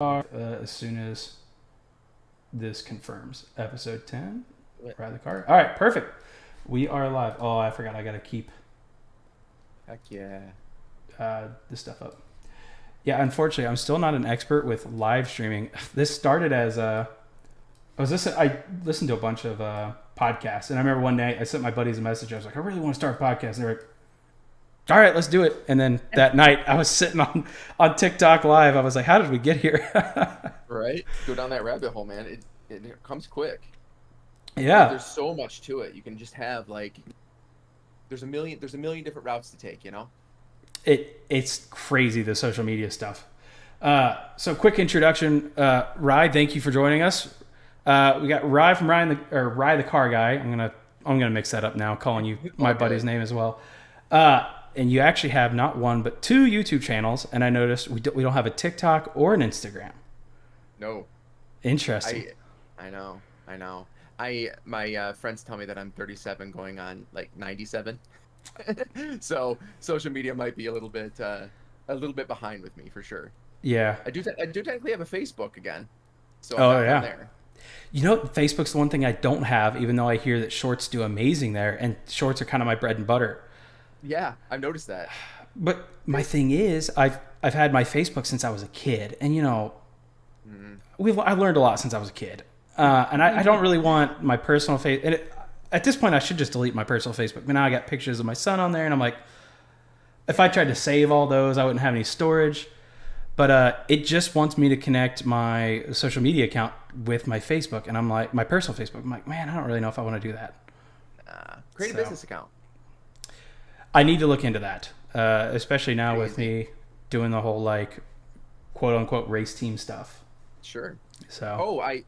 As soon as this confirms. Episode 10, What? Ride the Car. All right, perfect. We are live. Oh, I forgot. I got to keep Heck yeah. this stuff up. Yeah, unfortunately, I'm still not an expert with live streaming. This started as I listened to a bunch of podcasts, and I remember one night I sent my buddies a message. I was like, I really want to start a podcast. And they were like, all right, let's do it. And then that night, I was sitting on TikTok live. I was like, how did we get here? Right? Go down that rabbit hole, man. It comes quick. Yeah, There's so much to it. You can just have like there's a million different routes to take, you know? it's crazy, the social media stuff. So quick introduction, Rye. Thank you for joining us. We got Rye from Rye the car guy. I'm gonna mix that up now, calling you my All buddy's good. name as well. And you actually have not one but two YouTube channels, and I noticed we don't have a TikTok or an Instagram. No. Interesting. I know. I know. My friends tell me that I'm 37 going on like 97. So social media might be a little bit behind with me for sure. Yeah. I do technically have a Facebook again. So I'm Oh back on yeah. there. You know, Facebook's the one thing I don't have, even though I hear that shorts do amazing there, and shorts are kind of my bread and butter. Yeah, I've noticed that. But my thing is, I've had my Facebook since I was a kid, and Mhm. I learned a lot since I was a kid, and I don't really want my personal face. And at this point, I should just delete my personal Facebook. But now I got pictures of my son on there, and I'm like, if I tried to save all those, I wouldn't have any storage. But it just wants me to connect my social media account with my Facebook, and I'm like, my personal Facebook. I'm like, man, I don't really know if I want to do that. Create a So business account. I need to look into that, especially now with Crazy. me doing the whole like quote unquote race team stuff. Sure. So Oh,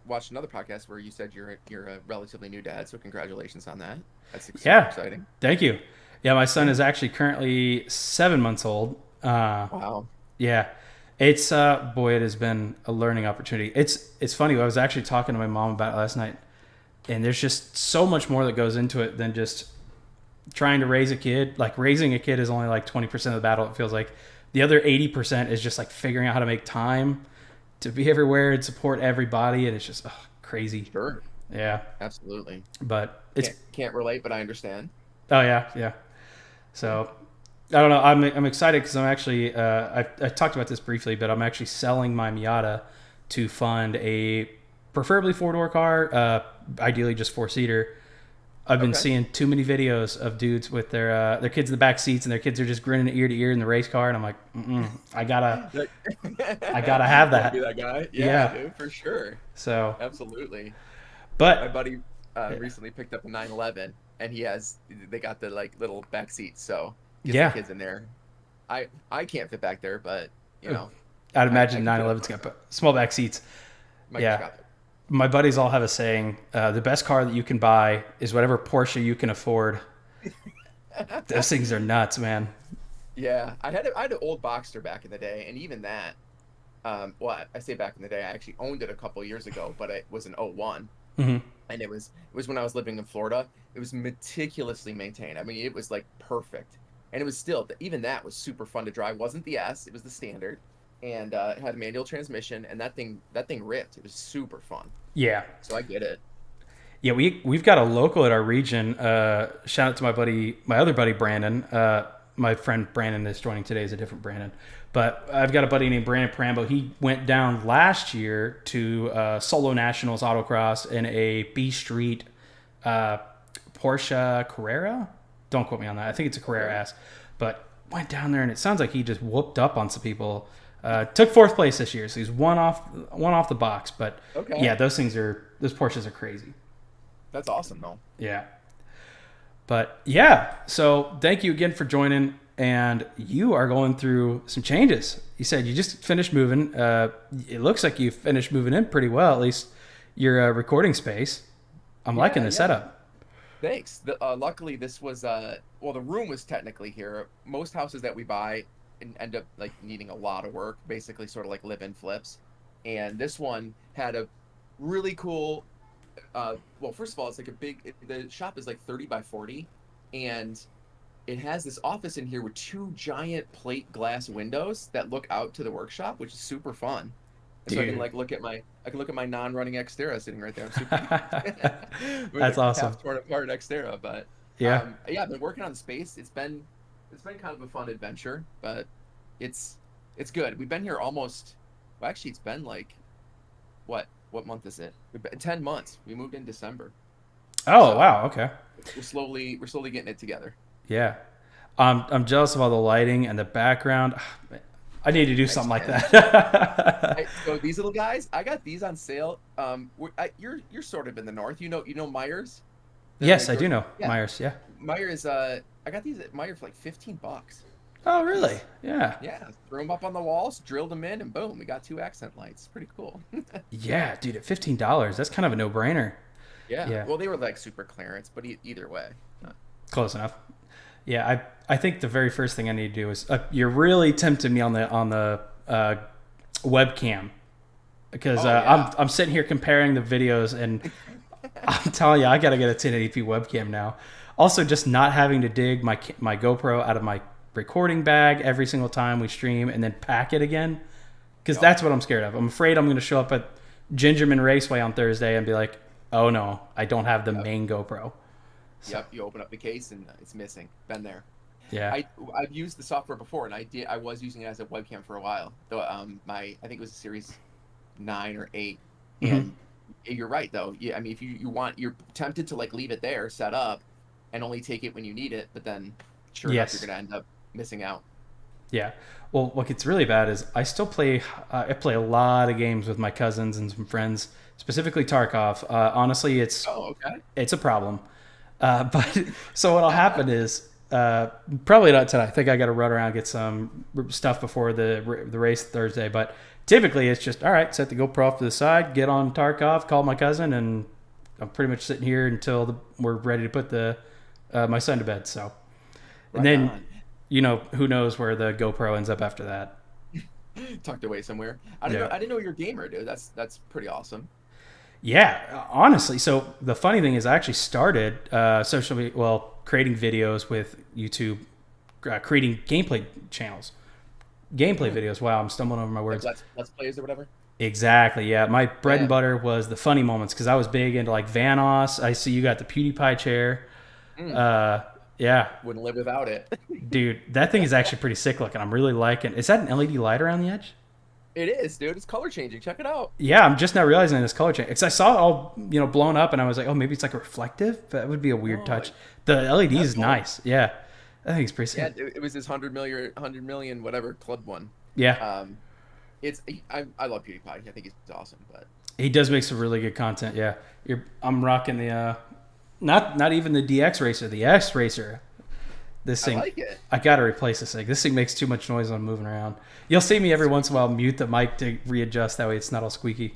watched another podcast where you said you're a relatively new dad, so congratulations on that. That's super yeah, exciting. thank you. Yeah, my son Yeah. is actually currently 7 months old. Wow. Yeah, it's boy, it has been a learning opportunity. It's funny. I was actually talking to my mom about it last night, and there's just so much more that goes into it than just trying to raise a kid. Like raising a kid is only like 20% of the battle. It feels like the other 80% is just like figuring out how to make time to be everywhere and support everybody, and it's just crazy. Sure. Yeah, Absolutely. but it's Can't relate, but I understand. oh yeah, yeah. So I don't know. I'm excited because I'm actually I talked about this briefly, but I'm actually selling my Miata to fund a preferably four door car, ideally just four seater. I've been Okay. seeing too many videos of dudes with their kids in the back seats, and their kids are just grinning ear to ear in the race car, and I'm like, I gotta Like- I gotta have Want to be that. that guy? Yeah, Yeah. dude, for sure. So, Absolutely. My but buddy recently picked up a 911, and they got the like little back seats, so gets the yeah, kids in there. I can't fit back there, but you know, I'd I imagine can fit up 911's close got enough. small back seats. Yeah, Microscopic. my buddies all have a saying: the best car that you can buy is whatever Porsche you can afford. Those things are nuts, man. Yeah, I had an old Boxster back in the day, and even that, well, I say back in the day, I actually owned it a couple years ago, but it was an '01, Hmm. and it was when I was living in Florida. It was meticulously maintained. I mean, it was like perfect, and it was still even that was super fun to drive. It wasn't the S, it was the standard, and it had a manual transmission, and that thing ripped. It was super fun. Yeah, So I get it. yeah. We've got a local at our region. Shout out to my other buddy Brandon. My friend Brandon is joining today. Is a different Brandon, but I've got a buddy named Brandon Parambo. He went down last year to Solo Nationals Autocross in a B Street uh, Porsche Carrera. Don't quote me on that. I think it's a Carrera Okay. S, but went down there and it sounds like he just whooped up on some people. Took fourth place this year, so he's one off the box. But Okay. yeah, those Porsches are crazy. That's awesome though. Yeah. But yeah, so thank you again for joining. And you are going through some changes. You said you just finished moving. It looks like you finished moving in pretty well, at least your recording space. I'm liking Yeah, the yeah. setup. Thanks. Luckily, this was well, the room was technically here. Most houses that we buy end up like needing a lot of work, basically sort of like live-in flips. And this one had a really cool. Well, first of all, it's like the shop is like 30 by 40, and it has this office in here with two giant plate glass windows that look out to the workshop, which is super fun. And so I can Dude. like look at my non-running Xterra sitting right there. I'm super with That's a awesome. half torn apart Xterra. But Yeah. yeah, I've been working on the space. It's been kind of a fun adventure, but it's it's good. We've been here almost. Well, actually, it's been like what month is it? 10 months. We moved in December, Oh, so wow. Okay. we're slowly getting it together. Yeah. I'm jealous of all the lighting and the background. I need to do Thanks, something like man. that. So these little guys, I got these on sale. You're sort of in the north. You know Myers. They're in Yes, like I do Georgia. know Yeah, Myers. Yeah. Meyer is. I got these at Meyer for like $15 Oh, a really? piece. Yeah. Yeah, threw them up on the walls, drilled them in, and boom, we got two accent lights. Pretty cool. Yeah, dude, at $15, that's kind of a no-brainer. Yeah. Yeah. Well, they were like super clearance, but either way. Close enough. Yeah, I think the very first thing I need to do is you're really tempting me on the webcam because Oh yeah. I'm sitting here comparing the videos and I'm telling you I got to get a 1080p webcam now. Also, just not having to dig my GoPro out of my recording bag every single time we stream and then pack it again because Yep. that's what I'm scared of. I'm afraid I'm going to show up at Gingerman Raceway on Thursday and be like, oh no, I don't have the Yep. main GoPro. So Yep. You open up the case and it's missing. Been there. yeah. I've used the software before, and I was using it as a webcam for a while. Though I think it was a Series 9 or 8, Hmm. and you're right though. Yeah, I mean if you're tempted to like leave it there set up, and only take it when you need it, but then sure enough you're Yes. gonna end up missing out. Yeah. Well, what gets really bad is I still play. I play a lot of games with my cousins and some friends, specifically Tarkov. Honestly, Oh, okay. it's a problem. But so what'll happen is probably not tonight. I think I got to run around get some stuff before the race Thursday. But typically, it's just all right. Set the GoPro off to the side, get on Tarkov, call my cousin, and I'm pretty much sitting here until we're ready to put my son to bed. So, and Right then on. who knows where the GoPro ends up after that. Tucked away somewhere. Yeah. I didn't know you're a gamer, dude. That's pretty awesome. Yeah, honestly. So the funny thing is, I actually started social media, well, creating videos with YouTube, creating gameplay channels, gameplay Hmm. videos. Wow, I'm stumbling over my Like words. let's plays or whatever. Exactly. Yeah, my bread and Yeah. butter was the funny moments because I was big into like Vanoss. I see you got the PewDiePie chair. Mm, Uh, yeah, wouldn't live without it. dude, that thing is actually pretty sick looking. I'm really liking. Is that an LED light around the edge? It is, dude. It's color changing. Check it out. Yeah, I'm just now realizing this color change. Because I saw it all, blown up, and I was like, oh, maybe it's like a reflective. That would be a weird No, touch. The LED that's is cool. nice. Yeah, I think it's pretty Yeah, sick. it was this 100 million whatever club one. Yeah, Um, it's I love PewDiePie. I think he's awesome, but he does make some really good content. Yeah, I'm rocking the not even the DX racer, the X racer. This I thing, like it. I gotta replace this thing. This thing makes too much noise when I'm moving around. You'll see me every once in a while mute the mic to readjust. That way, it's not all squeaky.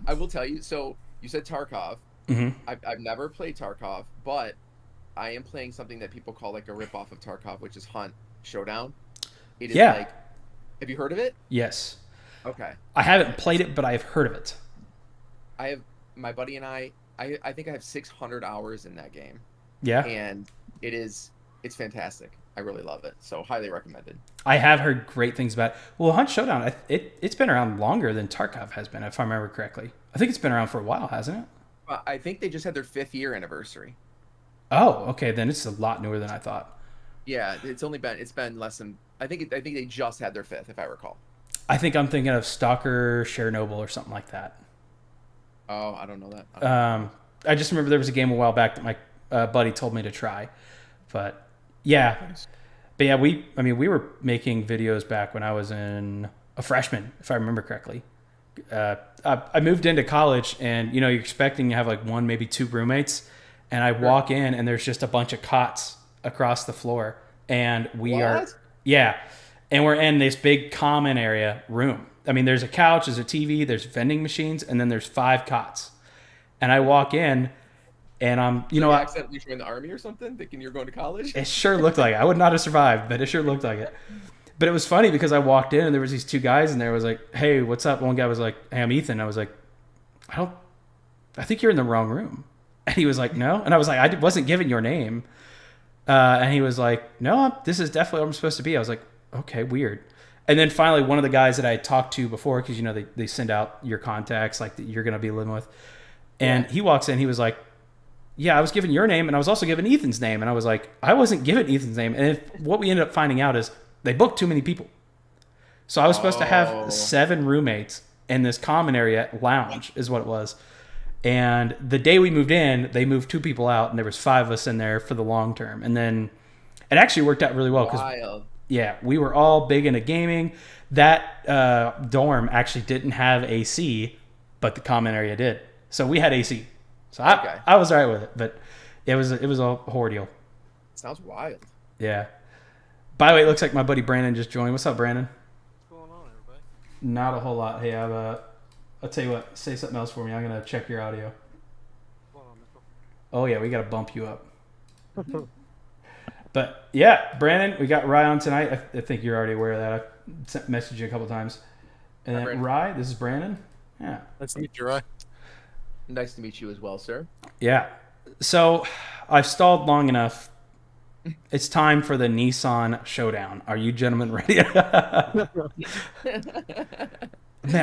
I will tell you. So you said Tarkov. Hmm. I've never played Tarkov, but I am playing something that people call like a ripoff of Tarkov, which is Hunt Showdown. It is Yeah. like, have you heard of it? Yes. Okay. I haven't played it, but I've heard of it. I have my buddy and I think I have 600 hours in that game, Yeah. and it's fantastic. I really love it. So highly recommended. I have heard great things about it. Well, Hunt Showdown, it's been around longer than Tarkov has been, if I remember correctly. I think it's been around for a while, hasn't it? I think they just had their 5th year anniversary. Oh, okay. Then it's a lot newer than I thought. Yeah, it's been less than I think they just had their 5th, if I recall. I think I'm thinking of Stalker Chernobyl or something like that. Oh, I don't know that. I don't know. I just remember there was a game a while back that my buddy told me to try. But yeah, Nice. but yeah, we were making videos back when I was a freshman, if I remember correctly. I moved into college, and you're expecting to have like one, maybe two roommates, and I Sure. walk in, and there's just a bunch of cots across the floor, and What? yeah, and we're in this big common area room. I mean, there's a couch, there's a TV, there's vending machines, and then there's 5 cots. And I walk in, and So you accidentally joined the army or something, thinking you're going to college? it sure looked like it. I would not have survived, but it sure looked like it. But it was funny because I walked in and there was these 2 guys and there was like, "Hey, what's up?" One guy was like, "Hey, I'm Ethan." I was like, I think you're in the wrong room." And he was like, "No." And I was like, "I wasn't given your name." And he was like, no, this is definitely what I'm supposed to be. I was like, okay, weird. And then finally, one of the guys that I talked to before, because, they send out your contacts like that you're going to be living with. And he walks in, he was like, yeah, I was given your name and I was also given Ethan's name. And I was like, I wasn't given Ethan's name. And what we ended up finding out is they booked too many people. So I was supposed to have 7 roommates in this common area lounge is what it was. And the day we moved in, they moved 2 people out, and there was 5 of us in there for the long term. And then it actually worked out really well because, we were all big into gaming. That dorm actually didn't have AC, but the common area did. So we had AC. So I was all right with it, but it was a ordeal. Sounds wild. Yeah. By the way, it looks like my buddy Brandon just joined. What's up, Brandon? What's going on, everybody? Not a whole lot. Hey, I'll tell you what. Say something else for me. I'm gonna check your audio. What's going on, Mitchell? Oh yeah, we gotta bump you up. But yeah, Brandon, we got Rye on tonight. I think you're already aware of that. I've messaged you a couple times. And then Brandon. Rye, this is Brandon. Yeah. Nice to meet you, Rye. Nice to meet you as well, sir. Yeah. So I've stalled long enough. It's time for the Nissan showdown. Are you gentlemen ready? Man,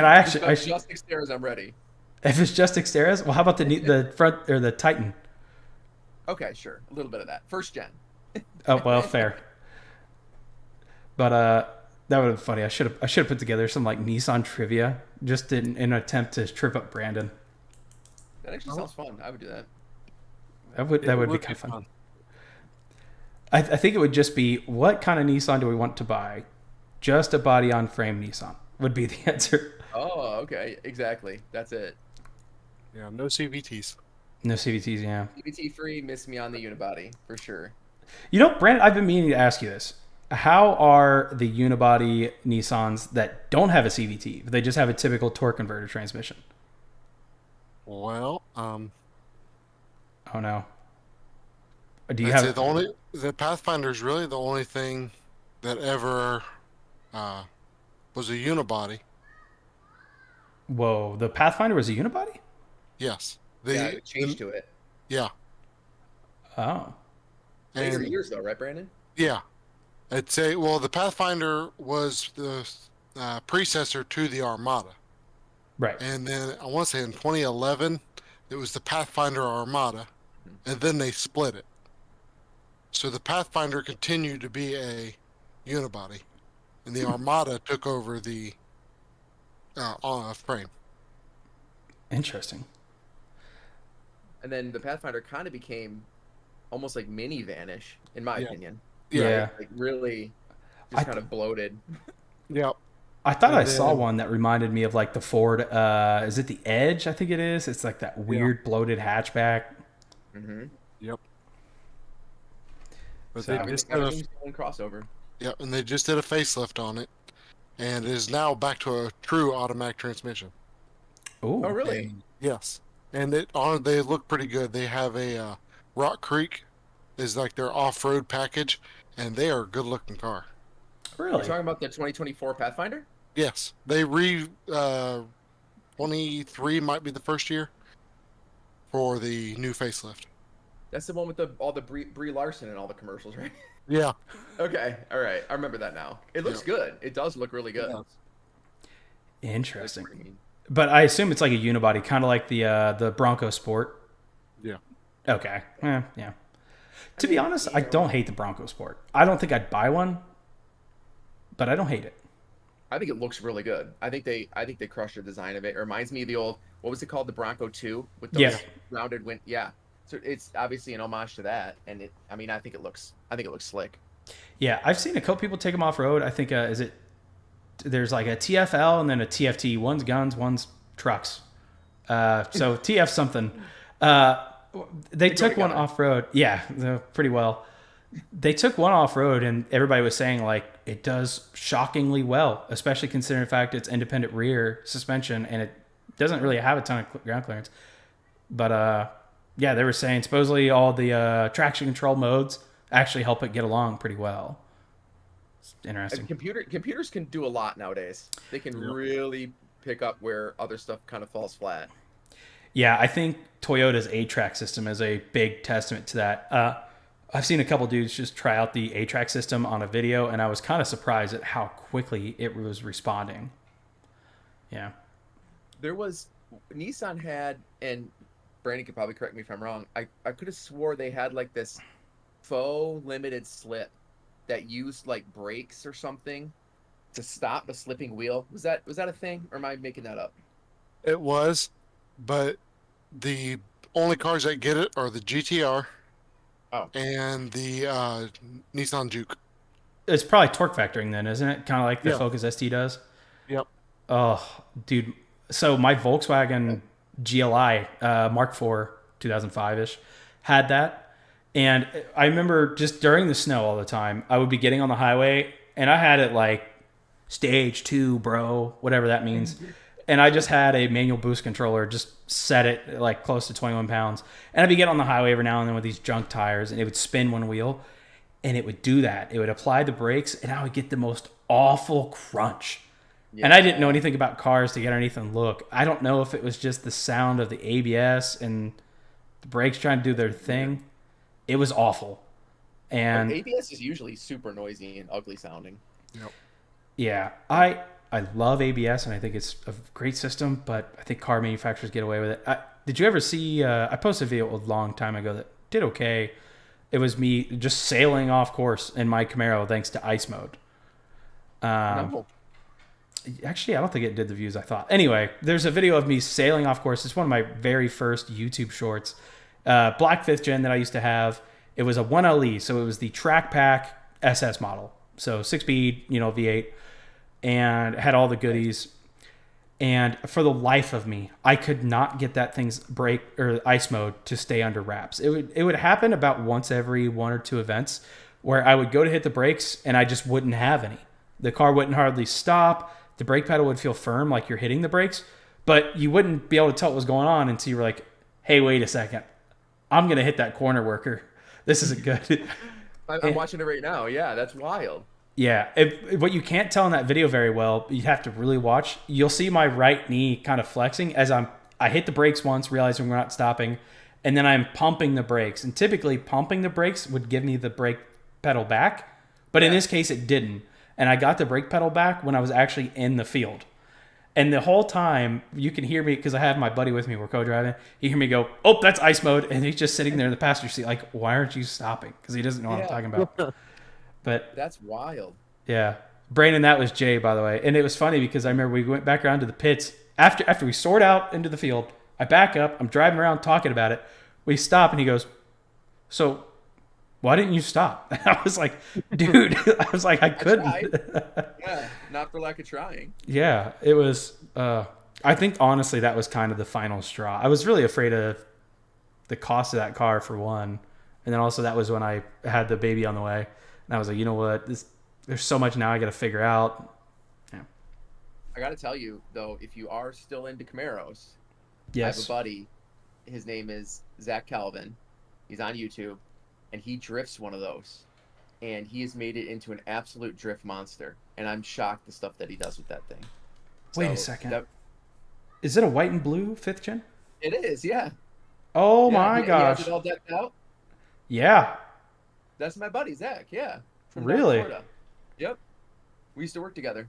I just Xteras, I'm ready. If it's just Xteras, well, how about the front or the Titan? Okay, sure, a little bit of that. First gen. Oh well, fair. But that would have been funny. I should have put together some like Nissan trivia just in an attempt to trip up Brandon. That actually sounds fun. I would do that. That would be kind of fun. I think it would just be, what kind of Nissan do we want to buy? Just a body on frame Nissan would be the answer. Oh, okay, exactly. That's it. Yeah, no CVTs. No CVTs, yeah. CVT free, miss me on the unibody for sure. Brandon, I've been meaning to ask you this. How are the unibody Nissans that don't have a CVT? They just have a typical torque converter transmission. Well, Oh no. Do you I'd have say the Pathfinder is really the only thing that ever was a unibody. Whoa, the Pathfinder was a unibody? Yes. It changed to it. Yeah. Oh. Later years though, right, Brandon? Yeah. I'd say, well, the Pathfinder was the predecessor to the Armada. Right. And then I want to say in 2011, it was the Pathfinder Armada, and then they split it. So the Pathfinder continued to be a unibody, and the Armada took over the frame. Interesting. And then the Pathfinder kind of became almost like mini-vanish, in my opinion. Yeah. Like really just kind of bloated. Yep. I thought I saw one that reminded me of like the Ford. Is it the Edge? I think it is. It's like that weird bloated hatchback. Mm-hmm. Yep. But So- they just did a, crossover. yep, and they just did a facelift on it, and it is now back to a true automatic transmission. Ooh. Oh, really? And, yes, and they look pretty good. They have a Rock Creek is like their off-road package, and they are a good-looking car. You're Really? talking about the 2024 Pathfinder? Yes, they 23 might be the first year for the new facelift. That's the one with all the Brie Larson and all the commercials, right? Yeah. Okay, all right. I remember that now. It looks good. It does look really good. Yeah. Interesting. That's pretty neat. But I assume it's like a unibody, kind of like the Bronco Sport. Yeah. Okay. Yeah. To be honest, I don't hate the Bronco Sport. I don't think I'd buy one, but I don't hate it. I think it looks really good. I think they crushed the design of it. It reminds me of the old, what was it called, the Bronco 2 with those rounded wind. Yeah. So it's obviously an homage to that, and I think it looks slick. Yeah, I've seen a couple people take them off road. I think there's like a TFL and then a TFT. One's guns, one's trucks. So TF something. They took one off road. Yeah, pretty well. They took one off road, and everybody was saying like it does shockingly well, especially considering the fact it's independent rear suspension and it doesn't really have a ton of ground clearance. But yeah, they were saying supposedly all the traction control modes actually help it get along pretty well. It's interesting. Computers can do a lot nowadays. They can really pick up where other stuff kind of falls flat. Yeah, I think Toyota's A-Track system is a big testament to that. I've seen a couple dudes just try out the A-Track system on a video, and I was kind of surprised at how quickly it was responding. Yeah. There was Nissan had, and Brandon could probably correct me if I'm wrong. I could have swore they had like this faux limited slip that used like brakes or something to stop a slipping wheel. Was that a thing, or am I making that up? It was, but the only cars that get it are the GTR Oh, and the Nissan Juke. It's probably torque factoring then, isn't it? Kind of like the Yeah. Focus ST does. Yep. Oh, dude. So my Volkswagen GLI Mark IV 2005-ish had that. And I remember just during the snow all the time, I would be getting on the highway and I had it like stage 2, bro, whatever that means. And I just had a manual boost controller, just set it like close to 21 pounds. And I'd be getting on the highway every now and then with these junk tires and it would spin one wheel and it would do that. It would apply the brakes and I would get the most awful crunch. yeah. And I didn't know anything about cars to get underneath and look. I don't know if it was just the sound of the ABS and the brakes trying to do their thing. It was awful. And ABS is usually super noisy and ugly sounding. Yep. yeah, I love ABS and I think it's a great system, but I think car manufacturers get away with it. Did you ever see, I posted a video a long time ago that did okay. It was me just sailing off course in my Camaro thanks to ice mode. No. Actually, I don't think it did the views I thought. Anyway, there's a video of me sailing off course. It's one of my very first YouTube shorts. Black 5th gen that I used to have. It was a 1LE, so it was the Track Pack SS model. So 6-speed, V8, and had all the goodies. And for the life of me, I could not get that thing's brake or ice mode to stay under wraps. It would happen about once every 1 or 2 events where I would go to hit the brakes and I just wouldn't have any. The car wouldn't hardly stop. The brake pedal would feel firm like you're hitting the brakes, but you wouldn't be able to tell what was going on until you were like, hey, wait a second. I'm going to hit that corner worker. This isn't good. I'm watching it right now. Yeah, that's wild. Yeah. What you can't tell in that video very well, you have to really watch. You'll see my right knee kind of flexing as I hit the brakes once, realizing we're not stopping, and then I'm pumping the brakes. And typically pumping the brakes would give me the brake pedal back, but in this case it didn't. And I got the brake pedal back when I was actually in the field. And the whole time, you can hear me, because I have my buddy with me, we're co-driving, you hear me go, oh, that's ice mode, and he's just sitting there in the passenger seat like, why aren't you stopping? Because he doesn't know what I'm talking about. But That's wild. yeah. Brandon, that was Jay, by the way. And it was funny because I remember we went back around to the pits. After we soared out into the field, I back up, I'm driving around talking about it. We stop, and he goes, so why didn't you stop? I was like, dude, I couldn't. Yeah, not for lack of trying. Yeah, it was, I think honestly that was kind of the final straw. I was really afraid of the cost of that car for one. And then also that was when I had the baby on the way. And I was like, you know what, there's so much now I got to figure out. Yeah. I got to tell you, though, if you are still into Camaros, I have a Yes. buddy. His name is Zach Calvin. He's on YouTube, and he drifts one of those. And he has made it into an absolute drift monster. And I'm shocked the stuff that he does with that thing. Wait a So, second. Is it a white and blue 5th gen? it is, yeah. Oh Yeah, my he gosh. has it all decked out. Yeah. That's my buddy, Zach, yeah. From down Really? Florida. Yep. We used to work together.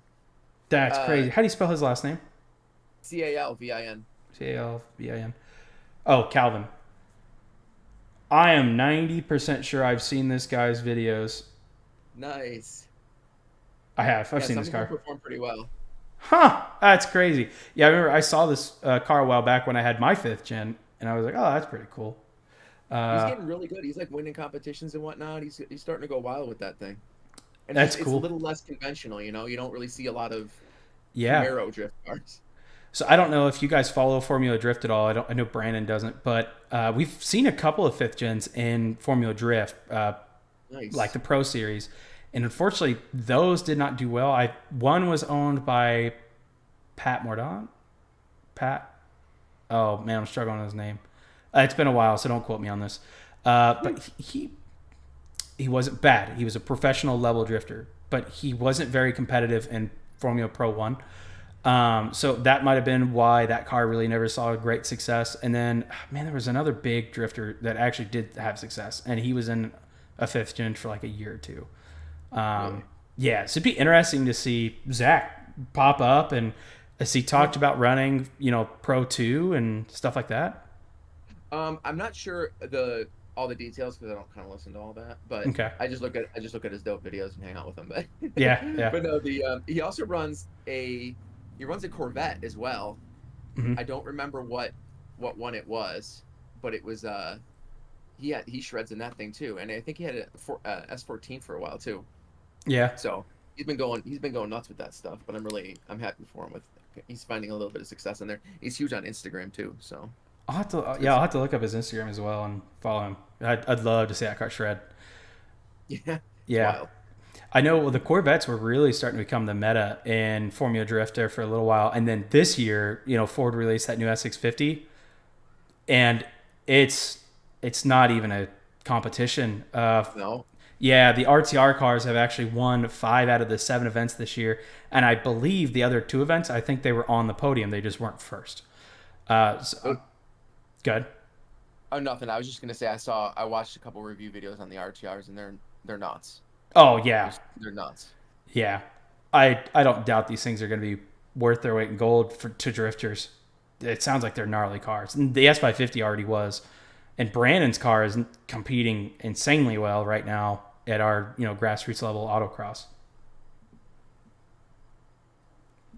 That's crazy. How do you spell his last name? Calvin. Calvin. Oh, Calvin. I am 90% sure I've seen this guy's videos. Nice. I have. I've Yeah, seen some this of them car. perform pretty well. Huh. That's crazy. Yeah, I remember I saw this car a while back when I had my 5th gen, and I was like, oh, that's pretty cool. He's getting really good. He's like winning competitions and whatnot. He's starting to go wild with that thing. And That's it's cool. a little less conventional, you know. You don't really see a lot of Yeah. Camaro drift cars. So I don't know if you guys follow Formula Drift at all. I know Brandon doesn't, but we've seen a couple of 5th gens in Formula Drift, Nice. like the Pro Series, and unfortunately those did not do well. One was owned by Pat Mordaunt. Oh man, I'm struggling with his name. It's been a while, so don't quote me on this. But he wasn't bad. He was a professional level drifter, but he wasn't very competitive in Formula Pro 1. So that might have been why that car really never saw great success. And then, man, there was another big drifter that actually did have success, and he was in a fifth gen for like a year or two. Really? Yeah, so it'd be interesting to see Zach pop up, and as he talked about running, Pro 2 and stuff like that. I'm not sure the all the details because I don't kind of listen to all that, but Okay. I just look at his dope videos and hang out with him. But Yeah, yeah. but no, the he also runs a Corvette as well. Hmm. I don't remember what one it was, but it was he shreds in that thing too, and I think he had S14 for a while too. Yeah. So he's been going nuts with that stuff. But I'm happy for him with he's finding a little bit of success in there. He's huge on Instagram too. So I'll have to look up his Instagram as well and follow him. I'd love to see that car shred. yeah, it's Yeah. wild. I know the Corvettes were really starting to become the meta in Formula Drift there for a little while. And then this year, Ford released that new S650, and it's not even a competition. No, Yeah, the RTR cars have actually won 5 out of the 7 events this year, and I believe the other 2 events, I think they were on the podium. They just weren't first. oh, Good. oh nothing. I was just gonna say I watched a couple review videos on the RTRs and they're nuts. Oh yeah, They're nuts. yeah. I don't doubt these things are going to be worth their weight in gold to drifters. It sounds like they're gnarly cars. And the S550 already was, and Brandon's car is competing insanely well right now at our grassroots level autocross.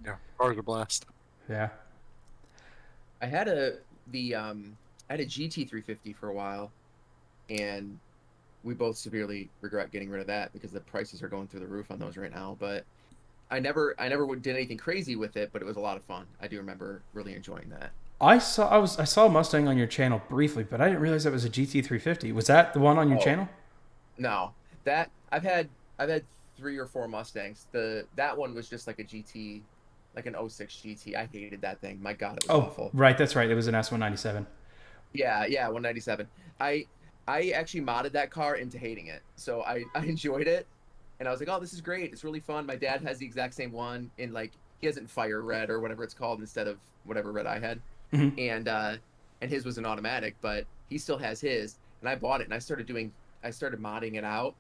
Yeah, car's a blast. Yeah. I had I had a GT350 for a while, and we both severely regret getting rid of that because the prices are going through the roof on those right now. But I never did anything crazy with it, but it was a lot of fun. I do remember really enjoying that. I saw a Mustang on your channel briefly, but I didn't realize that was a GT350. Was that the one on your Oh channel? no, that I've had 3 or 4 Mustangs. That one was just like a GT, like an '06 GT. I hated that thing. My God, it was Oh, awful. right, that's right. It was an S197. Yeah, yeah, 197. I actually modded that car into hating it. So I enjoyed it, and I was like, oh, this is great. It's really fun. My dad has the exact same one in like he has it in fire red or whatever it's called instead of whatever red I had. Hmm. And his was an automatic, but he still has his. And I bought it and I started modding it out,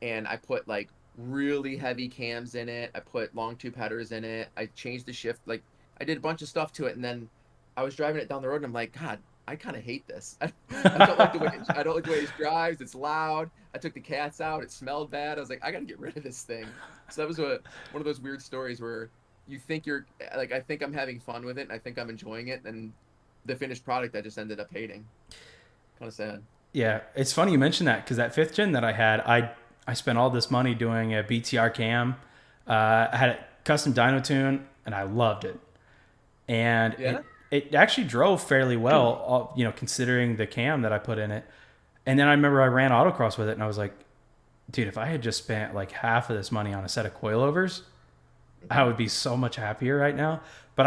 and I put like really heavy cams in it. I put long tube headers in it. I changed the shift, like I did a bunch of stuff to it, and then I was driving it down the road, and I'm like, God, I kind of hate this. I don't like the way I don't like the way it drives. It's loud. I took the cats out. It smelled bad. I was like, I gotta get rid of this thing. So that was one of those weird stories where you think you're like, I think I'm having fun with it, and I think I'm enjoying it, and the finished product I just ended up hating. Kind of sad. Yeah, it's funny you mentioned that because that 5th gen that I had, I spent all this money doing a BTR cam. I had a custom dyno tune, and I loved it. And Yeah. it actually drove fairly well, considering the cam that I put in it. And then I remember I ran autocross with it, and I was like, dude, if I had just spent like half of this money on a set of coilovers, I would be so much happier right now. But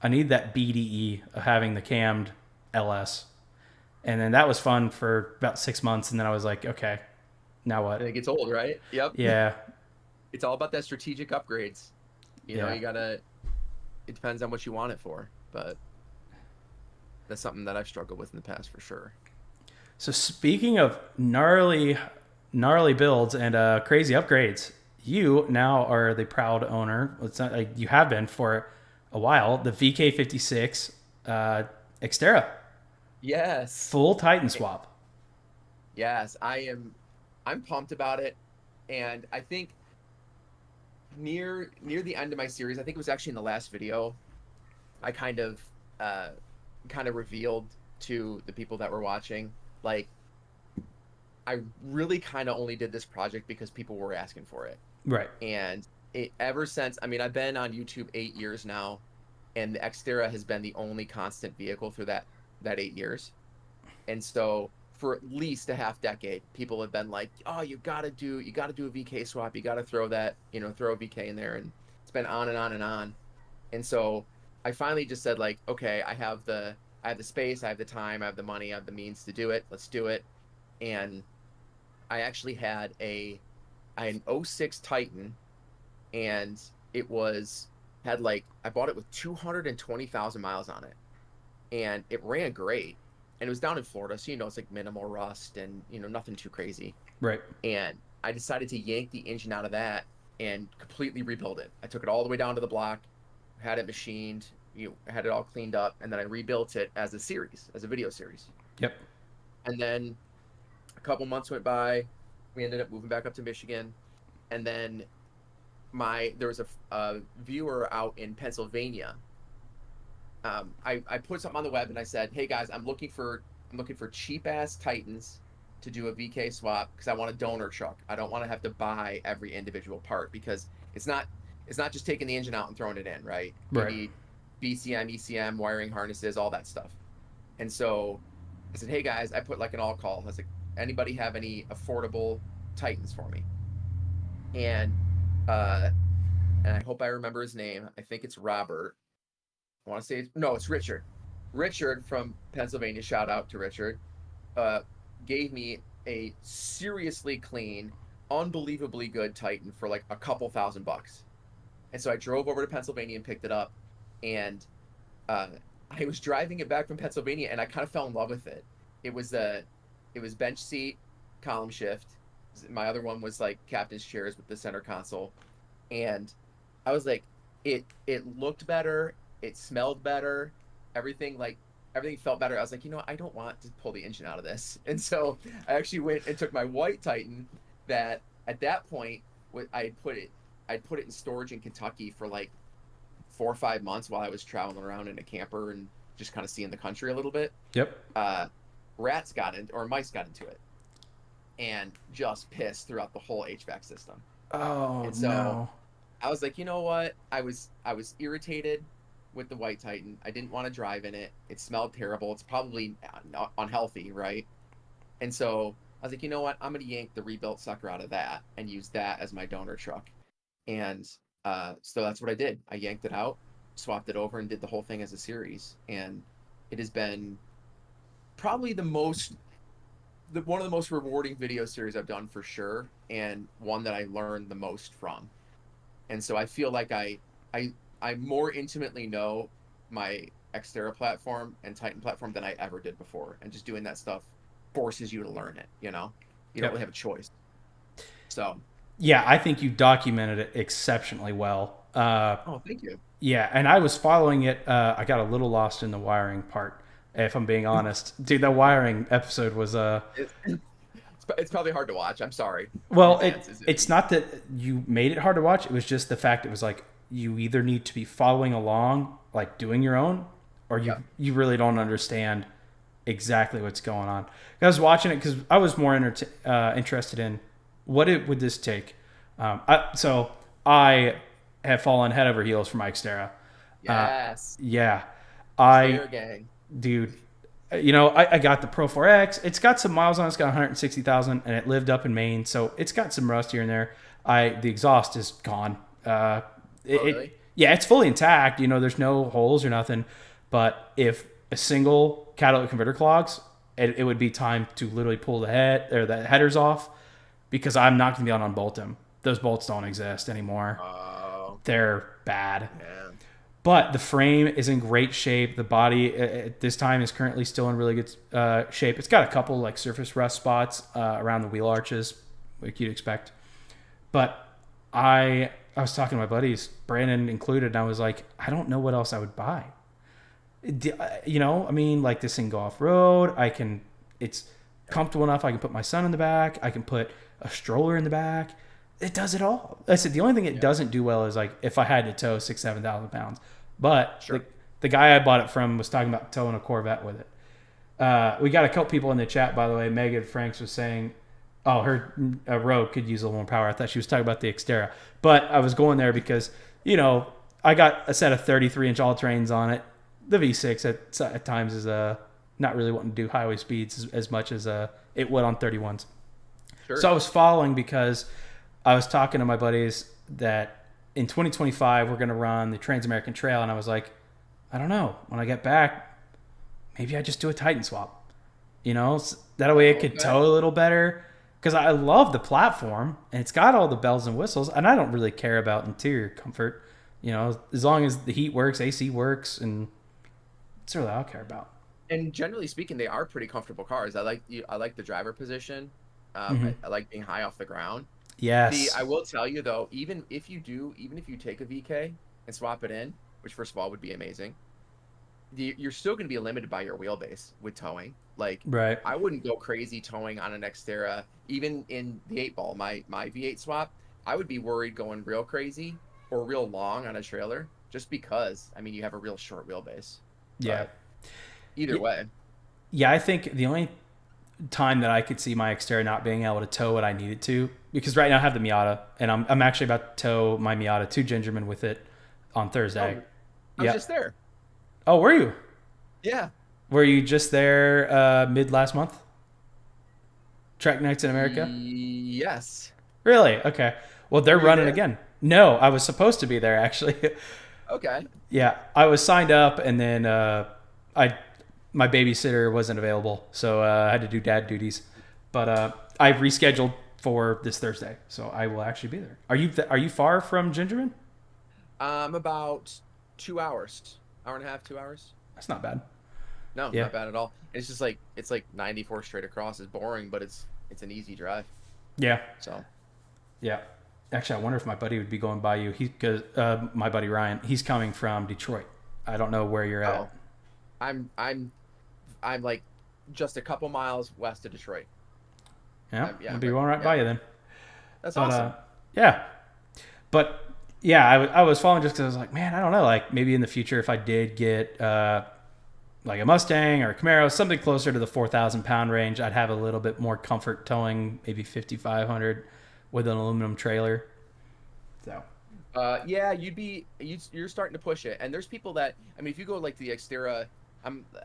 I need that BDE of having the cammed LS. And then that was fun for about 6 months, and then I was like, okay, now And what? it gets old, right? Yep. Yeah, It's all about that strategic upgrades. You know, yeah. you gotta. It depends on what you want it for, but that's something that I've struggled with in the past for sure. So speaking of gnarly builds and crazy upgrades, you now are the proud owner. It's not like you have been for a while. The VK56 Xterra Yes. full Titan swap. Yes, I am. I'm pumped about it, and I think near the end of my series, I think it was actually in the last video, I uh kind of revealed to the people that were watching, like I really kind of only did this project because people were asking for it. Right. And it ever since, I mean, I've been on YouTube 8 years now, and the Xterra has been the only constant vehicle through that 8 years. And so for at least a half decade, people have been like, "Oh, you gotta do a VK swap. You gotta throw that, throw a VK in there." And it's been on and on and on. And so I finally just said like, "Okay, I have the space, I have the time, I have the money, I have the means to do it. Let's do it." And I actually I had an '06 Titan, and it was had like I bought it with 220,000 miles on it, and it ran great. And it was down in Florida, so it's like minimal rust and nothing too crazy. Right. And I decided to yank the engine out of that and completely rebuild it. I took it all the way down to the block, had it machined, had it all cleaned up, and then I rebuilt it as a series, as a video series. Yep. And then a couple months went by, we ended up moving back up to Michigan, and then there was a viewer out in Pennsylvania. I put something on the web and I said, "Hey guys, I'm looking for cheap ass Titans to do a VK swap because I want a donor truck. I don't want to have to buy every individual part because it's not just taking the engine out and throwing it in, right? You need BCM, ECM, wiring harnesses, all that stuff." And so I said, "Hey guys," I put like an all call. I was like, "Anybody have any affordable Titans for me?" And I hope I remember his name. I think it's Robert. I want to say it's Richard. Richard from Pennsylvania. Shout out to Richard. Gave me a seriously clean, unbelievably good Titan for like a couple $1,000. And so I drove over to Pennsylvania and picked it up. And I was driving it back from Pennsylvania, and I kind of fell in love with it. It was bench seat, column shift. My other one was like captain's chairs with the center console, and I was like, it looked better, it smelled better, everything felt better. I was like, I don't want to pull the engine out of this. And so I actually went and took my white Titan that at that point I'd put it in storage in Kentucky for like 4 or 5 months while I was traveling around in a camper and just kind of seeing the country a little bit. Yep. Mice got into it and just pissed throughout the whole HVAC system. Oh, and so no. I was like, you know what? I was irritated with the white Titan. I didn't want to drive in it. It smelled terrible. It's probably unhealthy, right? And so I was like, you know what? I'm going to yank the rebuilt sucker out of that and use that as my donor truck. And so that's what I did. I yanked it out, swapped it over, and did the whole thing as a series. And it has been probably one of the most rewarding video series I've done for sure, and one that I learned the most from. And so I feel like I more intimately know my Xterra platform and Titan platform than I ever did before. And just doing that stuff forces you to learn it, You don't really have a choice. So yeah, I think you documented it exceptionally well. oh, thank you. Yeah, and I was following it. I got a little lost in the wiring part, if I'm being honest. Dude, that wiring episode was It's probably hard to watch. I'm sorry. Well, it's not that you made it hard to watch. It was just the fact it was like you either need to be following along, like doing your own, or you really don't understand exactly what's going on. I was watching it because I was more interested in would this take. So I have fallen head over heels for my Xterra. Yes. Yeah. Gang. Dude, I got the Pro 4X. It's got some miles on it. It's got 160,000, and it lived up in Maine, so it's got some rust here and there. The exhaust is gone. Really? It's fully intact. There's no holes or nothing. But if a single catalytic converter clogs, it would be time to literally pull the headers off, because I'm not going to be able to unbolt them. Those bolts don't exist anymore. Oh. They're bad. Yeah. But the frame is in great shape. The body at this time is currently still in really good shape. It's got a couple like surface rust spots around the wheel arches, like you'd expect. But I was talking to my buddies, Brandon included, and I was like, I don't know what else I would buy. Like this thing go off road. It's comfortable enough. I can put my son in the back. I can put a stroller in the back. It does it all. I said the only thing it doesn't do well is like if I had to tow 6,000-7,000 pounds. But sure. the guy I bought it from was talking about towing a Corvette with it. We got a couple people in the chat, by the way. Megan Franks was saying, oh, her Rogue could use a little more power. I thought she was talking about the Xterra. But I was going there because, I got a set of 33-inch all-terrains on it. The V6 at times is not really wanting to do highway speeds as much as it would on 31s. Sure. So I was following because I was talking to my buddies that in 2025 we're going to run the Trans-American Trail, and I was like, I don't know. When I get back, maybe I just do a Titan swap. That way it could tow a little better, because I love the platform and it's got all the bells and whistles, and I don't really care about interior comfort. As long as the heat works, AC works, and that's really all I care about. And generally speaking, they are pretty comfortable cars. I like the driver position. Hmm. I like being high off the ground. Yes. I will tell you though, even if you take a VK and swap it in, which first of all would be amazing, you're still going to be limited by your wheelbase with towing. Like, Right. I wouldn't go crazy towing on an Xterra, even in the 8 ball, my V8 swap. I would be worried going real crazy or real long on a trailer, just because I mean you have a real short wheelbase. Yeah. But either Yeah. way, Yeah. I think the only time that I could see my Xterra not being able to tow what I needed to, because right now I have the Miata, and I'm actually about to tow my Miata to Gingerman with it on Thursday. oh, I was Yeah. just there. Oh, were you? Yeah. Were you just there mid last month? Track Nights in America? Yes. Really? Okay. Well, they're Were you running there? again. No, I was supposed to be there actually. Okay. Yeah, I was signed up, and then I my babysitter wasn't available, so I had to do dad duties. But I've rescheduled for this Thursday, so I will actually be there. Are you far from Gingerman? About 2 hours, hour and a half, 2 hours. That's not bad. No, Yeah, not bad at all. And it's like 94 straight across. It's boring, but it's an easy drive. yeah, So, yeah. Actually, I wonder if my buddy would be going by you. Because my buddy Ryan, he's coming from Detroit. I don't know where you're oh, at. I'm I'm I'm like just a couple miles west of Detroit. Yeah, Yeah, I'll be right. going right Yeah, by you then. that's But awesome. yeah, but yeah, I was following just because I was like, man, I don't know, like maybe in the future if I did get like a Mustang or a Camaro, something closer to the 4,000 pound range, I'd have a little bit more comfort towing, maybe 5,500 with an aluminum trailer. So Yeah, you're starting to push it. And there's people that I mean, if you go like the Xterra,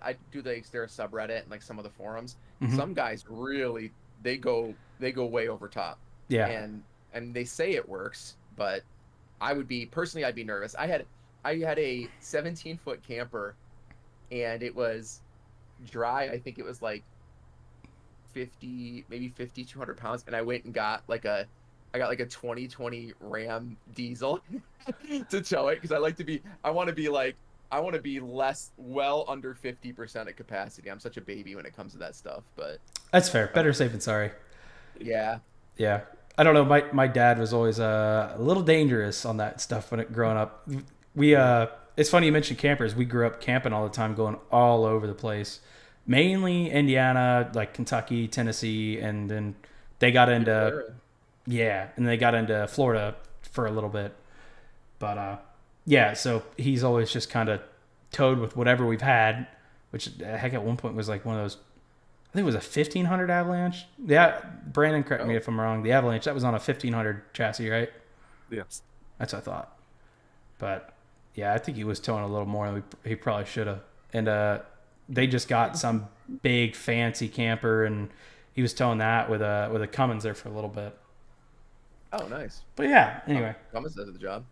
I do the Xterra subreddit and like some of the forums. mhm. Some guys really they go way over top, Yeah, and they say it works, but I'd be nervous. I had a 17-foot camper, and it was dry. I think it was like 50, maybe 5,200 pounds, and I went and I got like a 2020 Ram diesel to tow it because I want to be less well under 50% of capacity. I'm such a baby when it comes to that stuff, but that's fair. uh, Better safe than sorry. yeah. Yeah. I don't know. My dad was always a little dangerous on that stuff when it growing up. We it's funny you mentioned campers. We grew up camping all the time, going all over the place, mainly Indiana, like Kentucky, Tennessee, and then they got Good into era. yeah, and they got into Florida for a little bit. But yeah, so he's always just kind of towed with whatever we've had, which heck at one point was like one of those. I think it was a 1500 Avalanche. Yeah, Brandon, correct me Oh, if I'm wrong. The Avalanche that was on a 1500 chassis, right? Yes. That's what I thought. But yeah, I think he was towing a little more than he probably should have. And they just got some big fancy camper, and he was towing that with a Cummins there for a little bit. oh, nice. But yeah, anyway, Thomas does the job.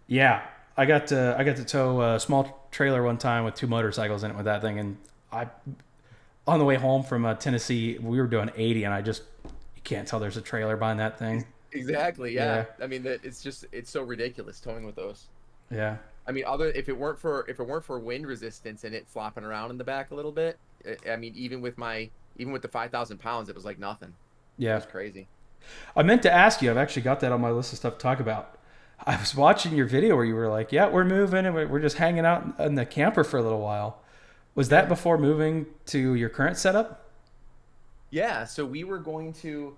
yeah, I got to tow a small trailer one time with two motorcycles in it with that thing, and I on the way home from Tennessee we were doing 80, and you can't tell there's a trailer behind that thing. Exactly. Yeah. Yeah, I mean, that it's so ridiculous towing with those. yeah, I mean, if it weren't for wind resistance and it flopping around in the back a little bit, I mean, even with the 5,000 pounds, it was like nothing. It yeah. was crazy. I meant to ask you. I've actually got that on my list of stuff to talk about. I was watching your video where you were like, "Yeah, we're moving and we're just hanging out in the camper for a little while." Was that Yeah. before moving to your current setup? Yeah. So we were going to.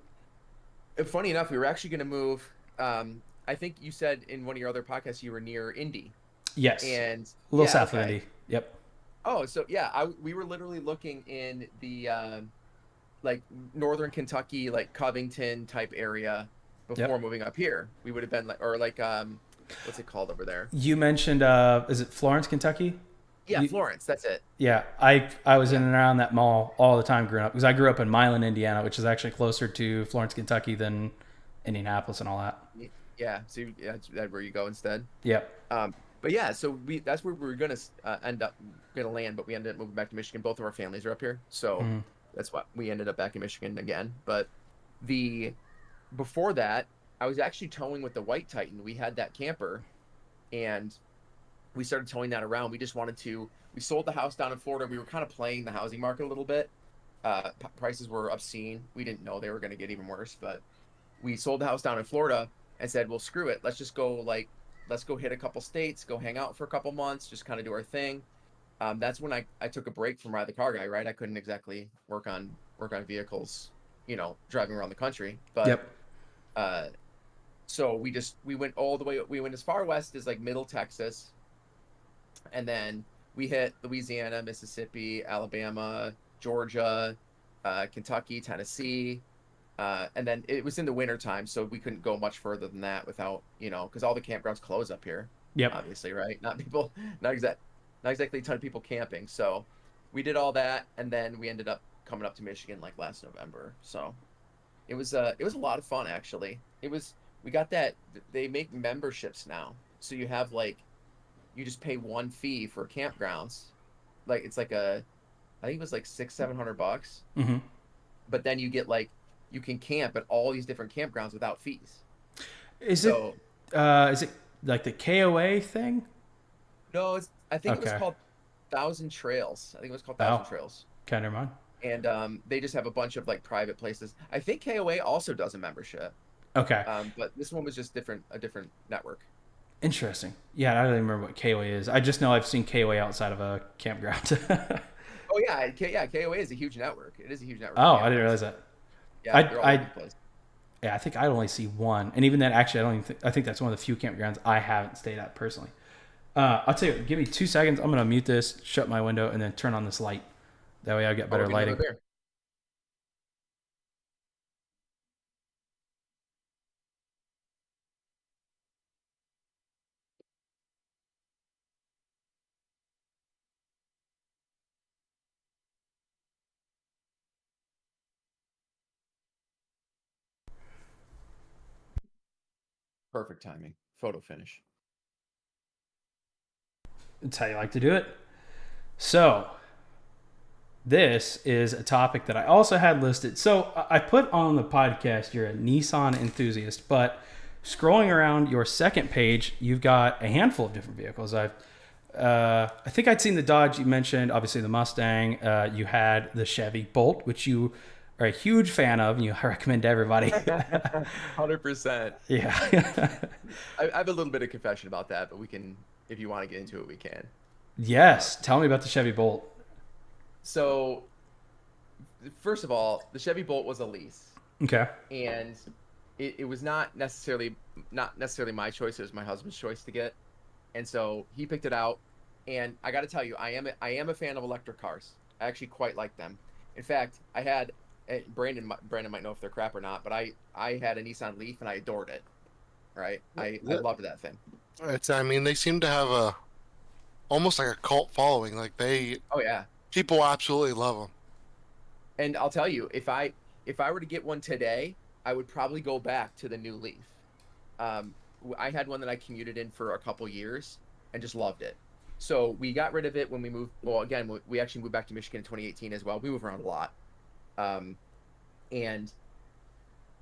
Funny enough, we were actually going to move. I think you said in one of your other podcasts you were near Indy, Yes, and a little yeah, south of okay. Indy. Yep. Oh, so yeah, we were literally looking in the like northern Kentucky, like Covington type area before Yep. moving up here. We would have been like, or like what's it called over there? You mentioned, is it Florence, Kentucky? Yeah, You, Florence. That's it. yeah, I was in Yeah. and around that mall all the time growing up because I grew up in Milan, Indiana, which is actually closer to Florence, Kentucky than Indianapolis and all that. Yeah. So that's where you go instead. Yep. Um, but yeah, so that's where we were gonna end up gonna land, but we ended up moving back to Michigan. Both of our families are up here, so Mm, that's why we ended up back in Michigan again. But the before that, I was actually towing with the White Titan. We had that camper, and we started towing that around. We just wanted to. We sold the house down in Florida. We were kind of playing the housing market a little bit, Prices were obscene. We didn't know they were going to get even worse, but we sold the house down in Florida and said, well, screw it. Let's just go let's go hit a couple states, go hang out for a couple months, just kind of do our thing. That's when I took a break from Ride the Car Guy, right? I couldn't exactly work on vehicles, driving around the country. But Yep. so we went all the way. We went as far west as like Middle Texas, and then we hit Louisiana, Mississippi, Alabama, Georgia, Kentucky, Tennessee. And then it was in the winter time, so we couldn't go much further than that without, because all the campgrounds close up here, Yep. obviously, right? Not exactly a ton of people camping. So we did all that, and then we ended up coming up to Michigan like last November. So it was a lot of fun actually. We got that they make memberships now, so you have like you just pay one fee for campgrounds, like it's like I think it was like 600-700 bucks, Mm-hmm. but then you get like you can camp at all these different campgrounds without fees. Is So it like the KOA thing? no, I think it was Okay. called Thousand Trails. I think it was called Oh, Thousand Trails. okay, never mind. And they just have a bunch of like private places. I think KOA also does a membership, Okay. but this one was just a different network. Interesting. Yeah, I don't even remember what KOA is. I just know I've seen KOA outside of a campground. Oh yeah, KOA is a huge network. It is a huge network of Oh, I didn't campgrounds. realize that. Yeah, they're all over I the place. yeah, I think I only see one, and even then, actually, I don't even. I think that's one of the few campgrounds I haven't stayed at personally. I'll tell you, give me 2 seconds. I'm gonna mute this, shut my window, and then turn on this light. That way, I get Oh, we're better gonna have a lighting. beer. Perfect timing. Photo finish. That's how you like to do it. So, this is a topic that I also had listed. So, I put on the podcast you're a Nissan enthusiast, but scrolling around your second page, you've got a handful of different vehicles. I think I'd seen the Dodge you mentioned, obviously the Mustang. You had the Chevy Bolt, which you are a huge fan of, and you recommend to everybody. 100%. Yeah. I have a little bit of confession about that, but we can, if you want to get into it, we can. Yes. Tell me about the Chevy Bolt. So, first of all, the Chevy Bolt was a lease, Okay. and it was not necessarily my choice. It was my husband's choice to get, and so he picked it out. And I got to tell you, I am a fan of electric cars. I actually quite like them. In fact, I had Brandon might know if they're crap or not, but I had a Nissan Leaf and I adored it. Right, I loved that thing. I mean, they seem to have almost like a cult following. Like Oh yeah. people absolutely love them. And I'll tell you, if I were to get one today, I would probably go back to the new Leaf. I had one that I commuted in for a couple years and just loved it. So we got rid of it when we moved. Well, again, we actually moved back to Michigan in 2018 as well. We move around a lot. And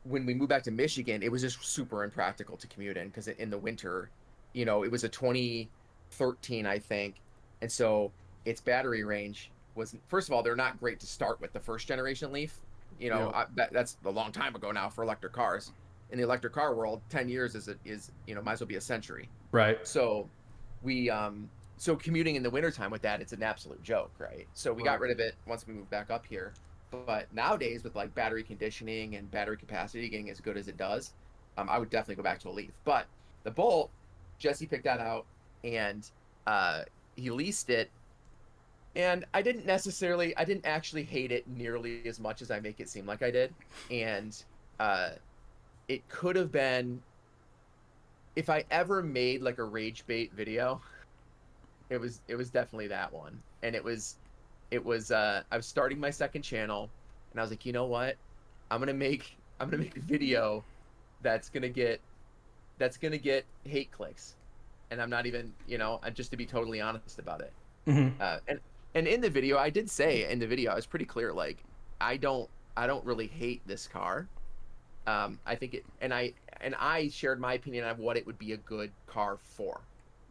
when we moved back to Michigan, it was just super impractical to commute in because in the winter, it was a 2013, I think. And so its battery range was, first of all, they're not great to start with the first generation Leaf. Yeah. That's a long time ago now for electric cars. In the electric car world, 10 years is might as well be a century. Right. So so commuting in the wintertime with that, it's an absolute joke, right? So we got rid of it once we moved back up here. But nowadays, with like battery conditioning and battery capacity getting as good as it does, I would definitely go back to a Leaf. But the Bolt, Jesse picked that out, and he leased it. And I didn't actually hate it nearly as much as I make it seem like I did. And it could have been, if I ever made like a rage bait video, it was definitely that one. And it was I was starting my second channel, and I was like, you know what? I'm gonna make a video that's gonna get hate clicks, and I'm not even, just to be totally honest about it. Mm-hmm. And in the video, I did say in the video, I was pretty clear, like I don't really hate this car. I think it, and I shared my opinion on what it would be a good car for.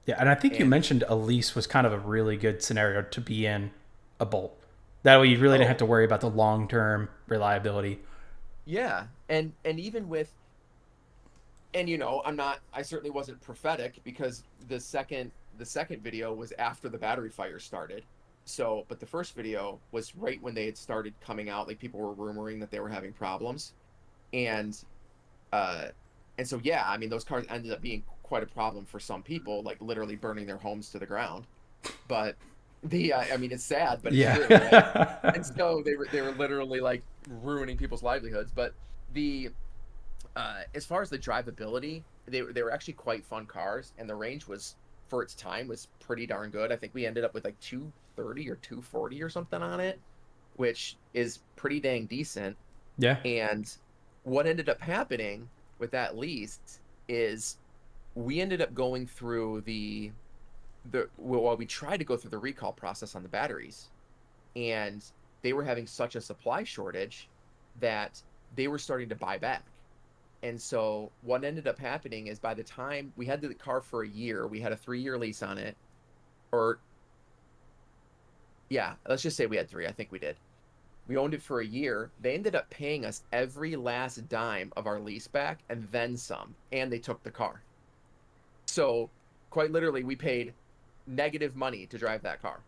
Yeah, and I think you And mentioned a lease was kind of a really good scenario to be in a Bolt. That way you really didn't Oh, have to worry about the long-term reliability. yeah. And even with, and I certainly wasn't prophetic, because the second video was after the battery fire started. So, but the first video was right when they had started coming out, like people were rumoring that they were having problems. And uh and so yeah, I mean those cars ended up being quite a problem for some people, like literally burning their homes to the ground. But I mean it's sad, but it's true, right? Yeah. And so they were literally like ruining people's livelihoods. But the as far as the drivability, they were actually quite fun cars, and the range was, for its time, was pretty darn good. I think we ended up with like 230 or 240 or something on it, which is pretty dang decent. Yeah. And what ended up happening with that lease is we ended up going through well, we tried to go through the recall process on the batteries, and they were having such a supply shortage that they were starting to buy back. And so what ended up happening is, by the time we had the car for a year, we had a 3-year lease on it. Or yeah, let's just say we had 3. I think we did. We owned it for a year. They ended up paying us every last dime of our lease back and then some, and they took the car. So quite literally, we paid negative money to drive that car.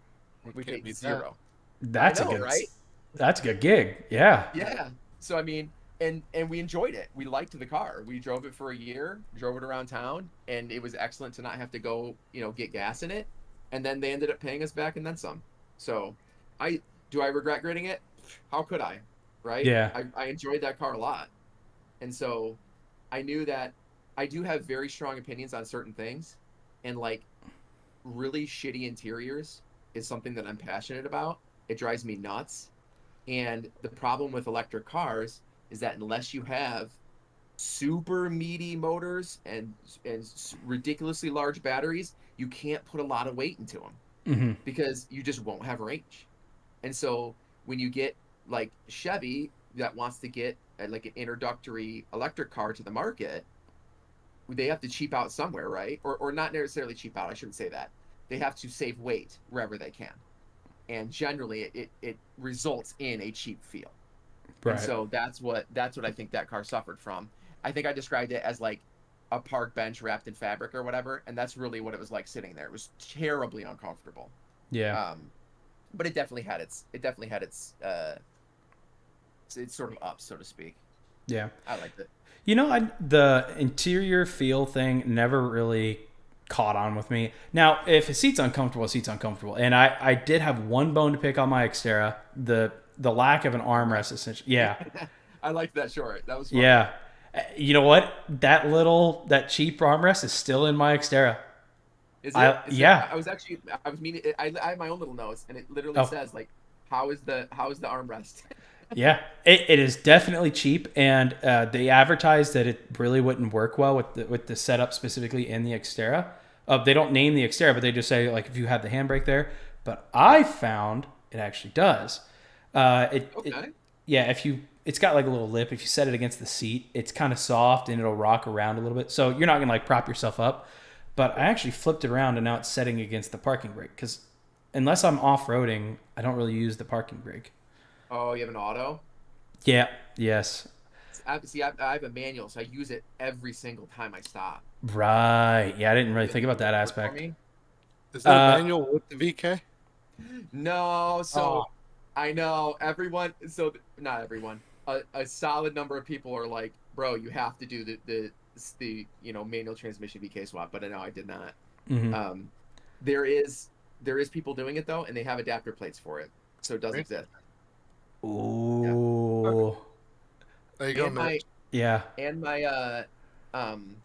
We Can't paid beat that. zero. I That's a know, good right? that's a good gig. Yeah. Yeah. So I mean, and we enjoyed it. We liked the car. We drove it for a year, drove it around town, and it was excellent to not have to go, get gas in it. And then they ended up paying us back and then some. So, I do I regret getting it? How could I? Right? Yeah. I enjoyed that car a lot. And so I knew that I do have very strong opinions on certain things, and like really shitty interiors is something that I'm passionate about. It drives me nuts. And the problem with electric cars is that unless you have super meaty motors and ridiculously large batteries, you can't put a lot of weight into them, Hmm. because you just won't have range. And so when you get like Chevy that wants to get like an introductory electric car to the market, they have to cheap out somewhere, right? Or not necessarily cheap out. I shouldn't say that. They have to save weight wherever they can, and generally it results in a cheap feel. And Right. so that's what I think that car suffered from. I think I described it as like a park bench wrapped in fabric or whatever, and that's really what it was like sitting there. It was terribly uncomfortable. Yeah. But it definitely had its sort of ups, so to speak. Yeah. I liked it. The interior feel thing never really caught on with me. Now, if a seat's uncomfortable, a seat's uncomfortable. And I did have one bone to pick on my Xterra, the lack of an armrest, essentially. Yeah. I liked that short. That was fun. Yeah. You know what? That cheap armrest is still in my Xterra. Is it? Yeah. I was meaning. I have my own little notes, and it literally Oh, says like, how is the armrest? yeah. It is definitely cheap, and they advertised that it really wouldn't work well with the setup specifically in the Xterra. They don't name the Xterra, but they just say like if you have the handbrake there. But I found it actually does. Okay. Yeah, it's got like a little lip. If you set it against the seat, it's kind of soft and it'll rock around a little bit. So you're not gonna like prop yourself up. But I actually flipped it around and now it's setting against the parking brake because unless I'm off roading, I don't really use the parking brake. Oh, you have an auto? Yeah. Yes. I have a manual, so I use it every single time I stop. Right. Yeah, I didn't really Does think it about that work for aspect. me? Is that a manual with the VK? No, Oh, so I know everyone. So not everyone. A solid number of people are like, "Bro, you have to do the manual transmission VK swap." But I know I did not. Hmm. Um, there is people doing it though, and they have adapter plates for it, so it does great. exist. Yeah. Ooh. There you go, And my Mitch. Yeah. and my um,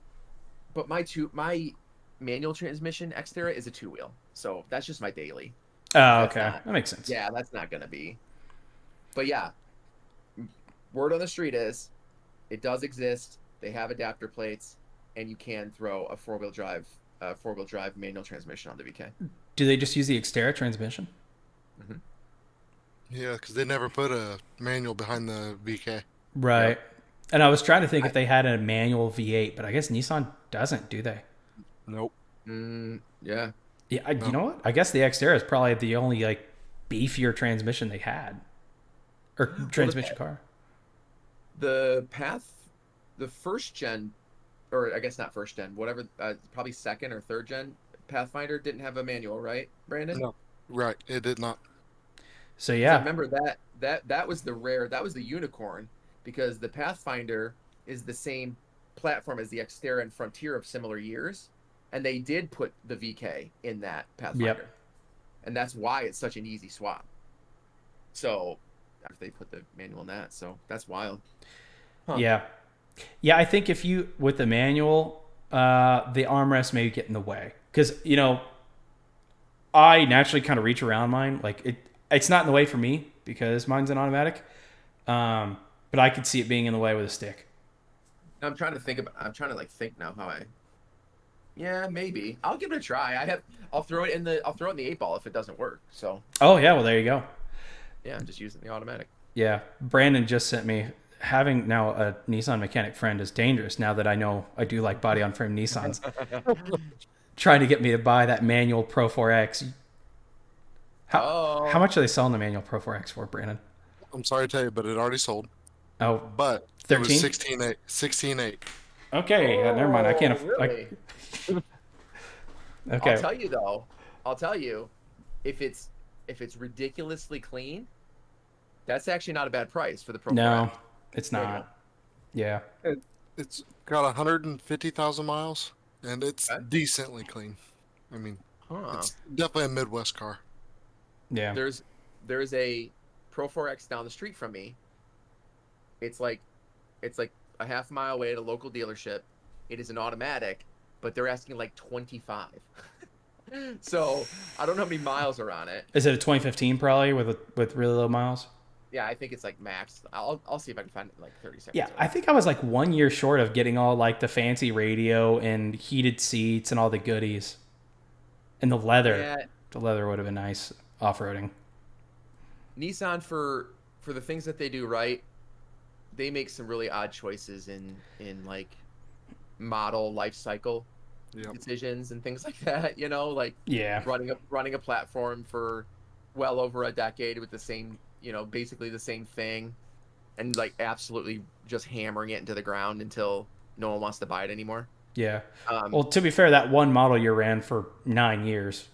but my manual transmission Xterra is a 2-wheel, so that's just my daily. Oh, That's okay. not. That makes sense. Yeah, that's not gonna be. But yeah, word on the street is it does exist. They have adapter plates, and you can throw a four-wheel drive manual transmission on the VK. Do they just use the Xterra transmission? Hmm. Yeah, because they never put a manual behind the VK. Right. Yep. And I was trying to think I, if they had a manual V8, but I guess Nissan doesn't, do they? Nope. yeah. Yeah, you No. know what? I guess the Xterra is probably the only like beefier transmission they had, or transmission car. The the first gen, or I guess not first gen, whatever, probably second or third gen Pathfinder didn't have a manual, right, Brandon? No, right. It did not. So 'Cause I yeah, remember that was that was the unicorn, because the Pathfinder is the same platform as the Xterra and Frontier of similar years, and they did put the VK in that Pathfinder, Yep. and that's why it's such an easy swap. So they put the manual in that, so that's wild. Huh. yeah, yeah. I think if you with the manual, the armrest may get in the way because I naturally kind of reach around mine. Like it's not in the way for me because mine's an automatic. But I could see it being in the way with a stick. I'm trying to think think now how I. Yeah, maybe I'll give it a try. I'll throw it in the 8-ball if it doesn't work. So Oh yeah, well there you go. yeah, I'm just using the automatic. Yeah, Brandon just sent me. Having now a Nissan mechanic friend is dangerous now that I know I do like body on frame Nissans. Trying to get me to buy that manual Pro 4X. How much are they selling the manual Pro 4X for, Brandon? I'm sorry to tell you, but it already sold. Oh, But 13? it was 16.8. 16.8. okay. Never mind. I can't. Really? Okay. I'll tell you though. I'll tell you, if it's ridiculously clean, that's actually not a bad price for the Pro. No, 4X. it's not. Yeah. It's got 150,000 miles, and it's Okay. decently clean. I mean, Huh. it's definitely a Midwest car. Yeah. There's a Pro 4X down the street from me. It's like a half mile away at a local dealership. It is an automatic, but they're asking like 25. So I don't know how many miles are on it. Is it a 2015 probably with really low miles? Yeah, I think it's like max. I'll see if I can find it in like 30 seconds. Yeah, I think I was like 1 year short of getting all like the fancy radio and heated seats and all the goodies. And the leather. Yeah, The leather would have been nice off-roading. Nissan for the things that they do right, they make some really odd choices in like model life cycle Yep. decisions and things like that. Like Yeah. running a platform for well over a decade with the same, basically the same thing, and like absolutely just hammering it into the ground until no one wants to buy it anymore. Yeah. Um, Well, to be fair, that one model year ran for 9 years.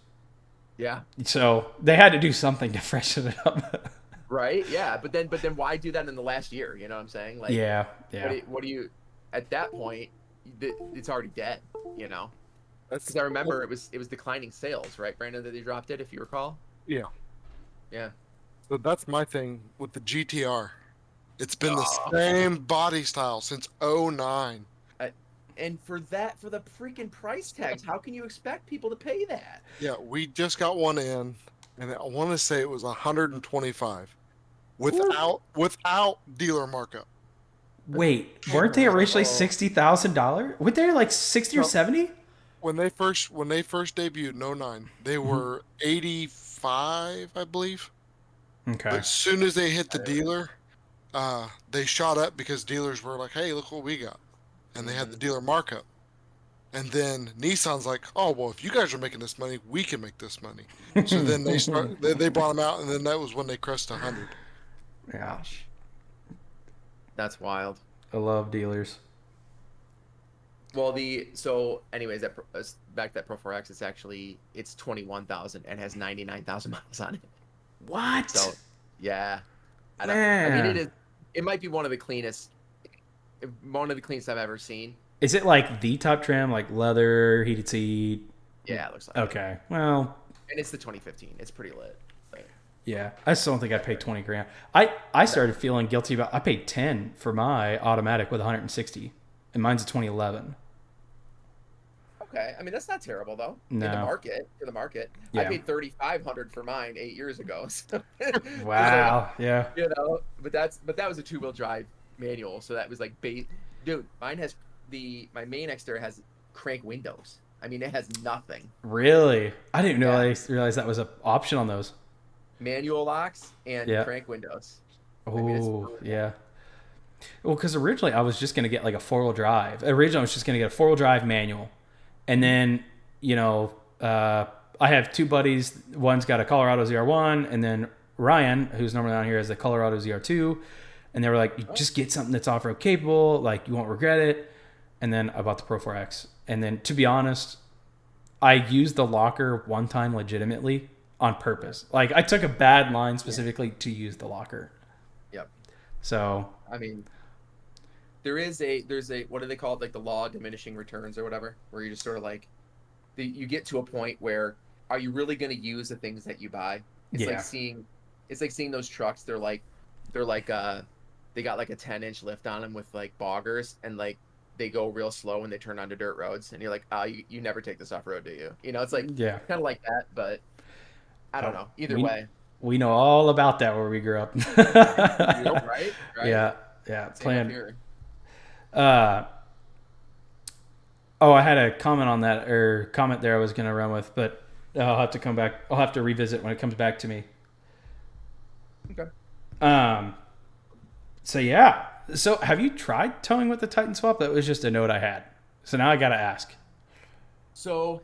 yeah, So they had to do something to freshen it up. right. Yeah, but then why do that in the last year? You know what I'm saying? Like, Yeah. what do you? At that point, it's already dead. That's Because I remember it was declining sales, right, Brandon? That they dropped it, if you recall. Yeah. Yeah. So that's my thing with the GTR. It's been the Oh. same body style since '09. And for the freaking price tags, how can you expect people to pay that? Yeah, we just got one in, and I want to say it was 125 without dealer markup. Wait, weren't they originally Oh. $60,000? Weren't they like 60 or No. 70? When they first debuted in '09, they were 85, I believe. Okay. But as soon as they hit the dealer, they shot up because dealers were like, "Hey, look what we got," and they had the dealer markup. And then Nissan's like, "Oh well, if you guys are making this money, we can make this money." So then they brought them out, and then that was when they crested 100. Yeah. Gosh, that's wild. I love dealers. Well, anyways, back to that Pro 4X, it's 21,000 and has 99,000 miles on it. What? So, yeah, I mean, Man. it might be one of the cleanest I've ever seen. Is it like the top trim, like leather, heated seat? Yeah, it looks like. Okay. Well, And it's the 2015. It's pretty lit. But, yeah. I still don't think I paid 20 grand. I started feeling guilty about I paid 10 for my automatic with 160. And mine's a 2011. okay, I mean that's not terrible though. No. In the market, for the market, I Yeah. paid 3,500 for mine 8 years ago. So, Wow. Yeah. but that was a 2-wheel drive manual, so that was like dude, mine has my main Xterra has crank windows. I mean, it has nothing. Really? I didn't Yeah. realize that was an option on those. Manual locks and Yeah. crank windows. mean, it's Oh, brutal. yeah. Well, because originally I was just going to get like a 4-wheel drive. Originally I was just going to get a 4-wheel drive manual. And then, I have two buddies. One's got a Colorado ZR1, and then Ryan, who's normally on here, has the Colorado ZR2. And they were like, just get something that's off-road capable. Like, you won't regret it. And then I bought the Pro 4X. And then, to be honest, I used the locker one time legitimately on purpose. Like, I took a bad line specifically to use the locker. Yep. So, I mean, there's a what do they call it, like the law of diminishing returns or whatever, where you just sort of like you get to a point where, are you really going to use the things that you buy? It's like seeing those trucks. They're like they got like a 10-inch lift on them with like boggers, and like they go real slow when they turn onto dirt roads, and you're like, oh, you never take this off road, do you? You know, it's like kind of like that, but I don't know. Either way, we know all about that where we grew up. right? Yeah. Same Playing. here. I had a comment there I was going to run with, but I'll have to come back. I'll have to revisit when it comes back to me. Okay. So have you tried towing with the Titan swap? That was just a note I had. So now I got to ask. So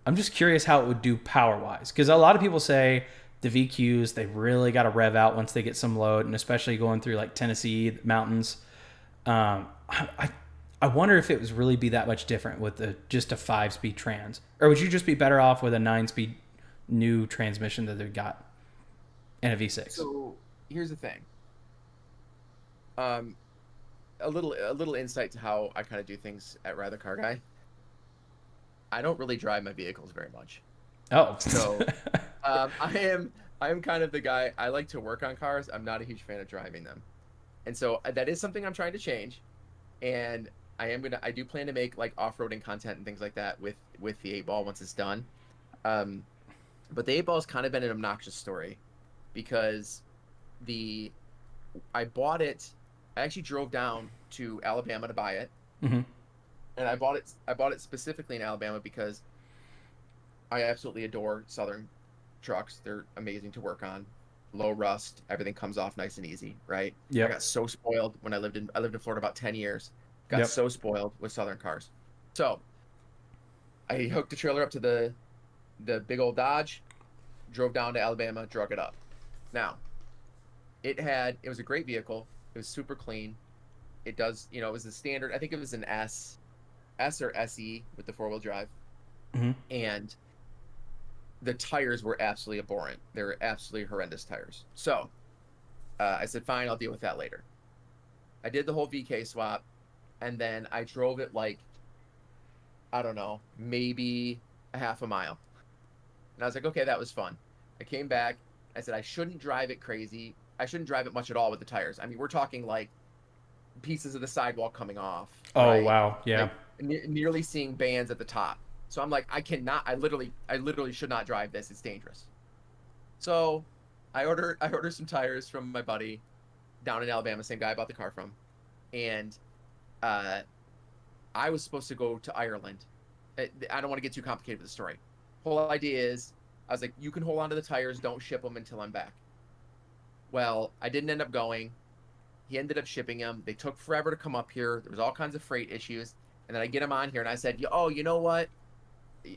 I'm just curious how it would do power-wise, because a lot of people say the VQs, they really got to rev out once they get some load, and especially going through like Tennessee mountains. I wonder if it would really be that much different with just a 5-speed trans, or would you just be better off with a 9-speed new transmission that they've got and a V6? So here's the thing. A little insight to how I kind of do things at Rather Car Guy. I don't really drive my vehicles very much. Oh, so I am kind of the guy. I like to work on cars. I'm not a huge fan of driving them, and so that is something I'm trying to change. And I do plan to make like off-roading content and things like that with the 8-ball once it's done. But the 8-ball has kind of been an obnoxious story, because I bought it. I actually drove down to Alabama to buy it. Mm-hmm. And I bought it specifically in Alabama because I absolutely adore Southern trucks. They're amazing to work on. Low rust, everything comes off nice and easy, right? Yeah. I got so spoiled when I lived in Florida about 10 years. Got so spoiled with Southern cars. So I hooked the trailer up to the big old Dodge, drove down to Alabama, drug it up. Now, it was a great vehicle. It was super clean. It does, it was the standard. I think it was an S or SE with the 4-wheel drive. Mm-hmm. And the tires were absolutely abhorrent. They were absolutely horrendous tires. So I said, fine, I'll deal with that later. I did the whole VK swap, and then I drove it like, I don't know, maybe a half a mile. And I was like, okay, that was fun. I came back. I said, I shouldn't drive it crazy. I shouldn't drive it much at all with the tires. I mean, we're talking like pieces of the sidewall coming off. Oh, right? wow. Yeah. Like, nearly seeing bands at the top. So I'm like, I literally should not drive this. It's dangerous. So I ordered some tires from my buddy down in Alabama, same guy I bought the car from. And I was supposed to go to Ireland. I don't want to get too complicated with the story. Whole idea is, I was like, you can hold on to the tires, don't ship them until I'm back. Well, I didn't end up going. He ended up shipping them. They took forever to come up here. There was all kinds of freight issues. And then I get them on here, and I said, oh, you know what?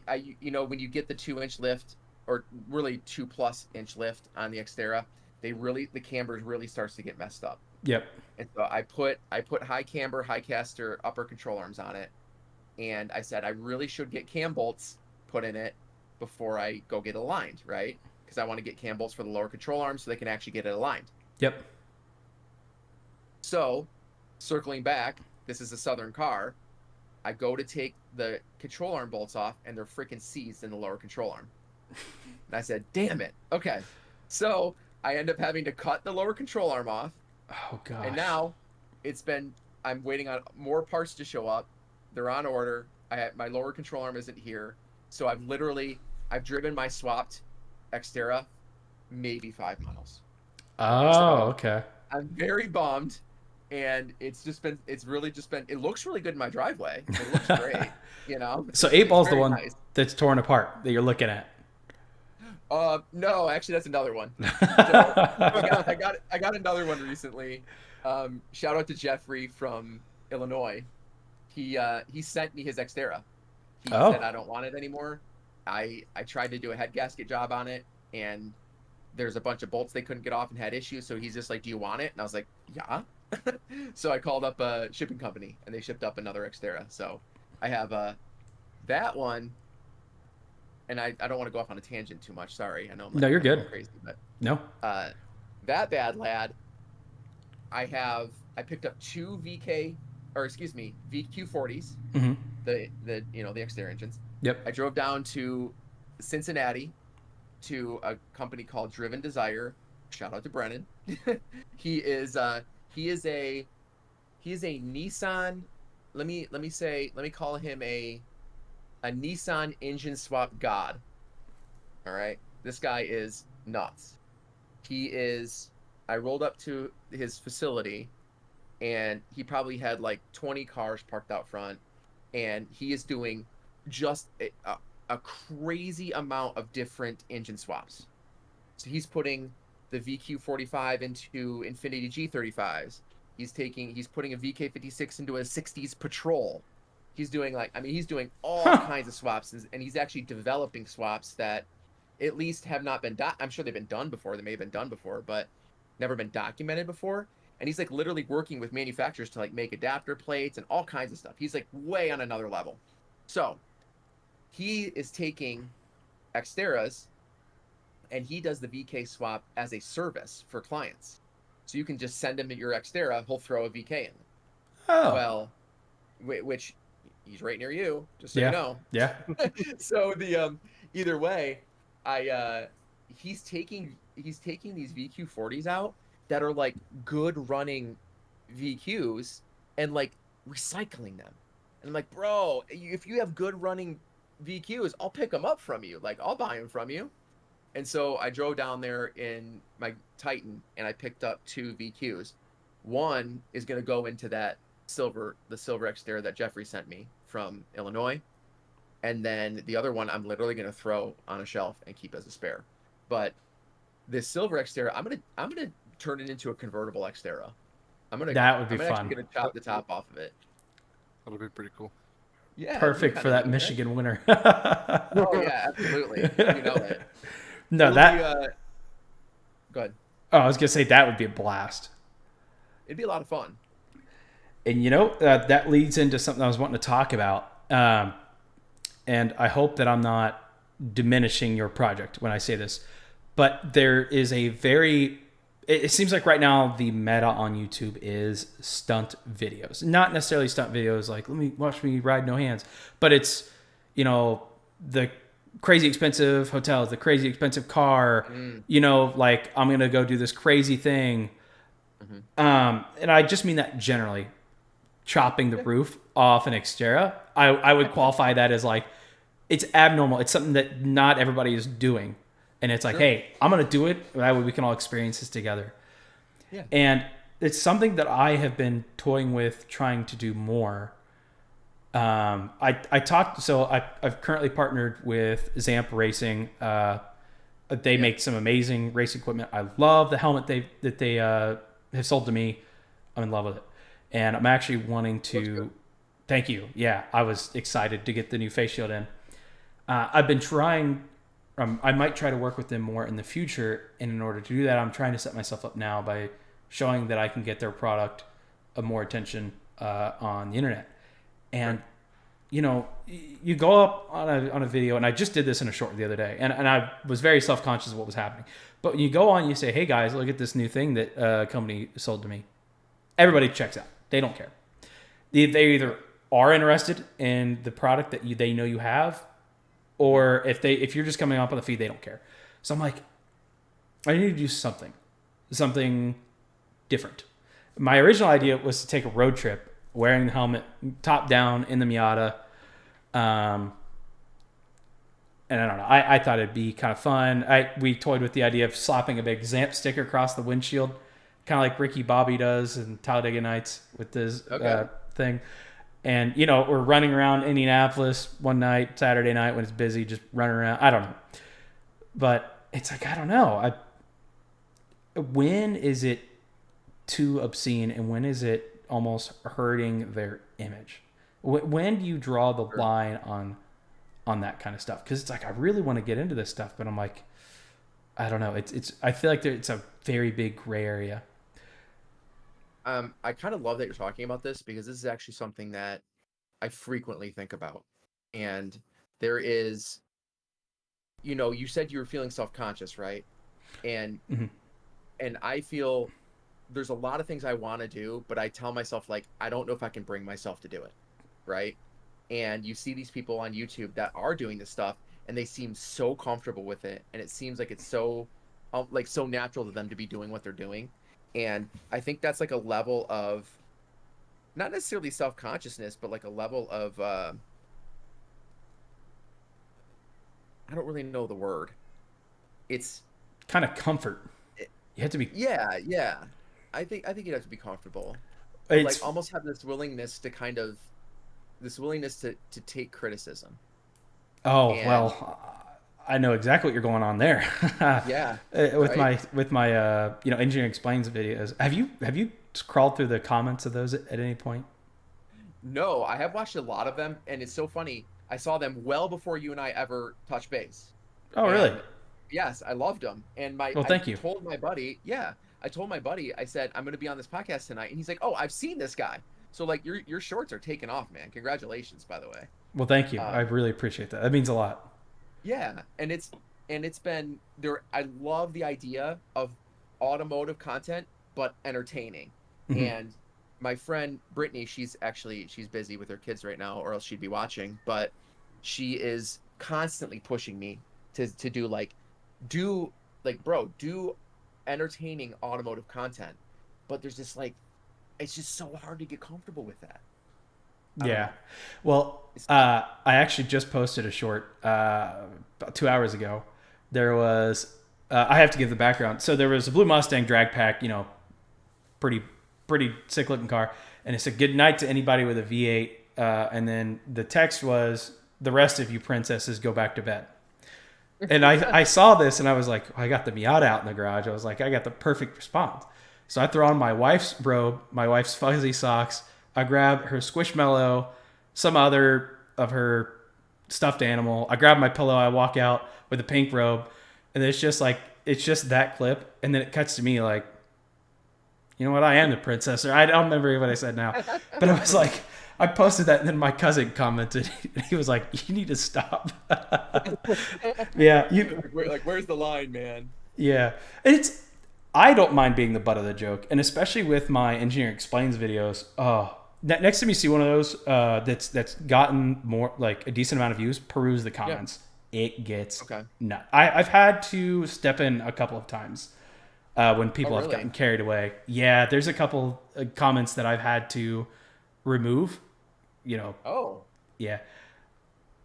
When you get the 2-inch lift, or really 2+ inch lift on the Xterra, the cambers really starts to get messed up. Yep. And so I put high camber, high caster, upper control arms on it. And I said, I really should get cam bolts put in it before I go get it aligned, right? Because I want to get cam bolts for the lower control arms so they can actually get it aligned. Yep. So, circling back, this is a Southern car. I go to take the control arm bolts off, and they're freaking seized in the lower control arm. And I said, damn it. Okay. So, I end up having to cut the lower control arm off. Oh, gosh. And now, I'm waiting on more parts to show up. They're on order. My lower control arm isn't here. So, I've driven my swapped Xterra maybe 5 miles. Oh, okay. I'm very bummed. And it looks really good in my driveway. It looks great, So 8-ball's the one nice. That's torn apart that you're looking at. No, actually that's another one. So, I got another one recently. Shout out to Jeffrey from Illinois. He sent me his Xterra. He said, I don't want it anymore. I tried to do a head gasket job on it, and there's a bunch of bolts they couldn't get off and had issues. So he's just like, "Do you want it?" And I was like, "Yeah." So I called up a shipping company, and they shipped up another Xterra. So I have that one, and I don't want to go off on a tangent too much. Sorry, I know I'm like No, you're going good. crazy, but No. that bad lad, I picked up two VQ40s, Mm-hmm. the the Xterra engines. Yep. I drove down to Cincinnati to a company called Driven Desire. Shout out to Brennan. he is he is a Nissan. Let me call him a Nissan engine swap god. All right, this guy is nuts. I rolled up to his facility, and he probably had like 20 cars parked out front, and he is doing just a crazy amount of different engine swaps. So he's putting the VQ45 into Infiniti G35s. He's putting a VK56 into a 60s Patrol. He's doing he's doing all kinds of swaps, and he's actually developing swaps that at least have not been I'm sure they've been done before. They may have been done before, but never been documented before. And he's like literally working with manufacturers to like make adapter plates and all kinds of stuff. He's like way on another level. So he is taking Xterras, and he does the VK swap as a service for clients. So you can just send him your Xterra, he'll throw a VK in. Oh. Well, which he's right near you, just so Yeah. you know. Yeah. So the either way, he's taking these VQ40s out that are like good running VQs and like recycling them. And I'm like, bro, if you have good running VQs, I'll pick them up from you. Like, I'll buy them from you. And so I drove down there in my Titan, and I picked up two VQs. One is going to go into the silver Xterra that Jeffrey sent me from Illinois. And then the other one I'm literally going to throw on a shelf and keep as a spare. But this silver Xterra, I'm gonna turn it into a convertible Xterra. That would be I'm fun. actually gonna chop the top off of it. That'll be pretty cool. Yeah. Perfect for that Michigan winter. Oh yeah, absolutely. You know it. No, Go ahead. Oh, I was gonna say that would be a blast. It'd be a lot of fun. And that leads into something I was wanting to talk about. And I hope that I'm not diminishing your project when I say this, but there is it seems like right now the meta on YouTube is stunt videos. Not necessarily stunt videos like, watch me ride no hands, but it's, the crazy expensive hotels, the crazy expensive car, like I'm going to go do this crazy thing. Mm-hmm. And I just mean that generally. Chopping the roof off an Xterra, I would qualify that as like, it's abnormal. It's something that not everybody is doing. And it's like, hey, I'm going to do it. That way we can all experience this together. Yeah. And it's something that I have been toying with trying to do more. I've currently partnered with Zamp Racing. They make some amazing race equipment. I love the helmet that they have sold to me. I'm in love with it. And I'm actually wanting to... Thank you. Yeah, I was excited to get the new face shield in. I've been trying... I might try to work with them more in the future. And in order to do that, I'm trying to set myself up now by showing that I can get their product more attention on the internet. And, you go up on a video, and I just did this in a short the other day, and I was very self-conscious of what was happening. But when you go on, you say, hey, guys, look at this new thing that a company sold to me. Everybody checks out. They don't care. They either are interested in the product that they know you have, or if you're just coming up on the feed, they don't care. So I'm like, I need to do something different. My original idea was to take a road trip wearing the helmet, top down in the Miata. And I don't know. I thought it'd be kind of fun. We toyed with the idea of slapping a big Zamp sticker across the windshield, kind of like Ricky Bobby does in Talladega Nights with this thing. And, we're running around Indianapolis one night, Saturday night when it's busy, just running around. I don't know. But it's like, I don't know. When is it too obscene, and when is it almost hurting their image? When do you draw the line on on that kind of stuff, because it's like I really want to get into this stuff, but I'm like, I don't know. It's I feel like it's a very big gray area. I kind of love that you're talking about this, because this is actually something that I frequently think about. And there is, you said you were feeling self-conscious, right? And Mm-hmm. and I feel there's a lot of things I want to do, but I tell myself, like, I don't know if I can bring myself to do it, right? And you see these people on YouTube that are doing this stuff, and they seem so comfortable with it, and it seems like it's so so natural to them to be doing what they're doing. And I think that's like a level of not necessarily self-consciousness, but like a level of I don't really know the word. It's Kind of comfort. You have to be. yeah. I think you'd have to be comfortable. But It's like almost have this willingness to to take criticism. Oh, And well, I know exactly what you're going on there. yeah, With right? my engineering explains videos. Have you crawled through the comments of those at any point? No, I have watched a lot of them, and it's so funny. I saw them well before you and I ever touched base. Oh, really? And yes, I loved them. And Well, thank you. I told my buddy, I said, I'm going to be on this podcast tonight. And he's like, oh, I've seen this guy. So like your shorts are taking off, man. Congratulations, by the way. Well, thank you. I Um, really appreciate that. That means a lot. yeah. And it's been there. I love the idea of automotive content, but entertaining. Hmm. And my friend Brittany, she's busy with her kids right now, or else she'd be watching, but she is constantly pushing me to do bro, do entertaining automotive content. But there's just like it's just so hard to get comfortable with that. I don't Yeah. know. Well, It's I actually just posted a short about 2 hours ago. There was I have to give the background. So there was a blue Mustang drag pack, pretty pretty sick looking car, and it said good night to anybody with a V8, and then the text was the rest of you princesses go back to bed. And I saw this and I was like, I got the Miata out in the garage. I was like, I got the perfect response. So I throw on my wife's robe, my wife's fuzzy socks. I grab her Squishmallow, some other of her stuffed animal. I grab my pillow. I walk out with a pink robe, and it's just that clip, and then it cuts to me like, you know what? I am the princess. Or I don't remember what I said now, but I was like, I posted that, and then my cousin commented. And he was like, "You need to stop." Yeah, where's the line, man? yeah. It's I don't mind being the butt of the joke, and especially with my engineering explains videos. Oh, next time you see one of those that's gotten more like a decent amount of views, peruse the Yeah. comments. It gets Okay. nuts. I've had to step in a couple of times when Oh, people have really? gotten carried away. Yeah, there's a couple comments that I've had to remove. You know, Oh, yeah.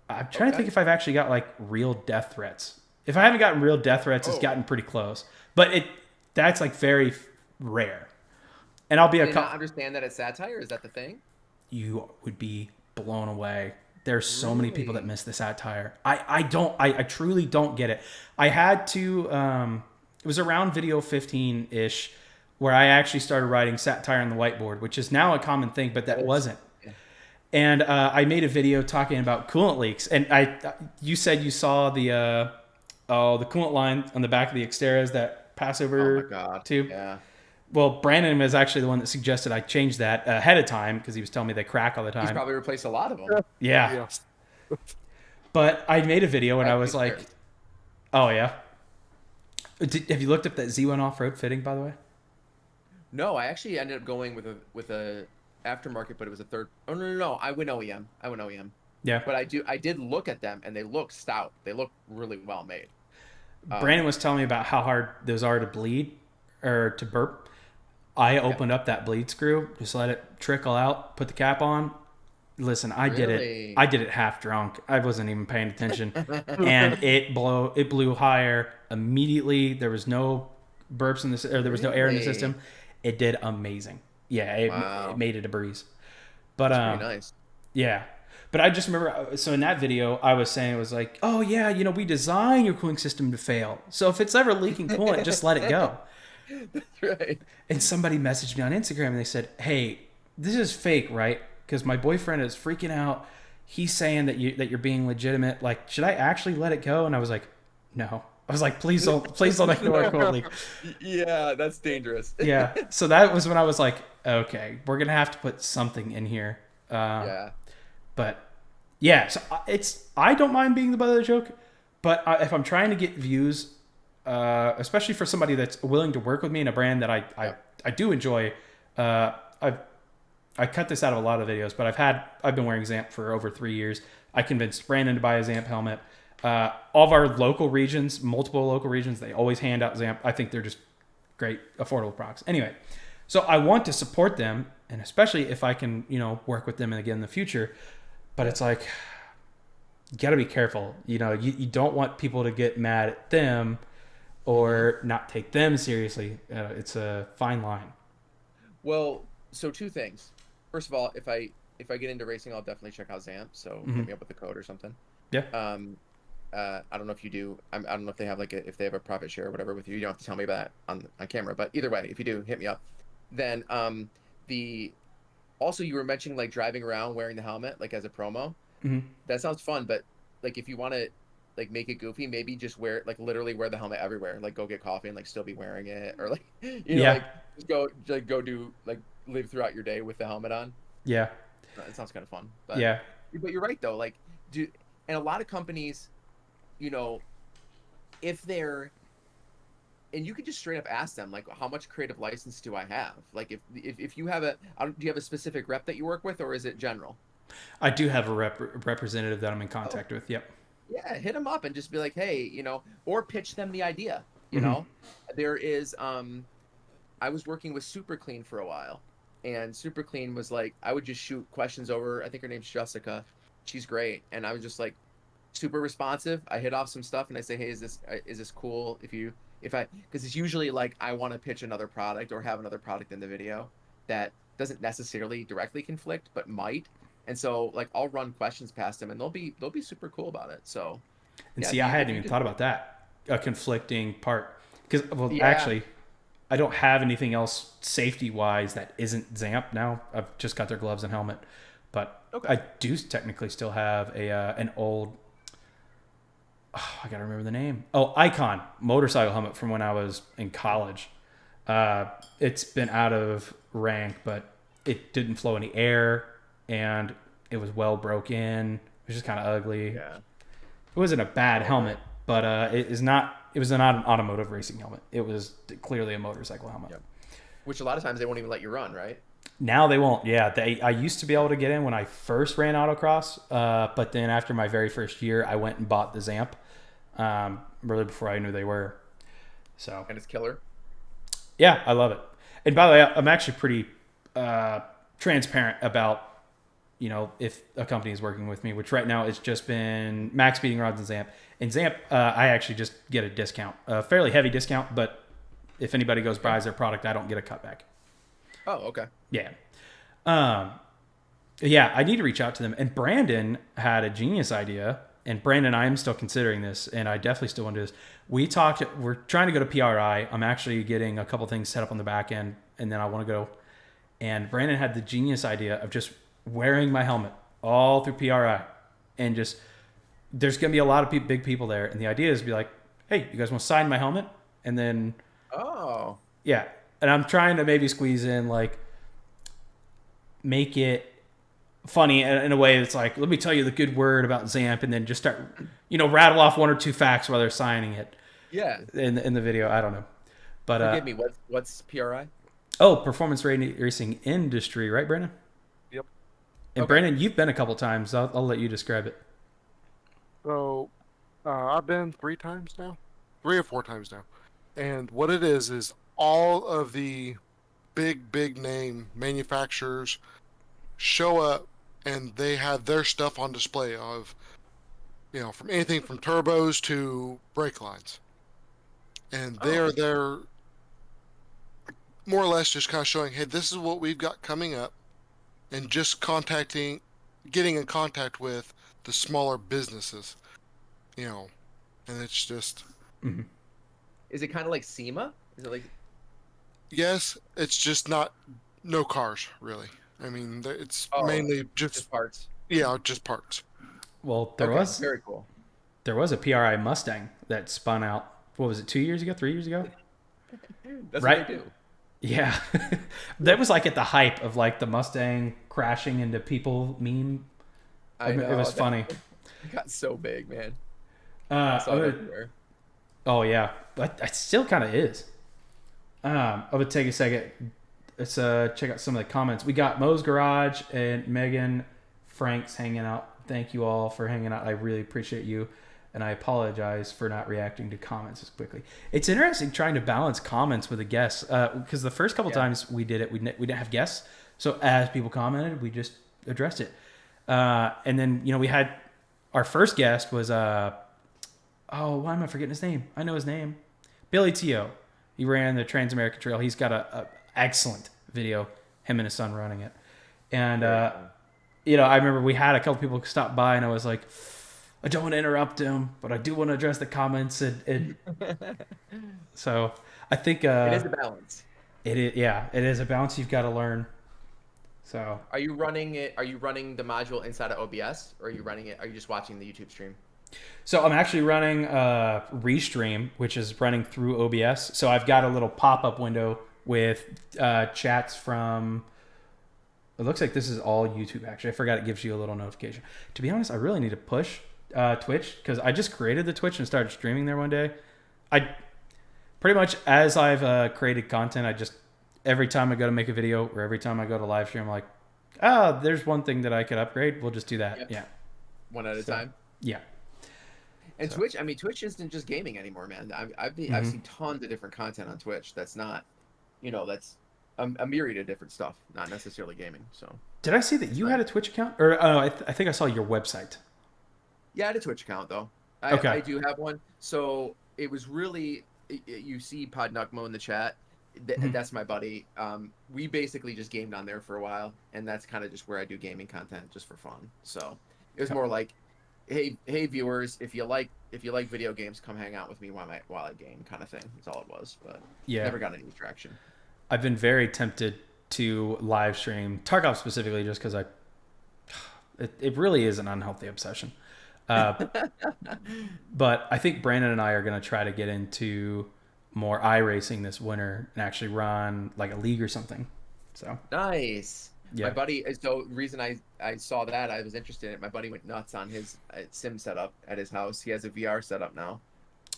I'm trying to think okay. if I've actually got like real death threats. If I haven't gotten real death threats, it's Oh, gotten pretty close. But that's like very rare. And I'll be do a they not couple. understand that it's satire? Is that the thing? You would be blown away. There's so many people that Really? miss the satire. I truly don't get it. I had to. It was around video 15 ish where I actually started writing satire on the whiteboard, which is now a common thing, but That that is. wasn't. Yeah. And I made a video talking about coolant leaks. And you said you saw the coolant line on the back of the Xteras that pass Oh my over God. to. Yeah. Well, Brandon was actually the one that suggested I change that ahead of time because he was telling me they crack all the He's time. probably replaced a lot of them. Yeah, Yeah. but I made a video and I At was least like, theirs. "Oh yeah." Have you looked up that Z1 off-road fitting, by the way? No, I actually ended up going with a aftermarket, but it was a third. Oh no. I went OEM. Yeah. But I did look at them, and they look stout. They look really well made. Um, Brandon was telling me about how hard those are to bleed or to burp. I yeah. opened up that bleed screw, just let it trickle out, put the cap on. Listen, I did it. Really? I did it half drunk. I wasn't even paying attention, and it blew higher immediately. There was no burps in this, or there was no air in the Really? system. It did amazing. Yeah, it Wow. made it a breeze. But That's pretty nice. yeah. But I just remember, so in that video, I was saying, it was like, oh, yeah, we design your cooling system to fail. So if it's ever leaking coolant, just let it go. That's right. And somebody messaged me on Instagram and they said, hey, this is fake, right? Because my boyfriend is freaking out. he's saying that you're being legitimate. Like, should I actually let it go? And I was like, no. I was like, please don't ignore it coldly. Yeah, that's dangerous. Yeah. So that was when I was like, okay, we're gonna have to put something in here. Yeah. But yeah, so I don't mind being the butt of the joke, but if I'm trying to get views, especially for somebody that's willing to work with me in a brand that I do enjoy, I cut this out of a lot of videos, but I've been wearing Zamp for over 3 years. I convinced Brandon to buy a Zamp helmet. All of our local regions, multiple local regions, they always hand out Zamp. I think they're just great, affordable products. Anyway, so I want to support them, and especially if I can, work with them again in the future. But it's like, you got to be careful. You don't want people to get mad at them or not take them seriously. It's a fine line. Well, so 2 things. First of all, if I get into racing, I'll definitely check out Zamp. So hit me up with a code or something. Yeah. I don't know if you do. I don't know if they have if they have a profit share or whatever with you. You don't have to tell me that on camera. But either way, if you do, hit me up. Then also you were mentioning like driving around wearing the helmet like as a promo. Mm-hmm. That sounds fun. But like if you want to like make it goofy, maybe just wear like literally wear the helmet everywhere. Like go get coffee and like still be wearing it, or like like just go do like live throughout your day with the helmet on. Yeah. It sounds kind of fun. But, yeah. But you're right though. Like and a lot of companies, if they're, and you could just straight up ask them like, how much creative license do I have? Like if you have do you have a specific rep that you work with, or is it general? I do have a representative that I'm in contact with. Yep. Yeah, hit them up and just be like, hey, or pitch them the idea. There is I was working with Super Clean for a while, and Super Clean was like, I would just shoot questions over. I think her name's Jessica. She's great, and I was just like super responsive. I hit off some stuff and I say, hey, is this cool because it's usually like I want to pitch another product or have another product in the video that doesn't necessarily directly conflict but might. And so like I'll run questions past them and they'll be super cool about it. So see, I hadn't even thought about that, a conflicting part, because actually I don't have anything else safety wise that isn't Zamp now. I've just got their gloves and helmet, but I do technically still have an old, I gotta remember the name. Oh, Icon motorcycle helmet from when I was in college. It's been out of rank, but it didn't flow any air, and it was well broken. It was just kind of ugly. Yeah. It wasn't a bad helmet, but it was not an automotive racing helmet. It was clearly a motorcycle helmet. Yep. Which a lot of times they won't even let you run, right? Now they won't. Yeah, I used to be able to get in when I first ran autocross, but then after my very first year, I went and bought the Zamp. Really before I knew they were. So. And it's killer. Yeah, I love it. And by the way, I'm actually pretty transparent about, if a company is working with me, which right now it's just been Max Speeding Rods and Zamp. And Zamp, I actually just get a discount, a fairly heavy discount, but if anybody goes buys their product, I don't get a cutback. Oh, okay. Yeah. Yeah, I need to reach out to them. And Brandon had a genius idea. And Brandon, I am still considering this, and I definitely still want to do this. We're trying to go to PRI. I'm actually getting a couple things set up on the back end, and then I want to go. And Brandon had the genius idea of just wearing my helmet all through PRI. And just, there's going to be a lot of big people there. And the idea is to be like, hey, you guys want to sign my helmet? And then, yeah. And I'm trying to maybe squeeze in, like, make it funny in a way that's like, let me tell you the good word about Zamp, and then just start, rattle off 1 or 2 facts while they're signing it. Yeah. In the video, I don't know, but forgive me. What's PRI? Oh, performance racing industry, right, Brandon? Yep. And Brandon, you've been a couple times. I'll let you describe it. So, I've been 3 times now, 3 or 4 times now, and what it is all of the big name manufacturers show up. And they have their stuff on display of, from anything from turbos to brake lines. And they are there more or less just kind of showing, hey, this is what we've got coming up. And just getting in contact with the smaller businesses, and it's just. Mm-hmm. Is it kind of like SEMA? Is it like. Yes, it's just no cars, really. I mean, it's mainly just parts. Yeah, just parts. Well, Okay, very cool. there was a PRI Mustang that spun out. What was it? 2 years ago? 3 years ago? That's what they Right? do. Yeah. That was like at the hype of like the Mustang crashing into people meme. I I mean, it was know that funny. got so big, man. I I'm saw it gonna, everywhere. oh yeah, but it still kind of is. I would take a second. Let's check out some of the comments. We got Mo's Garage and Megan Franks hanging out. Thank you all for hanging out. I really appreciate you, and I apologize for not reacting to comments as quickly. It's interesting trying to balance comments with a guest because the first couple Yeah. times we did it, we didn't have guests. So as people commented, we just addressed it. And then we had our first guest was oh, why am I forgetting his name? I know his name. Billy Tio. He ran the Trans American Trail. He's got a excellent video, him and his son running it. And Very cool. I remember we had a couple people stop by, and I was like, I don't want to interrupt him, but I do want to address the comments. And so I think It is a balance. it is a balance you've got to learn. So Are you running it? Are you running the module inside of OBS, or are you running it? Are you just watching the YouTube stream? I'm actually running Restream, which is running through OBS. So I've got a little pop-up window with chats from. It looks like this is all YouTube. Actually, I forgot it gives you a little notification. To be honest, I really need to push Twitch because I just created the Twitch and started streaming there one day. I pretty much as I've created content, I just every time I go to make a video or every time I go to live stream, I'm like, there's one thing that I could upgrade. We'll just do that. Yep. Yeah. One at a So, time. yeah. And So. Twitch, I mean, Twitch isn't just gaming anymore, man. I've Mhm. seen tons of different content on Twitch. That's not, that's a myriad of different stuff, not necessarily gaming. So Did I see that you had a Twitch account? Or I think I saw your website. yeah, I had a Twitch account though. Okay. I do have one. So it was really, you see Podnuckmo in the chat. Mhm. That's my buddy. We basically just gamed on there for a while, and that's kind of just where I do gaming content just for fun. So it was more like, hey viewers, if you like video games, come hang out with me while I game, kind of thing. That's all it was. But Yeah. never got any traction. I've been very tempted to live stream Tarkov specifically just because it really is an unhealthy obsession. But I think Brandon and I are going to try to get into more iRacing this winter and actually run like a league or something. So Nice. yeah. My buddy. So reason I saw that I was interested in it. My buddy went nuts on his sim setup at his house. He has a VR setup now.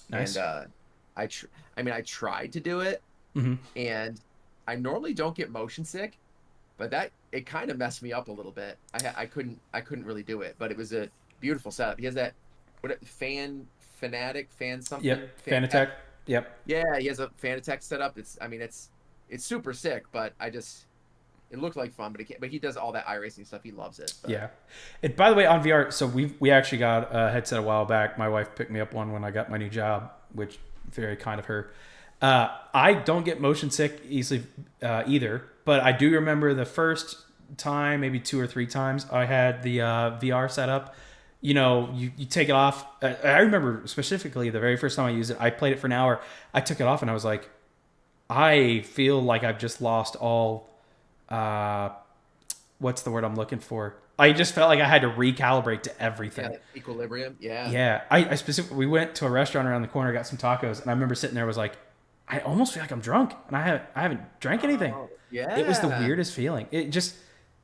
Nice. And I tried to do it, Mm-hmm. and I normally don't get motion sick, but it kind of messed me up a little bit. I couldn't really do it, but it was a beautiful setup. He has that fan something. Yep. Fanatec. Yep. Yeah, he has a Fanatec setup. It's super sick, but it looked like fun, but he does all that iRacing stuff. He loves it. But. Yeah. And by the way, on VR, so we actually got a headset a while back. My wife picked me up one when I got my new job, which very kind of her. I don't get motion sick easily either, but I do remember the first time, maybe 2 or 3 times I had the VR set up. You take it off. I remember specifically the very first time I used it, I played it for an hour. I took it off and I was like, I feel like I've just lost all, what's the word I'm looking for? I just felt like I had to recalibrate to everything. Yeah, like equilibrium. Yeah. Yeah. I specifically, we went to a restaurant around the corner, got some tacos, and I remember sitting there was like, I almost feel like I'm drunk and I haven't drank anything. Oh, yeah. It was the weirdest feeling. It just,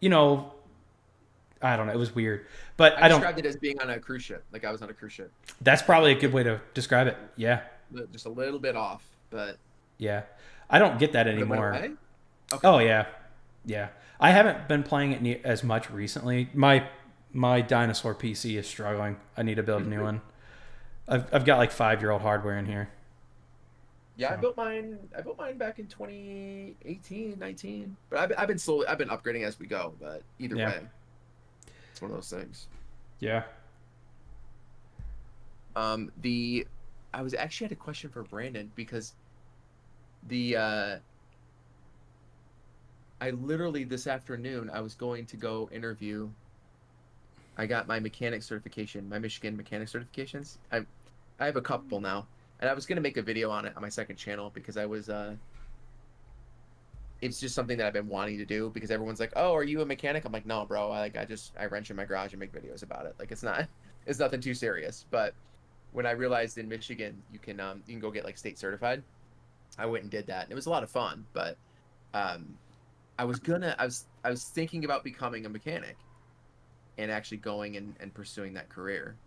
I don't know. It was weird, but I described it as being on a cruise ship. Like I was on a cruise ship. That's probably a good way to describe it. Yeah. Just a little bit off, but. Yeah. I don't get that It went anymore. away? Okay. Oh yeah. Yeah. I haven't been playing it as much recently. My dinosaur PC is struggling. I need to build a new one. I've got like 5-year-old hardware in here. Yeah, So. I built mine back in 2018, 19. But I've been upgrading as we go. But either Yeah. way, it's one of those things. Yeah. I was actually had a question for Brandon because I literally this afternoon I was going to go interview. I got my mechanic certification, my Michigan mechanic certifications. I have a couple now, and I was gonna make a video on it on my second channel because I was it's just something that I've been wanting to do because everyone's like, "Oh, are you a mechanic?" I'm like, "No, bro. I wrench in my garage and make videos about it. Like it's nothing too serious." But when I realized in Michigan you can go get like state certified, I went and did that, and it was a lot of fun. But um, I was thinking about becoming a mechanic and actually going and pursuing that career.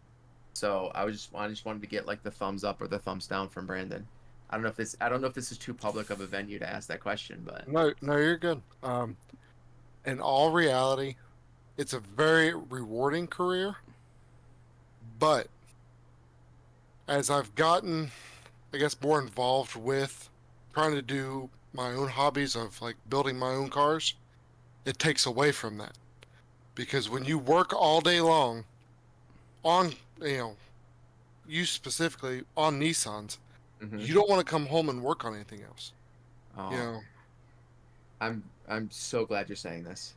So I just wanted to get like the thumbs up or the thumbs down from Brandon. I don't know if this is too public of a venue to ask that question, but No, no, you're good. In all reality, it's a very rewarding career, but as I've gotten, I guess, more involved with trying to do my own hobbies of like building my own cars, it takes away from that. Because when you work all day long on, you know, you specifically on Nissans, mm-hmm. you don't want to come home and work on anything else. You Oh, know, I'm so glad you're saying this.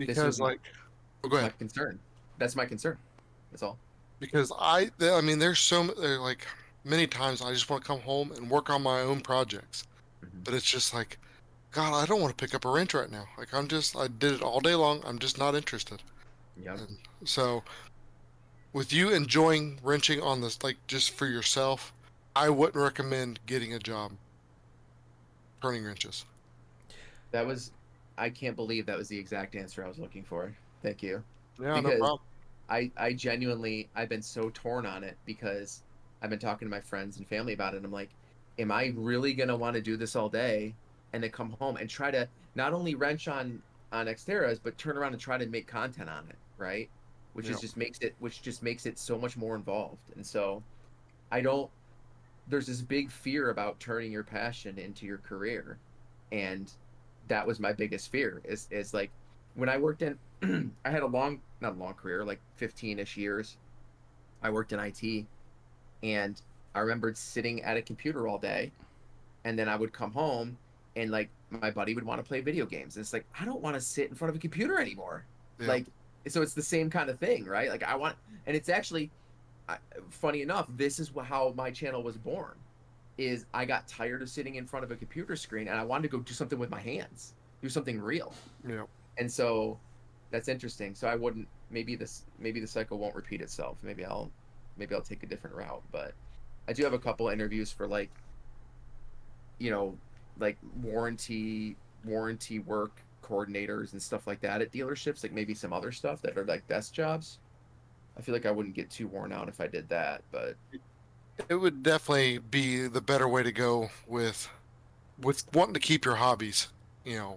This was because like, oh, go my ahead. concern. That's my concern. That's all. Because I mean, there like many times I just want to come home and work on my own projects, Mm-hmm. but it's just like, God, I don't want to pick up a wrench right now. Like I did it all day long. I'm just not interested. Yep. And so with you enjoying wrenching on this, like just for yourself, I wouldn't recommend getting a job turning wrenches. That was I can't believe that was the exact answer I was looking for. Thank you. Yeah, no Because problem. I genuinely I've been so torn on it because I've been talking to my friends and family about it. And I'm like, am I really gonna want to do this all day and then come home and try to not only wrench on Xteras but turn around and try to make content on it, right? Yeah, Which just makes it so much more involved. And so I don't there's this big fear about turning your passion into your career, and that was my biggest fear. Is like when I worked in, I had a long not a long career, like 15ish years. I worked in IT, and I remembered sitting at a computer all day, and then I would come home, and like my buddy would want to play video games, and it's like I don't want to sit in front of a computer anymore. yeah, Like so, it's the same kind of thing, right? Like I want, and it's actually funny enough, this is how my channel was born. Is I got tired of sitting in front of a computer screen and I wanted to go do something with my hands, do something real. yeah. And so that's interesting. So I wouldn't maybe the cycle won't repeat itself. Maybe I'll take a different route. But I do have a couple interviews for like like warranty work coordinators and stuff like that at dealerships. Like maybe some other stuff that are like desk jobs. I feel like I wouldn't get too worn out if I did that, but It would definitely be the better way to go with wanting to keep your hobbies,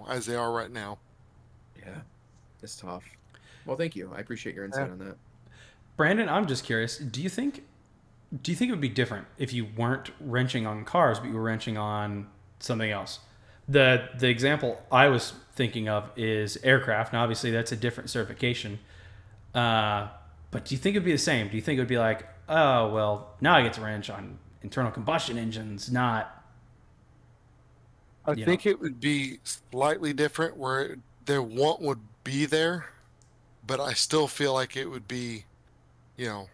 as they are right now. yeah, it's tough. Well, thank you. I appreciate your Yeah. insight on that. Brandon, I'm just curious. Do you think it would be different if you weren't wrenching on cars, but you were wrenching on something else? The example I was thinking of is aircraft. Now, obviously, that's a different certification. Uh, but do you think it'd be the same? Do you think it would be like, oh well, now I get to wrench on internal combustion engines, not I you know? think it would be slightly different where their want would be there, but I still feel like it would be, you know,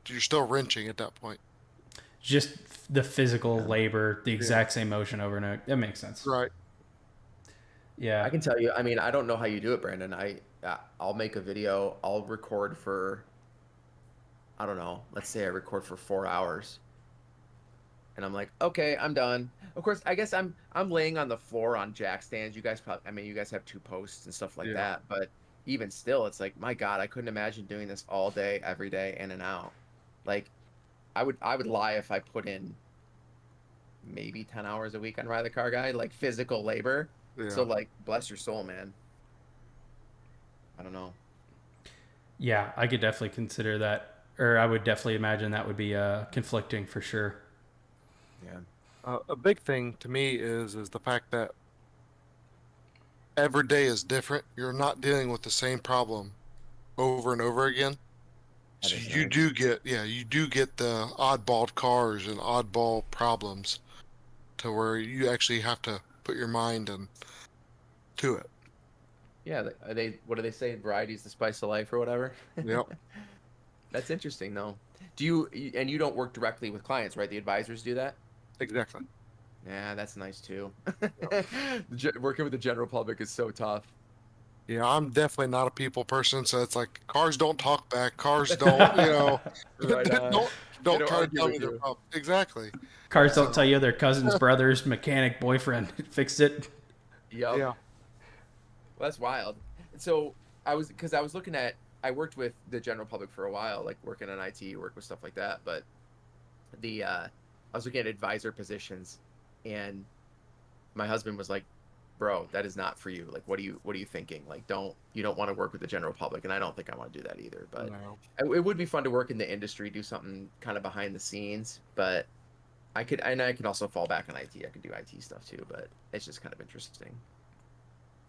you're still wrenching at that point. Just the physical Yeah. labor, the Yeah. exact same motion over and over. That makes sense. Right. Yeah. I can tell you. I mean, I don't know how you do it, Brandon. I'll make a video. I'll record for I don't know. Let's say I record for 4 hours, and I'm like, okay, I'm done. Of course, I guess I'm laying on the floor on jack stands. You guys probably, I mean, you guys have two posts and stuff like Yeah. that, but even still, it's like, my God, I couldn't imagine doing this all day, every day, in and out. Like, I would lie if I put in maybe 10 hours a week on Ride the Car Guy, like physical labor. So Yeah. like, bless your soul, man. I don't know. Yeah, I could definitely consider that, or I would definitely imagine that would be conflicting for sure. Yeah. A big thing to me is the fact that every day is different. You're not dealing with the same problem over and over again. That So is you nice. you do get the oddball cars and oddball problems to where you actually have to put your mind to it. Yeah, what do they say? Variety's the spice of life or whatever. Yep. That's interesting though. And you don't work directly with clients, right? The advisors do that? Exactly. Yeah, that's nice too. Working with the general public is so tough. Yeah, I'm definitely not a people person, so it's like cars don't talk back, cars don't, Right on. don't They don't don't try to argue tell with me they're you. pumped. Exactly. Cars Yeah. don't tell So you their cousin's brother's mechanic boyfriend fixed it. Yep. yeah, Well, that's wild. So because I was looking at, I worked with the general public for a while, like working on IT, work with stuff like that. But I was looking at advisor positions, and my husband was like, "Bro, that is not for you. Like, what are you thinking? Like, you don't want to work with the general public." And I don't think I want to do that either. But no. it would be fun to work in the industry, do something kind of behind the scenes. But I could also fall back on IT. I could do IT stuff too, but it's just kind of interesting.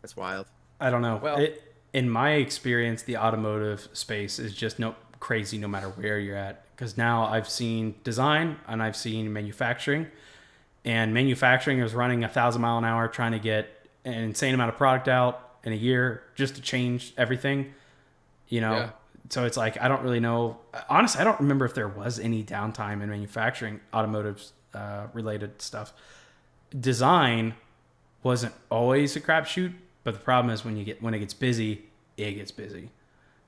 That's wild. I don't know. Well, In my experience, the automotive space is just no crazy no matter where you're at. Because now I've seen design and I've seen manufacturing, and manufacturing is running 1,000 mile an hour trying to get an insane amount of product out in a year just to change everything. You know, yeah. so it's like I don't really know. Honestly, I don't remember if there was any downtime in manufacturing automotive related stuff. Design wasn't always a crapshoot, but the problem is when it gets busy, it gets busy.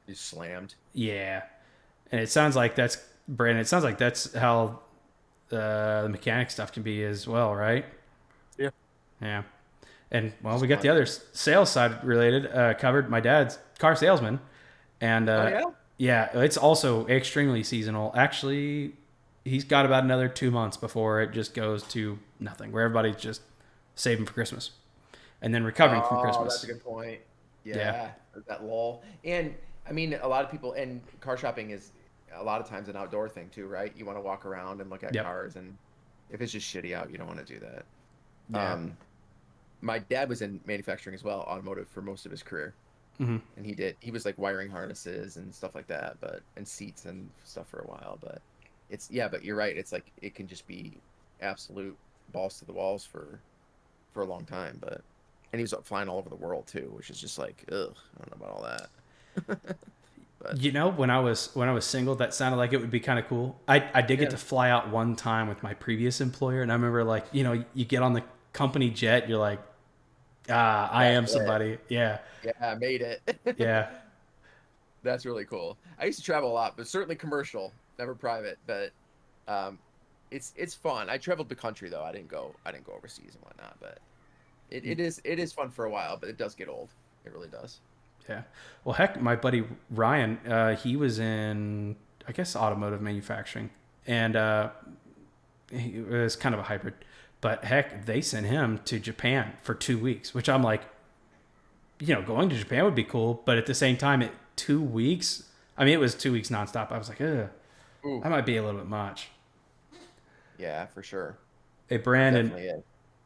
You slammed. Yeah, and it sounds like that's Brandon. It sounds like that's how the mechanic stuff can be as well, right? Yeah. Yeah. And well, It's we got the fun. other sales side related covered. My dad's car salesman, and Oh yeah. yeah, it's also extremely seasonal. Actually, he's got about another 2 months before it just goes to nothing, where everybody's just saving for Christmas and then recovering from Oh, that's Christmas. a good point. Yeah. Yeah, that lull. And I mean, a lot of people, and car shopping is a lot of times an outdoor thing too, right? You want to walk around and look at Yep. cars, and if it's just shitty out, you don't want to do that. Yeah. My dad was in manufacturing as well, automotive for most of his career, Hmm. and he was like wiring harnesses and stuff like that, and seats and stuff for a while. But but you're right. It's like it can just be absolute balls to the walls for a long time. And he was flying all over the world too, which is just like, ugh, I don't know about all that. But You know, when I was single, that sounded like it would be kind of cool. I did get yeah, to fly out one time with my previous employer, and I remember like you get on the company jet, you're like, I that's am it. somebody. Yeah, Yeah, I made it. yeah, That's really cool. I used to travel a lot, but certainly commercial, never private. But um, it's fun. I traveled the country though. I didn't go overseas and whatnot. But it is fun for a while, but it does get old. It really does. yeah. Well, heck, my buddy Ryan, he was in I guess automotive manufacturing, and it was kind of a hybrid. But heck, they sent him to Japan for 2 weeks, which I'm like, going to Japan would be cool, but at the same time, 2 weeks. I mean, it was 2 weeks nonstop. I was like, ugh, Ooh, that might be a little bit much. yeah, for sure. Hey, It Brandon, definitely is.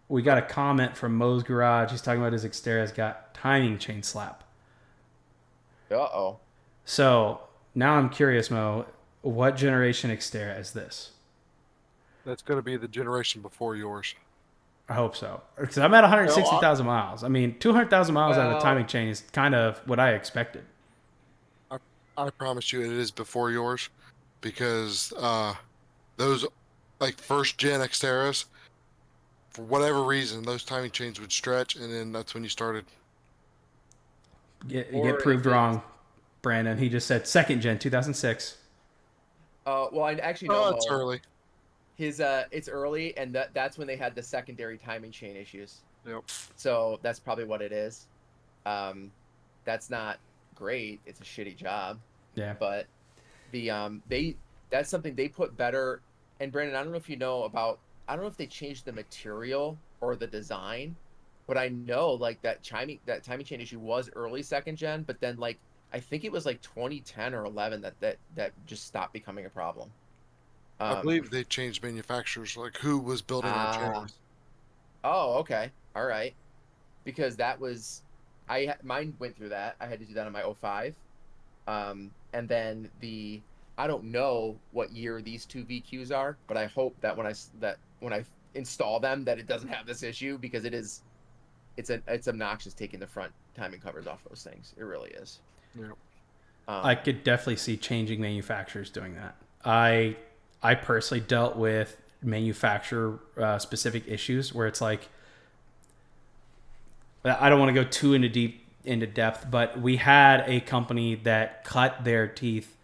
we got a comment from Moe's Garage. He's talking about his Xtera's got timing chain slap. Uh-oh. So now I'm curious, Mo, what generation Xterra is this? That's going to be the generation before yours. I hope so. Because I'm at No, 160,000 miles. I mean, 200,000 miles out of a well, timing chain is kind of what I expected. I, I promise you it is before yours because those like first gen Xteras, for whatever reason, those timing chains would stretch, and then that's when you started. You get or proved if it's wrong, Brandon. He just said second gen, 2006. well, I actually know Oh, it's Mo. early. It's early, and that's when they had the secondary timing chain issues. Yep. So that's probably what it is. Um, that's not great. It's a shitty job, Yeah. but they that's something they put better. And Brandon, I don't know if you know about. I don't know if they changed the material or the design, but I know like that timing chain issue was early second gen, but then like I think it was like 2010 or 11 that just stopped becoming a problem. I Um, believe they changed manufacturers, like who was building our ah, chains. oh, okay, all right, because that was mine went through that. I had to do that on my '05. And then I don't know what year these two VQs are, but I hope that when I install them that it doesn't have this issue because it's obnoxious taking the front timing covers off those things. It really is. Yep. I Um, could definitely see changing manufacturers doing that. I personally dealt with manufacturer specific issues where it's like, I don't want to go too into depth, but we had a company that cut their teeth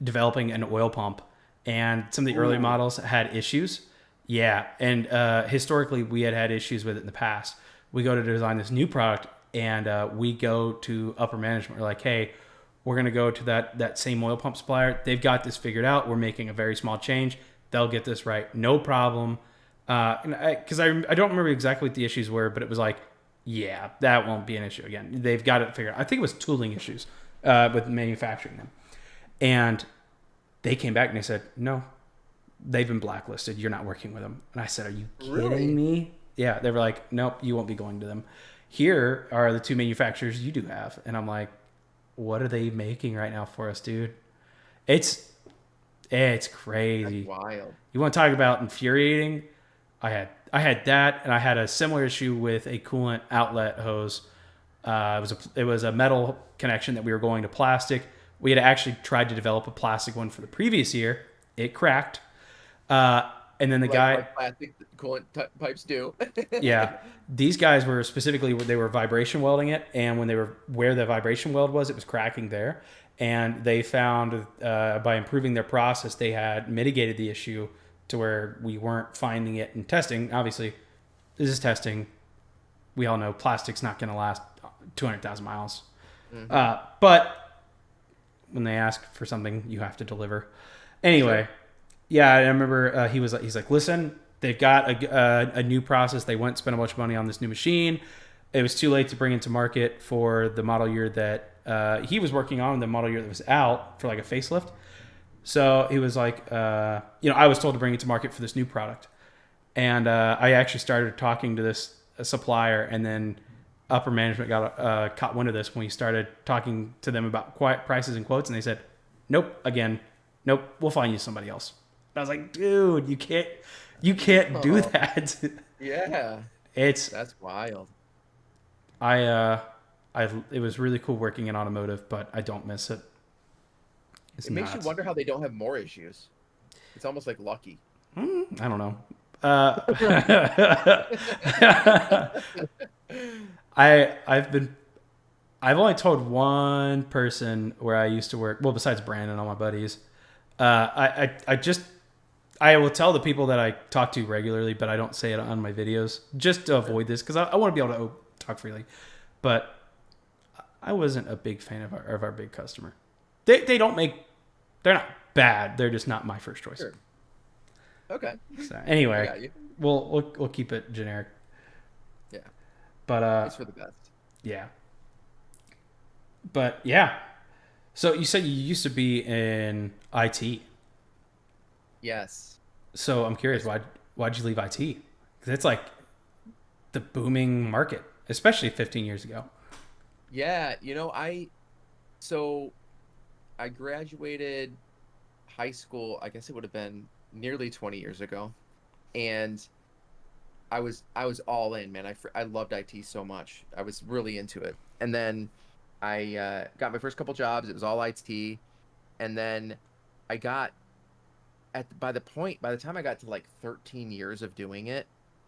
developing an oil pump, and some of the early models had issues. Yeah, and historically we had issues with it in the past. We go to design this new product, and we go to upper management. We're like, hey, we're going to go to that same oil pump supplier. They've got this figured out. We're making a very small change. They'll get this right. No problem. Because I don't remember exactly what the issues were, but it was like, yeah, that won't be an issue again. They've got it figured out. I think it was tooling issues with manufacturing them. And they came back and they said, no, they've been blacklisted. You're not working with them. And I said, are you kidding me? Yeah, they were like, nope, you won't be going to them. Here are the two manufacturers you do have. And I'm like, what are they making right now for us, dude? It's crazy. That's wild. You want to talk about infuriating? I had that, and I had a similar issue with a coolant outlet hose. It was a metal connection that we were going to plastic. We had actually tried to develop a plastic one for the previous year. It cracked. And then the guy, like plastic coolant pipes do. yeah, these guys were specifically, they were vibration welding it, and when they were where the vibration weld was, it was cracking there. And they found by improving their process, they had mitigated the issue to where we weren't finding it in testing. Obviously, this is testing. We all know plastic's not going to last 200,000 miles. Mm-hmm. But when they ask for something, you have to deliver. Anyway, sure. Yeah, I remember he's like, listen, they've got a new process. They went and spent a bunch of money on this new machine. It was too late to bring it to market for the model year that he was working on, the model year that was out for like a facelift. So he was like, I was told to bring it to market for this new product. And I actually started talking to this supplier, and then upper management caught wind of this when we started talking to them about prices and quotes. And they said, nope, we'll find you somebody else. And I was like, dude, you can't do that. Yeah. That's wild. It was really cool working in automotive, but I don't miss it. It makes you wonder how they don't have more issues. It's almost like lucky. I don't know. I've only told one person where I used to work. Well, besides Brandon and all my buddies, I will tell the people that I talk to regularly, but I don't say it on my videos just to avoid this because I want to be able to talk freely. But I wasn't a big fan of our big customer. They're not bad. They're just not my first choice. Sure. Okay. So anyway, we'll keep it generic. Yeah. But it's for the best. Yeah. But yeah. So you said you used to be in IT. Yes. So I'm curious, why'd you leave IT? Because it's like the booming market, especially 15 years ago. Yeah, I graduated high school, I guess it would have been nearly 20 years ago. And I was all in, man. I loved IT so much. I was really into it. And then I got my first couple jobs. It was all IT. And then I got by the time I got to like 13 years of doing it,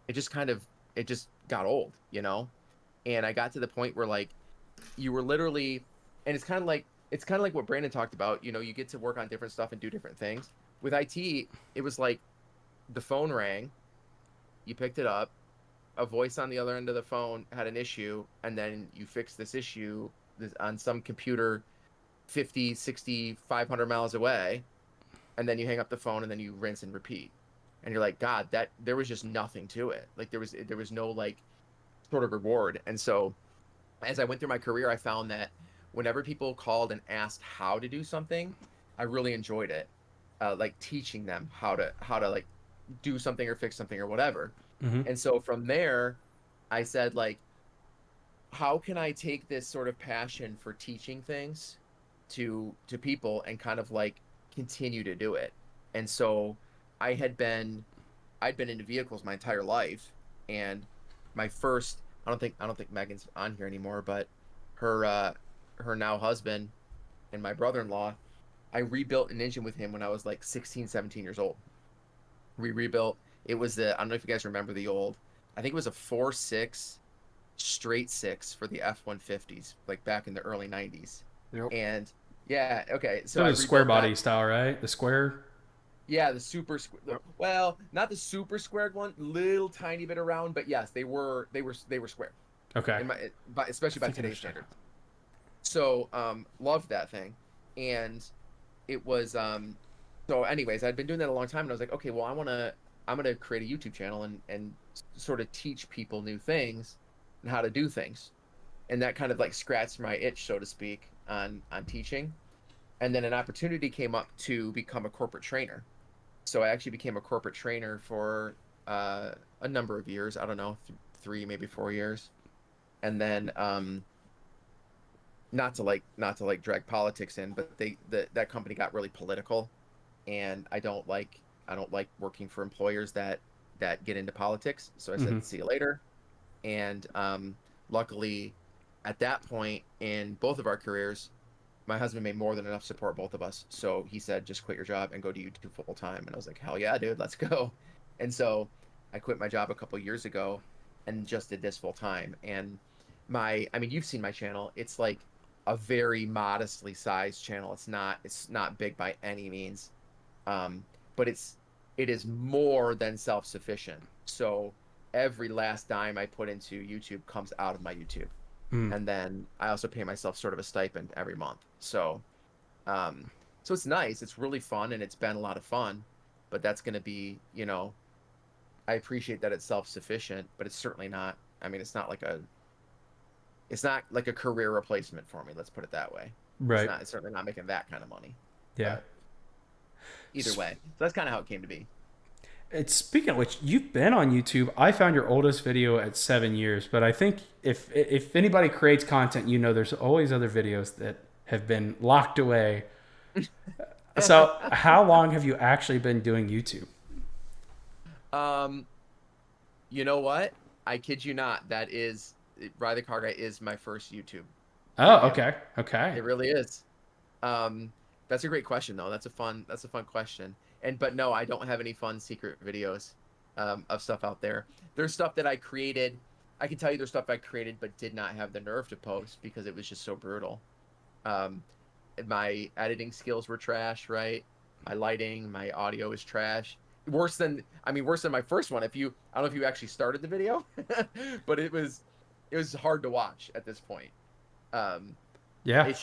it just got old, And I got to the point where like you were literally, and it's kind of like what Brandon talked about, you get to work on different stuff and do different things. With IT, it was like the phone rang, you picked it up, a voice on the other end of the phone had an issue, and then you fixed this issue on some computer 50, 60, 500 miles away, and then you hang up the phone and then you rinse and repeat. And you're like, God, there was just nothing to it. Like there was no like sort of reward. And so as I went through my career, I found that whenever people called and asked how to do something, I really enjoyed it. Like teaching them how to like do something or fix something or whatever. Mm-hmm. And so from there, I said like, how can I take this sort of passion for teaching things to people and kind of like continue to do it? And so I'd been into vehicles my entire life, and my first, I don't think Megan's on here anymore, but her now husband and my brother-in-law, I rebuilt an engine with him when I was like 16, 17 years old. We rebuilt It was I don't know if you guys remember the old, I think it was a 4.6 straight six for the F-150s, like back in the early 90s. Yep. And yeah, okay. So So I it was square rebuilt body that. style, right? The square. Yeah, the super well, not the super squared one, little tiny bit around, but yes, they were square Okay. in especially I by think I today's understand. standards. So loved that thing. And it was so anyways, I'd been doing that a long time, and I was like, okay, well, I'm gonna create a YouTube channel and sort of teach people new things and how to do things. And that kind of like scratched my itch, so to speak, on teaching. And then an opportunity came up to become a corporate trainer. So I actually became a corporate trainer for a number of years. I don't know, 3, maybe 4 years. And then not to like drag politics in, but that company got really political, and I don't like working for employers that get into politics. So I Hmm. said, see you later. And luckily, at that point in both of our careers, my husband made more than enough to support both of us. So he said, just quit your job and go to YouTube full time. And I was like, hell yeah, dude, let's go. And so I quit my job a couple years ago and just did this full time. And I mean, you've seen my channel. It's like a very modestly sized channel. It's not big by any means. But it is more than self-sufficient. So every last dime I put into YouTube comes out of my YouTube. Mm. And then I also pay myself sort of a stipend every month. Um, so it's nice. It's really fun, and it's been a lot of fun. But that's going to be, I appreciate that it's self-sufficient, but it's certainly not. I mean, it's not like a career replacement for me. Let's put it that way. It's Right. not. It's certainly not making that kind of money. Yeah. But either way, so that's kind of how it came to be. It's speaking of which, you've been on YouTube. I found your oldest video at 7 years, but I think if anybody creates content, there's always other videos that have been locked away. So, how long have you actually been doing YouTube? Um, you know what? I kid you not. That is Ride the Car Guy is my first YouTube Oh, video. okay, okay, It really is. Um, that's a great question though. That's a fun question. But no, I don't have any fun secret videos of stuff out there. There's stuff that I created. I can tell you there's stuff I created but did not have the nerve to post because it was just so brutal. Um, my editing skills were trash, right? My lighting, my audio is trash. Worse than my first one. I don't know if you actually started the video, but it was hard to watch at this point. Um, yeah,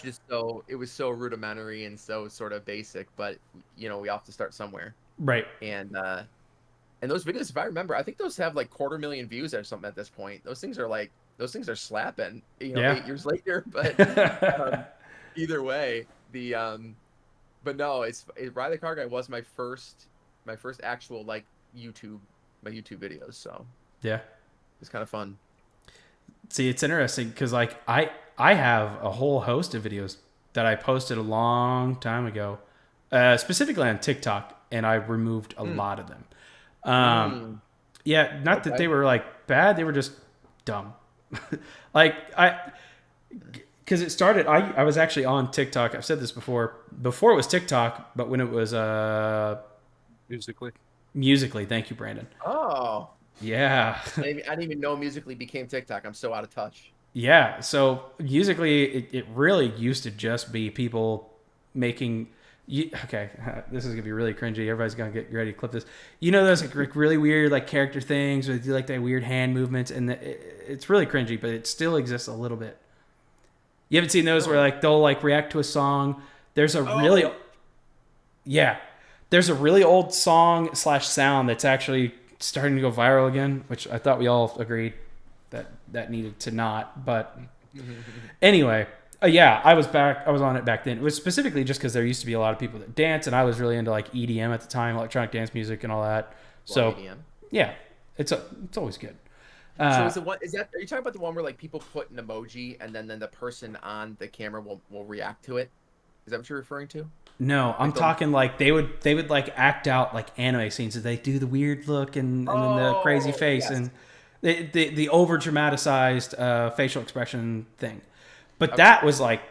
it was so rudimentary and so sort of basic, but we have to start somewhere. right, And those videos, if I remember, I think those have like 250,000 views or something at this point. Those things are slapping, yeah. 8 years later. But either way, but no, Ride the Car Guy was my first actual like my YouTube videos. So Yeah. it's kind of fun. See, it's interesting because like I have a whole host of videos that I posted a long time ago, specifically on TikTok, and I removed a lot of them. Mm, Yeah, not that okay. they were like bad; they were just dumb. Like because it started. I was actually on TikTok. I've said this before it was TikTok, but when it was Musically. Musically. Thank you, Brandon. Oh, Yeah. I didn't even know Musically became TikTok. I'm so out of touch. Yeah, so Musically, it really used to just be people making. Okay, this is gonna be really cringy. Everybody's gonna get ready to clip this. Those like really weird like character things with like that weird hand movements, and it's really cringy, but it still exists a little bit. You haven't seen those where Oh, like they'll like react to a song. There's a really oh, yeah, there's a really old song / sound that's actually starting to go viral again, which I thought we all agreed that needed to not. But anyway, yeah, I was on it back then. It was specifically just because there used to be a lot of people that dance, and I was really into like EDM at the time, electronic dance music and all that. love So EDM. yeah, it's always good. So Uh, is the one is that are you talking about the one where like people put an emoji and then the person on the camera will react to it? Is that what you're referring to? no, I'm Like the talking like they would like act out like anime scenes. So they do the weird look and then the crazy Oh, face yes. and the over dramatized facial expression thing. But Okay. that was like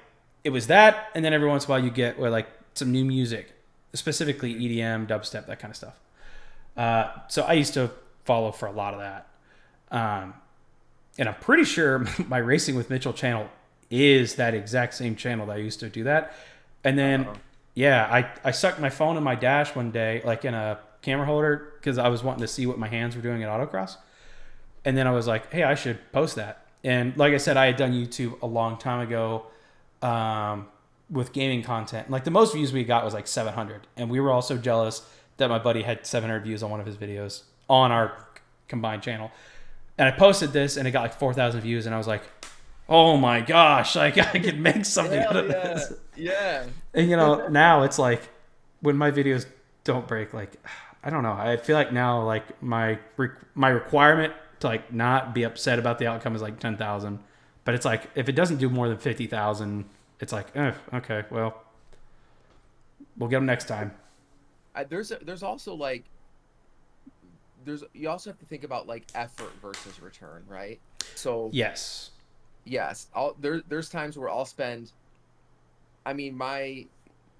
it was that, and then every once in a while you get like some new music, specifically EDM, dubstep, that kind of stuff. So I used to follow for a lot of that. Um, and I'm pretty sure my Racing with Mitchell channel is that exact same channel that I used to do that. And then, Uh-oh. yeah, I stuck my phone in my dash one day, like in a camera holder, because I was wanting to see what my hands were doing at autocross. And then I was like, hey, I should post that. And like I said, I had done YouTube a long time ago with gaming content. Like the most views we got was like 700. And we were also jealous that my buddy had 700 views on one of his videos on our combined channel. And I posted this and it got like 4,000 views. And I was like, oh my gosh, like I could make something out of this. Yeah. And now it's like when my videos don't break, like I don't know. I feel like now like my requirement to like not be upset about the outcome is like 10,000, but it's like if it doesn't do more than 50,000, it's like okay, well, we'll get them next time. There's also like you also have to think about like effort versus return, right? So Yes. yes, there's times where I'll spend. I mean,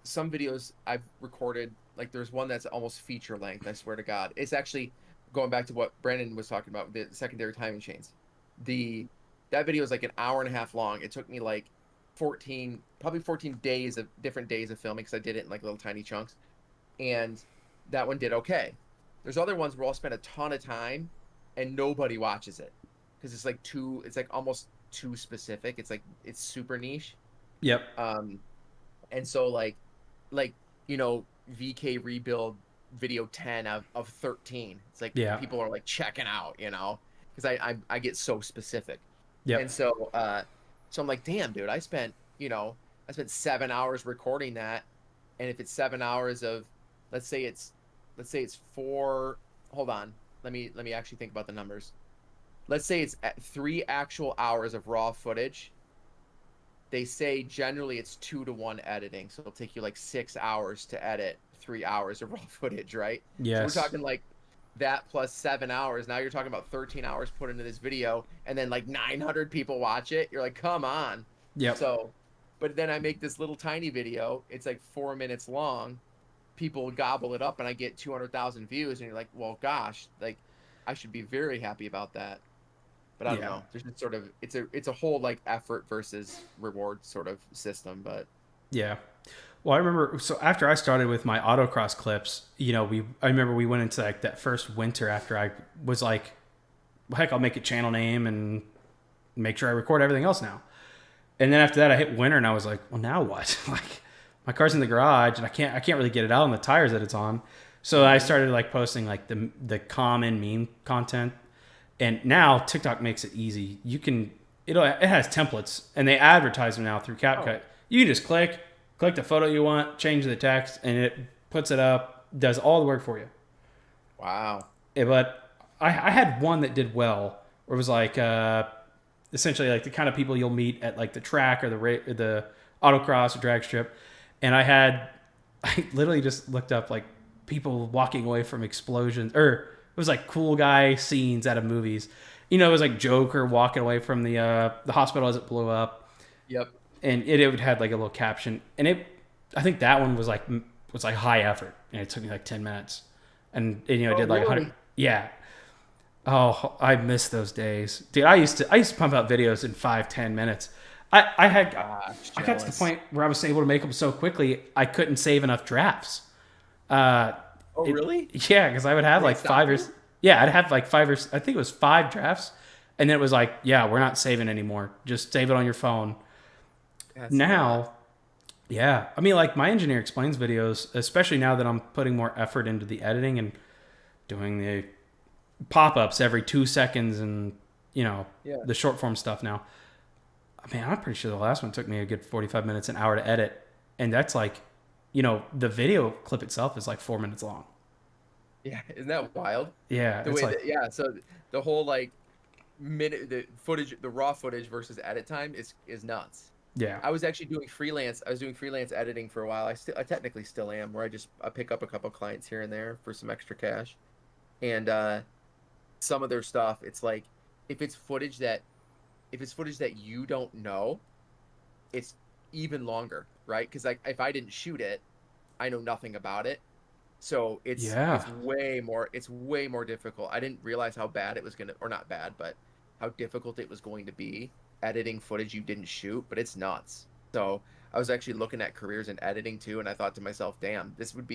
some videos I've recorded, like there's one that's almost feature length. I swear to God, it's actually going back to what Brandon was talking about, the secondary timing chains. That video is like an hour and a half long. It took me like 14 days of different days of filming because I did it in like little tiny chunks, and that one did okay. There's other ones where I'll spend a ton of time and nobody watches it because it's like almost too specific. It's super niche. Yep. And so like VK rebuild video 10 of 13. It's like Yeah. people are like checking out, because I get so specific. Yep. And so I'm like, damn, dude, I spent 7 hours recording that, and if it's 7 hours of, let's say it's four. Hold on, let me actually think about the numbers. Let's say it's at 3 actual hours of raw footage. They say generally it's 2-to-1 editing, so it'll take you like 6 hours to edit 3 hours of raw footage, right? Yes. So we're talking like that plus 7 hours. Now you're talking about 13 hours put into this video, and then like 900 people watch it. You're like, come on. Yep. So, but then I make this little tiny video. It's like 4 minutes long. People gobble it up, and I get 200,000 views, and you're like, well, gosh, like I should be very happy about that. But I don't know. There's just sort of it's a whole like effort versus reward sort of system. But Yeah. Well, I remember. So after I started with my autocross clips, I remember we went into like that first winter after I was like, well, heck, I'll make a channel name and make sure I record everything else now. And then after that, I hit winter and I was like, well, now what? Like, my car's in the garage and I can't really get it out on the tires that it's on. So I started like posting like the common meme content. And now TikTok makes it easy. It has templates and they advertise them now through CapCut. You can just click the photo you want, change the text, and it puts it up, does all the work for you. wow. But I had one that did well, where it was like essentially like the kind of people you'll meet at like the track or the autocross or drag strip. And I literally just looked up like people walking away from explosions, or it was like cool guy scenes out of movies. It was like Joker walking away from the hospital as it blew up. Yep. And it would have like a little caption, and I think that one was like high effort, and it took me like 10 minutes, and I did like 100. Yeah. Oh, I miss those days, dude. I used to pump out videos in 5-10 minutes. I got to the point where I was able to make them so quickly I couldn't save enough drafts. Really? Yeah, because I would have like I'd have like I think it was 5 drafts, and then it was like, yeah, we're not saving anymore. Just save it on your phone. That's Now, yeah, I mean, like my engineer explains videos, especially now that I'm putting more effort into the editing and doing the pop-ups every 2 seconds and the short form stuff now. Man, I'm pretty sure the last one took me a good 45 minutes, an hour to edit, and that's like, the video clip itself is like 4 minutes long. Yeah, isn't that wild? Yeah, The way so the whole like the raw footage versus edit time is nuts. yeah, I was actually doing freelance. I was doing freelance editing for a while. I technically still am, where I pick up a couple clients here and there for some extra cash, and some of their stuff. It's like if it's footage that you don't know, it's even longer, right? Because like if I didn't shoot it, I know nothing about it. So Yeah. it's way more difficult. I didn't realize how bad it was gonna, or not bad, but how difficult it was going to be editing footage you didn't shoot, but it's nuts. So I was actually looking at careers in editing too, and I thought to myself, damn, this would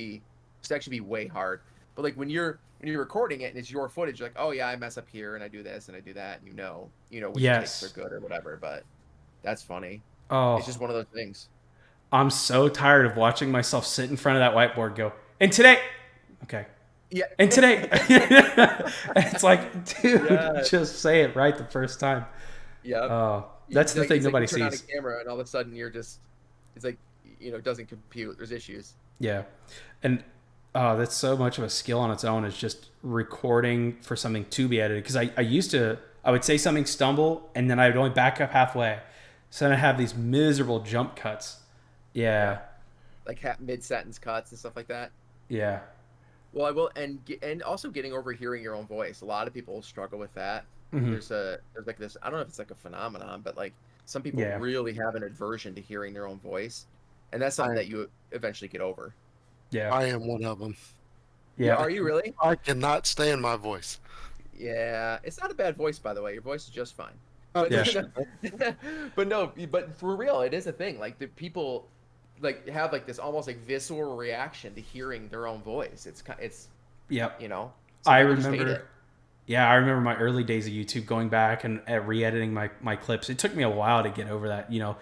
actually be way hard. But like when you're recording it and it's your footage, you're like, oh yeah, I mess up here and I do this and I do that, and you know which takes are Yes. good or whatever. But that's funny. It's just Oh, one of those things. I'm so tired of watching myself sit in front of that whiteboard go, and today, okay, Yeah. and today. It's like, dude, Yeah. just say it right the first time. Yep. Oh, that's the thing It's like you nobody turn on a sees. camera and all of a sudden you're just, it's like, it doesn't compute. There's issues. Yeah. And that's so much of a skill on its own is just recording for something to be edited. Because I used to, I would say something stumble and then I would only back up halfway. So then I have these miserable jump cuts. Yeah. Yeah. Like mid sentence cuts and stuff like that. Yeah. Well, I will, and also getting over hearing your own voice. A lot of people struggle with that. Hmm. There's like this. I don't know if it's like a phenomenon, but like some people Yeah. really have an aversion to hearing their own voice, and that's something I that you eventually get over. Yeah. I am one of them. Yeah, Yeah. are you really? I cannot stand my voice. Yeah, it's not a bad voice, by the way. Your voice is just fine. But Yeah. but no, but for real, it is a thing. Like the people like have like this almost like visceral reaction to hearing their own voice. It's Yep. you know, some I people just hate remember. it. Yeah, I remember my early days of YouTube going back and re-editing my clips. It took me a while to get over that. Hearing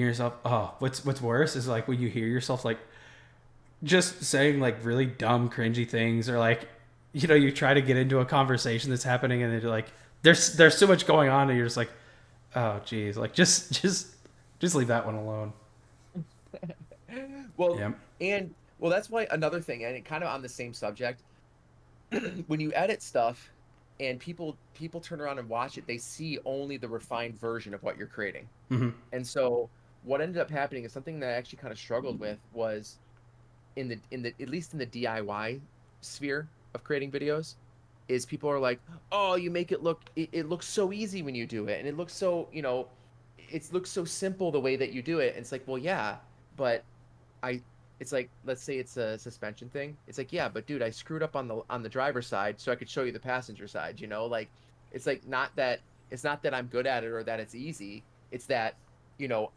yourself. Oh, what's worse is like when you hear yourself like just saying like really dumb, cringy things, or like you try to get into a conversation that's happening, and you're like, there's so much going on, and you're just like, oh, geez, like just leave that one alone. Well, Yeah. that's why another thing, and it kind of on the same subject, when you edit stuff and people turn around and watch it, they see only the refined version of what you're creating. Hmm. And so what ended up happening is something that I actually kind of struggled with was in the at least in the DIY sphere of creating videos, is people are like, oh, you make it looks so easy when you do it, and it looks so, it looks so simple the way that you do it. And it's like, well, yeah, but I it's like, let's say it's a suspension thing. It's like, yeah, but dude, I screwed up on the driver's side so I could show you the passenger side, like it's like it's not that I'm good at it or that it's easy. It's that,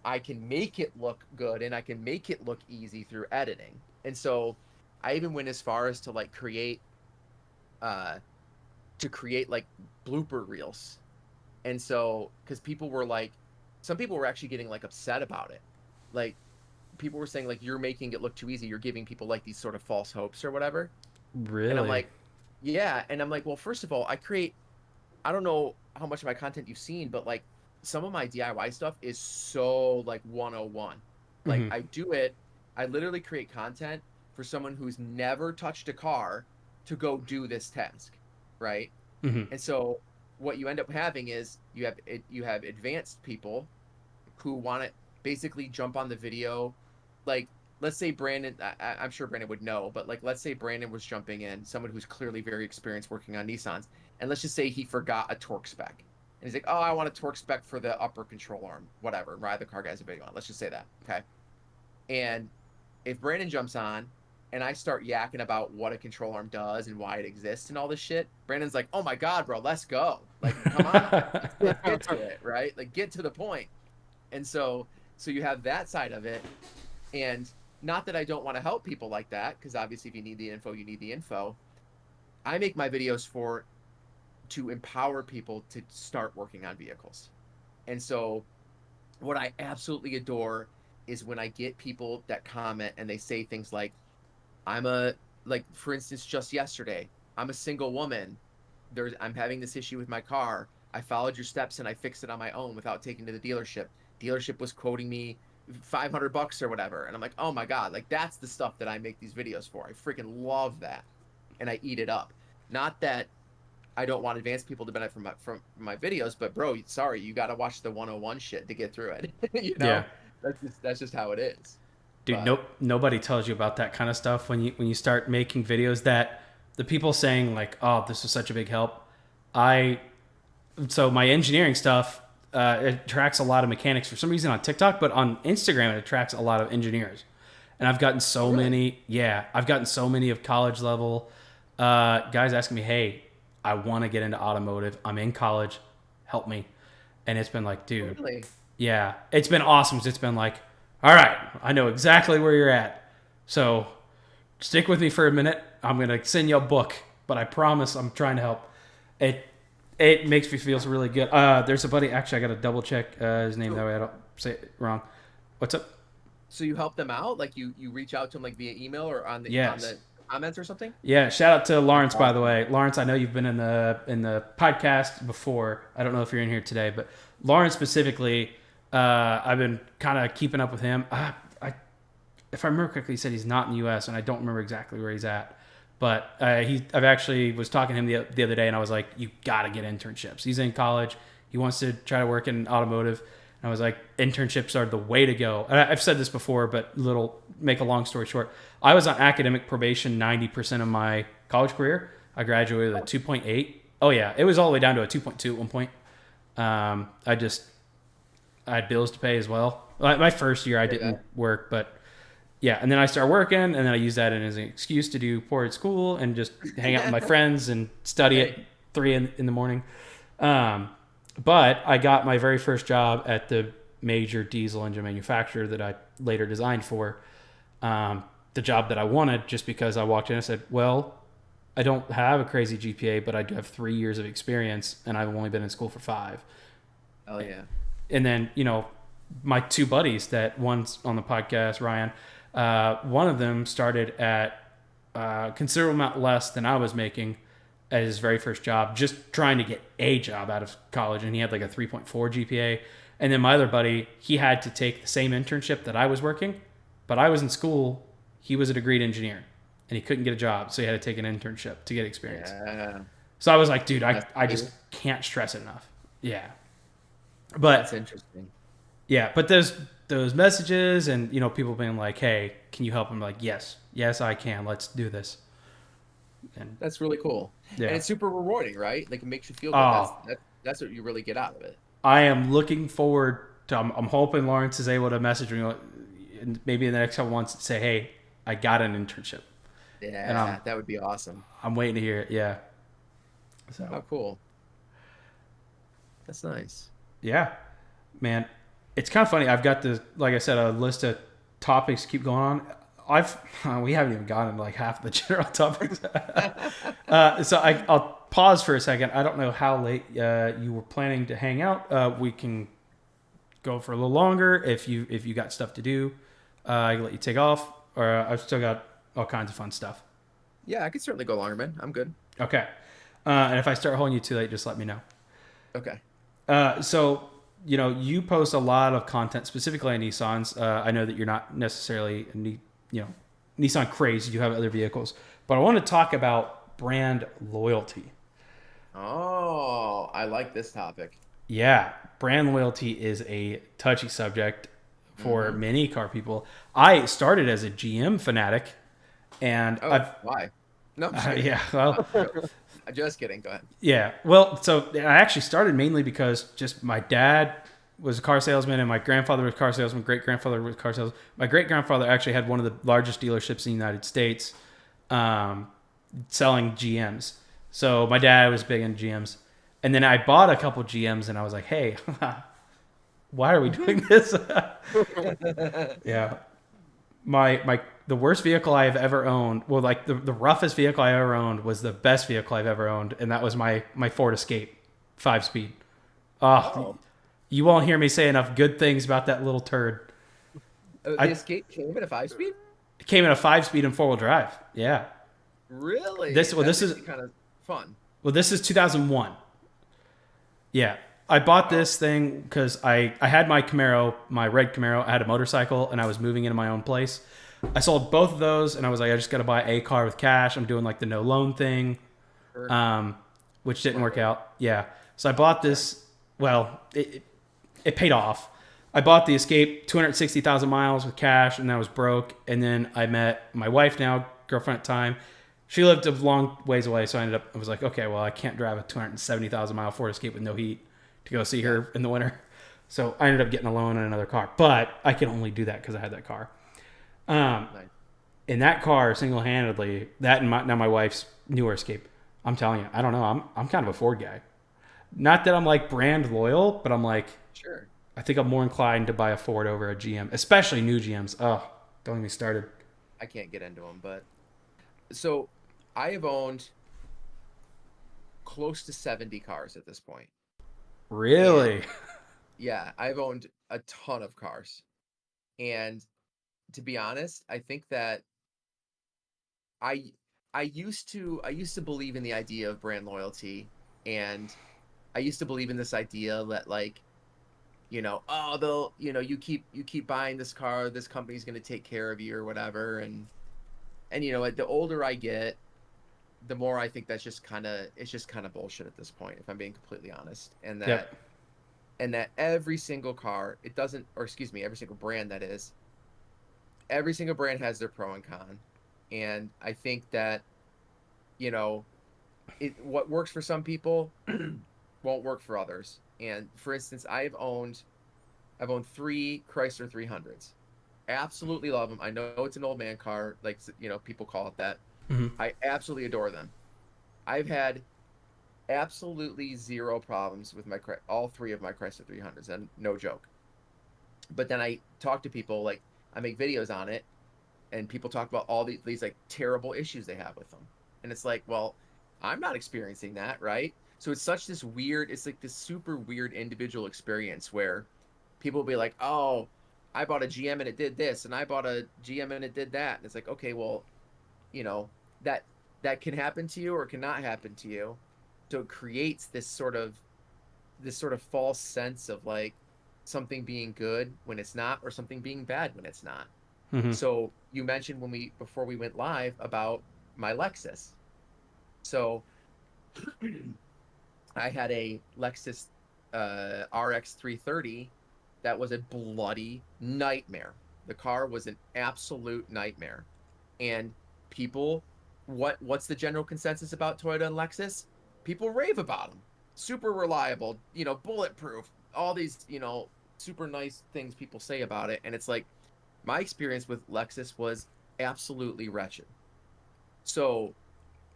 I can make it look good and I can make it look easy through editing. And so I even went as far as to like uh create like blooper reels. And so because people were like, some people were actually getting like upset about it. Like people were saying like, you're making it look too easy, you're giving people like these sort of false hopes or whatever. And I'm Really? like, yeah. And I'm like, well, first of all, I don't know how much of my content you've seen, but like some of my DIY stuff is so like 101. Like Hmm. I literally create content for someone who's never touched a car to go do this task, right? Hmm. And so what you end up having is you have advanced people who want to basically jump on the video. Like, let's say Brandon, I'm sure Brandon would know, but like, let's say Brandon was jumping in, someone who's clearly very experienced working on Nissans, and let's just say he forgot a torque spec. And he's like, oh, I want a torque spec for the upper control arm, whatever, right? The car guy's a video on. Let's just say that. Okay. And if Brandon jumps on and I start yakking about what a control arm does and why it exists and all this shit, Brandon's like, oh my God, bro, let's go. Like, come on. Get to it, right? Like, get to the point. And so you have that side of it. And not that I don't want to help people like that, because obviously if you need the info, you need the info. I make my videos to empower people to start working on vehicles. And so what I absolutely adore is when I get people that comment and they say things like, like for instance, just yesterday, I'm a single woman. I'm having this issue with my car. I followed your steps and I fixed it on my own without taking to the dealership. Dealership was quoting me $500 or whatever. And I'm like, oh my God, like that's the stuff that I make these videos for. I freaking love that. And I eat it up. Not that I don't want advanced people to benefit from my videos, but bro, sorry, you got to watch the 101 shit to get through it. Yeah. That's just how it is. Dude, But nope, nobody tells you about that kind of stuff when you start making videos that the people saying like, oh, this was such a big help. So my engineering stuff, it attracts a lot of mechanics for some reason on TikTok, but on Instagram it attracts a lot of engineers. And I've gotten so really? many. Yeah, I've gotten so many of college level guys asking me, "Hey, I want to get into automotive. I'm in college. Help me." And it's been like, dude, Really? yeah, it's been awesome. It's been like, all right, I know exactly where you're at. So stick with me for a minute. I'm gonna send you a book, but I promise I'm trying to help. It it makes me feel really good. There's a buddy. Actually, I got to double check his name So, that way I don't say it wrong. What's up? so you help them out? Like you reach out to them like via email or on Yes. the comments or something? Yeah. Shout out to That's Lawrence, by the awesome. way. Lawrence, I know you've been in the podcast before. I don't know if you're in here today, but Lawrence specifically, I've been kind of keeping up with him. If I remember correctly, he said he's not in the U.S. and I don't remember exactly where he's at. But I've actually was talking to him the other day, and I was like, "You got to get internships." He's in college. He wants to try to work in automotive. And I was like, "Internships are the way to go." And I've said this before, but make a long story short. I was on academic probation 90% of my college career. I graduated with a 2.8. Oh yeah, it was all the way down to a 2.2 at one point. I had bills to pay as well. My first year I Yeah. didn't work, but yeah, and then I started working, and then I used that as an excuse to do poor at school and just hang out with my friends and study at Hey. 3 in the morning. Um, but I got my very first job at the major diesel engine manufacturer that I later designed for. The job that I wanted, just because I walked in and said, "Well, I don't have a crazy GPA, but I do have 3 years of experience, and I've only been in school for 5." Oh yeah. And then my two buddies that one's on the podcast, Ryan, one of them started at a considerable amount less than I was making at his very first job, just trying to get a job out of college, and he had like a 3.4 GPA. And then my other buddy, he had to take the same internship that I was working, but I was in school. He was a degreed engineer, and he couldn't get a job, so he had to take an internship to get experience. Yeah. So I was like, dude, That's I cool. just can't stress it enough. Yeah. That's But interesting. yeah, but those messages and people being like, "Hey, can you help?" I'm like, "Yes, yes, I can. Let's do this." And That's really cool. And yeah, it's super rewarding, right? Like it makes you feel good. oh, That's what you really get out of it. I am looking forward to. I'm hoping Lawrence is able to message me maybe in the next couple months and say, "Hey, I got an internship," and Yeah, that would be awesome. I'm waiting to hear it. Yeah. How So cool. That's nice. yeah, man, it's kind of funny. I've got like I said, a list of topics to keep going on. We haven't even gotten to like half the general topics. So I'll pause for a second. I don't know how late you were planning to hang out. We can go for a little longer if you got stuff to do. I can let you take off, or I've still got all kinds of fun stuff. Yeah, I could certainly go longer, man. I'm good. Okay, and if I start holding you too late, just let me know. Okay. So you post a lot of content specifically on Nissans. I know that you're not necessarily Nissan crazy. You have other vehicles, but I want to talk about brand loyalty. Oh, I like this topic. Yeah, brand loyalty is a touchy subject for Hmm. many car people. I started as a GM fanatic, and Oh, I've why? No, I'm just kidding. yeah, well, I'm just kidding. Go ahead. yeah, well, so I actually started mainly because just my dad was a car salesman, and my grandfather was a car salesman. Great grandfather was a car salesman. My great grandfather actually had one of the largest dealerships in the United States, selling GMs. So my dad was big in GMs, and then I bought a couple GMs, and I was like, hey, why are we doing this? Yeah, my the worst vehicle I have ever owned, well, like the roughest vehicle I ever owned was the best vehicle I've ever owned, and that was my Ford Escape, 5-speed. Oh, You won't hear me say enough good things about that little turd. the I Escape came at a 5-speed? it came in a 5-speed and 4-wheel drive. Yeah. Really? This That this makes is it kind of fun. this is 2001. Yeah. I bought Wow. this thing because I had my Camaro, my red Camaro. I had a motorcycle, and I was moving into my own place. I sold both of those, and I was like, I just got to buy a car with cash. I'm doing like the no loan thing, Sure. which didn't work out. Yeah. So I bought this. Well, it paid off. I bought the Escape, 260,000 miles with cash, and I was broke. And then I met my wife now, girlfriend at the time. She lived a long ways away, so I was like, okay, well, I can't drive a 270,000 mile Ford Escape with no heat to go see her in the winter. So I ended up getting a loan on another car, but I can only do that because I had that car. Um, Nice. in that car, single-handedly, that and now my wife's newer Escape. I'm telling you, I don't know. I'm kind of a Ford guy. Not that I'm like brand loyal, but I'm like, Sure. I think I'm more inclined to buy a Ford over a GM, especially new GMs. Oh, don't get me started. I can't get into them, but so I have owned close to 70 cars at this point. And Really? yeah, I've owned a ton of cars. And to be honest, I think that I I used to believe in the idea of brand loyalty, and I used to believe in this idea that like, oh, they'll, you keep buying this car, this company's going to take care of you or whatever, and the older I get, the more I think it's just kind of bullshit at this point, if I'm being completely honest. Yep. And that every single car, it doesn't, or excuse me, every single brand that is, every single brand has their pro and con. And I think that, you know, what works for some people won't work for others. And for instance, I've owned three Chrysler 300s. Absolutely love them. I know it's an old man car, like, people call it that. Mm-hmm. I absolutely adore them. I've had absolutely zero problems with all three of my Chrysler 300s, and no joke. But then I talk to people, like, I make videos on it, and people talk about all these like terrible issues they have with them, and it's like, well, I'm not experiencing that, right? So it's like this super weird individual experience where people will be like, oh, I bought a GM and it did this, and I bought a GM and it did that, and it's like, okay, well, you know that that can happen to you or cannot happen to you. So it creates this sort of false sense of like something being good when it's not, or something being bad when it's not. Mm-hmm. So you mentioned before we went live about my Lexus. So I had a Lexus RX 330 that was a bloody nightmare. The car was an absolute nightmare. And people, what's the general consensus about Toyota and Lexus? People rave about them. Super reliable, bulletproof, all these, super nice things people say about it. And it's like, my experience with Lexus was absolutely wretched. So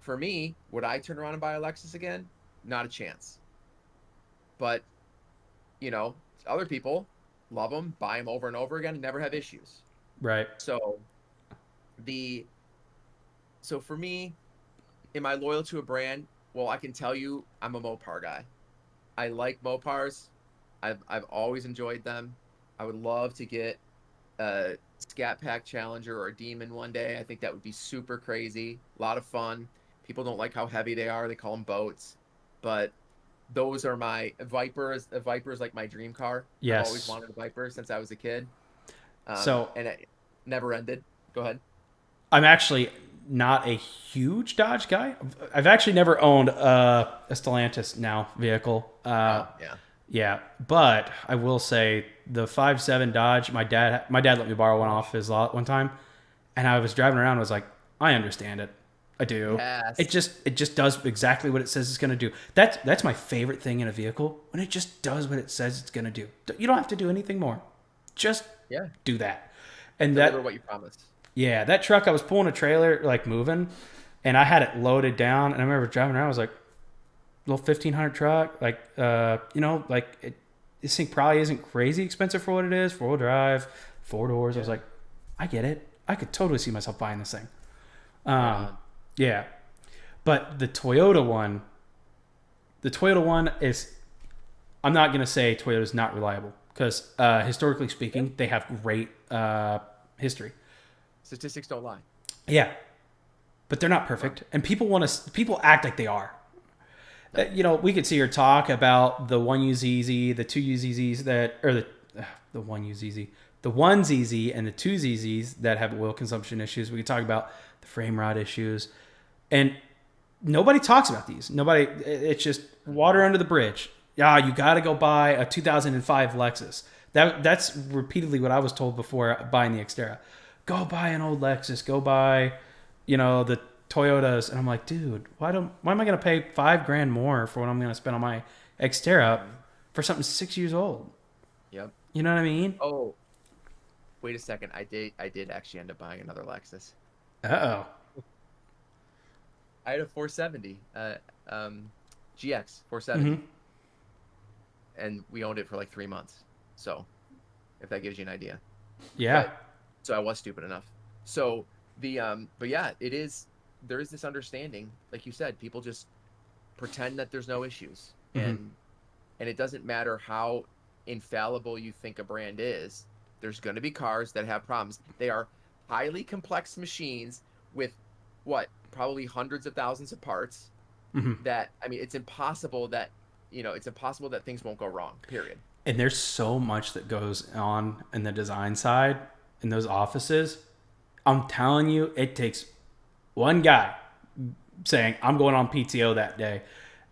for me, would I turn around and buy a Lexus again? Not a chance. But, you know, other people love them, buy them over and over again, and never have issues. Right. So the so for me, am I loyal to a brand? Well, I can tell you I'm a Mopar guy. I like Mopars. I've always enjoyed them. I would love to get a Scat Pack Challenger or a Demon one day. I think that would be super crazy. A lot of fun. People don't like how heavy they are. They call them boats. But those are my Vipers. A Viper is like my dream car. Yes. I've always wanted a Viper since I was a kid. So and it never ended. Go ahead. I'm actually not a huge Dodge guy. I've actually never owned a Stellantis now vehicle. Yeah. Yeah, but I will say the 5.7 Dodge. My dad let me borrow one off his lot one time, and I was driving around. And I was like, I understand it. I do. Yes. It just does exactly what it says it's going to do. That's my favorite thing in a vehicle, when it just does what it says it's going to do. You don't have to do anything more. Just do that. And Deliver what you promised. Yeah, that truck, I was pulling a trailer, like moving, and I had it loaded down. And I remember driving around, I was like, little 1,500 truck, like, this thing probably isn't crazy expensive for what it is. 4-wheel drive, 4 doors. I was like, I get it. I could totally see myself buying this thing. Yeah. But the Toyota one is, I'm not going to say Toyota's not reliable, because historically speaking, they have great history. Statistics don't lie. Yeah. But they're not perfect. And people act like they are. We could see her talk about the 1UZZ, the 2UZZs the 1UZZ, the 1ZZ and the 2ZZs that have oil consumption issues. We could talk about the frame rod issues. And nobody talks about these. It's just water under the bridge. Yeah, you got to go buy a 2005 Lexus. That's repeatedly what I was told before buying the Xterra. Go buy an old Lexus. Go buy, the Toyotas. And I'm like, dude, why am I going to pay $5,000 more for what I'm going to spend on my Xterra for something 6 years old? Yep. You know what I mean? Oh, Wait a second. I did actually end up buying another Lexus. Uh-oh. I had a 470, GX 470, Mm-hmm. and we owned it for like 3 months. So, if that gives you an idea. Yeah. But so I was stupid enough. So but yeah, there is this understanding, like you said, people just pretend that there's no issues, Mm-hmm. and it doesn't matter how infallible you think a brand is. There's going to be cars that have problems. They are highly complex machines with probably hundreds of thousands of parts. Mm-hmm. That I mean, it's impossible that things won't go wrong. Period. And there's so much that goes on in the design side in those offices. I'm telling you, it takes one guy saying, I'm going on PTO that day.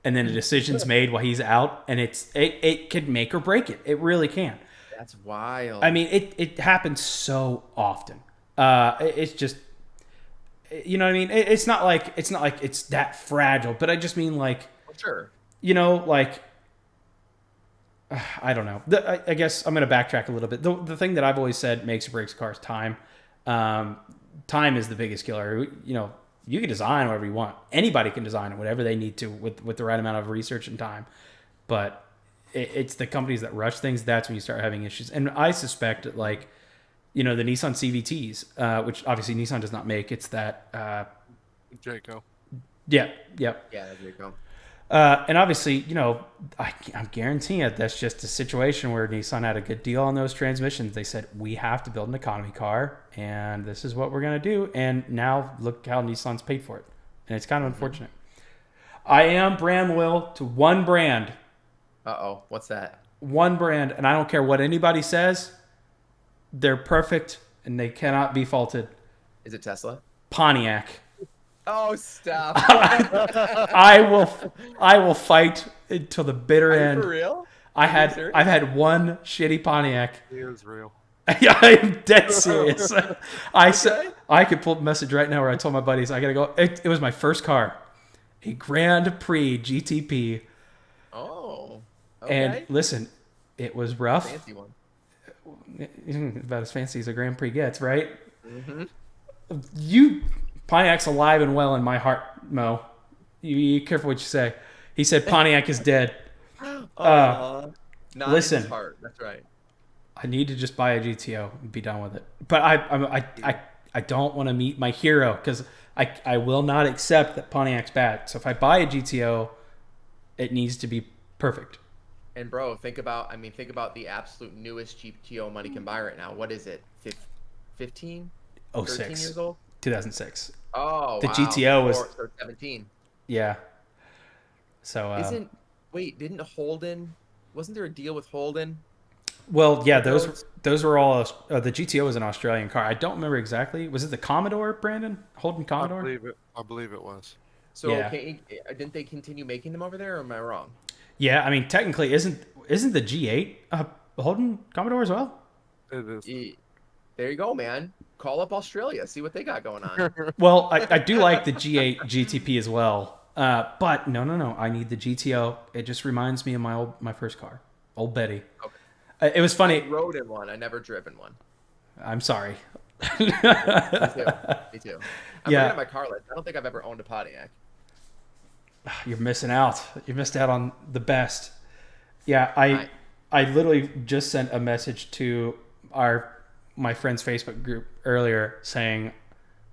And then a decision's made while he's out. And it could make or break it. It really can. That's wild. I mean, it happens so often. It's just, you know what I mean? It's not like it's that fragile. But I just mean like, Sure. you know, like, I don't know. I guess I'm going to backtrack a little bit. The thing that I've always said makes or breaks a car is time. Time is the biggest killer. You know, you can design whatever you want. Anybody can design whatever they need to with the right amount of research and time. But it's the companies that rush things. That's when you start having issues. And I suspect that, like, you know, the Nissan CVTs, which obviously Nissan does not make. It's that. Jayco. Yeah. Yep. Yeah, there you go. And obviously, you know, I'm guaranteeing it. That's just a situation where Nissan had a good deal on those transmissions. They said, we have to build an economy car, and this is what we're going to do. And now look how Nissan's paid for it. And it's kind of unfortunate. I am brand loyal to one brand. Uh-oh. What's that? One brand. And I don't care what anybody says. They're perfect, and they cannot be faulted. Is it Tesla? Pontiac. Oh, stop. I will fight until the bitter end. For real? I've had one shitty Pontiac. He is real. I am dead serious. I could pull up a message right now where I told my buddies I gotta go. It was my first car, a Grand Prix GTP. Oh. Okay. And listen, it was rough. Fancy one. About as fancy as a Grand Prix gets, right? Mm-hmm. Pontiac's alive and well in my heart, Mo. You careful what you say. He said Pontiac is dead. Not listen. in his heart. That's right. I need to just buy a GTO and be done with it. But I don't want to meet my hero because I will not accept that Pontiac's bad. So if I buy a GTO, it needs to be perfect. And bro, think about the absolute newest GTO money can buy right now. What is it? 15? 13 years old? 2006. Oh, the wow. GTO was or 17. Yeah. So didn't Holden, wasn't there a deal with Holden? Well, yeah, those were all the GTO was an Australian car. I don't remember exactly. Was it the Commodore, Brandon? Holden Commodore? I believe it was. So Yeah. didn't they continue making them over there, or am I wrong? Yeah, I mean technically isn't the G8 a Holden Commodore as well? It is. There you go, man. Call up Australia, see what they got going on. Well, I do like the G8 GTP as well. But no. I need the GTO. It just reminds me of my first car, Old Betty. Okay. It was funny. I rode in one. I never driven one. I'm sorry. Me too. I'm Yeah. looking at my car list. I don't think I've ever owned a Pontiac. You're missing out. You missed out on the best. Yeah, I literally just sent a message to my friend's Facebook group earlier saying,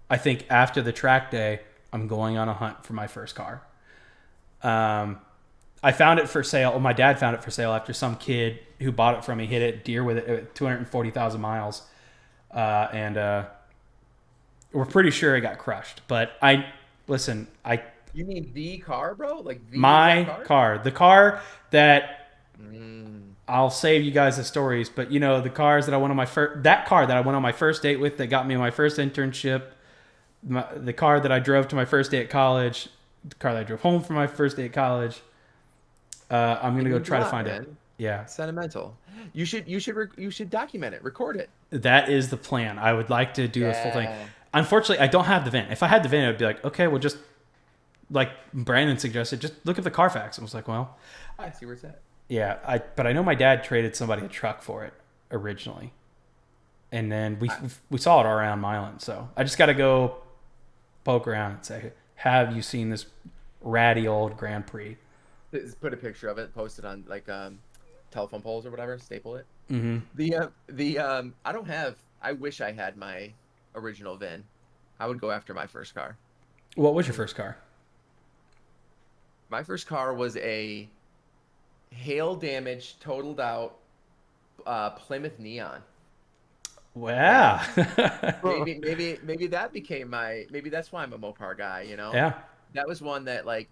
I think after the track day, I'm going on a hunt for my first car. I found it for sale. Well, my dad found it for sale after some kid who bought it from me hit a deer with it at 240,000 miles. And we're pretty sure it got crushed. But You mean the car, bro? Like my car? The car that I'll save you guys the stories, but you know, the cars that I went on that car that I went on my first date with that got me my first internship, the car that I drove to my first day at college, the car that I drove home from my first day at college. I'm going to go try to find it. Yeah. Sentimental. You should document it, record it. That is the plan. I would like to do the full thing. Unfortunately, I don't have the VIN. If I had the VIN, I would be like, okay, well, just like Brandon suggested, just look at the Carfax. I was like, well, I see where it's at. Yeah, but I know my dad traded somebody a truck for it originally, and then we saw it all around Milan. So I just got to go poke around and say, have you seen this ratty old Grand Prix? Just put a picture of it, post it on like telephone poles or whatever, staple it. Mm-hmm. I don't have. I wish I had my original VIN. I would go after my first car. What was your first car? My first car was a hail damaged, totaled out Plymouth Neon. Wow. Maybe that became my. Maybe that's why I'm a Mopar guy. You know. Yeah. That was one that like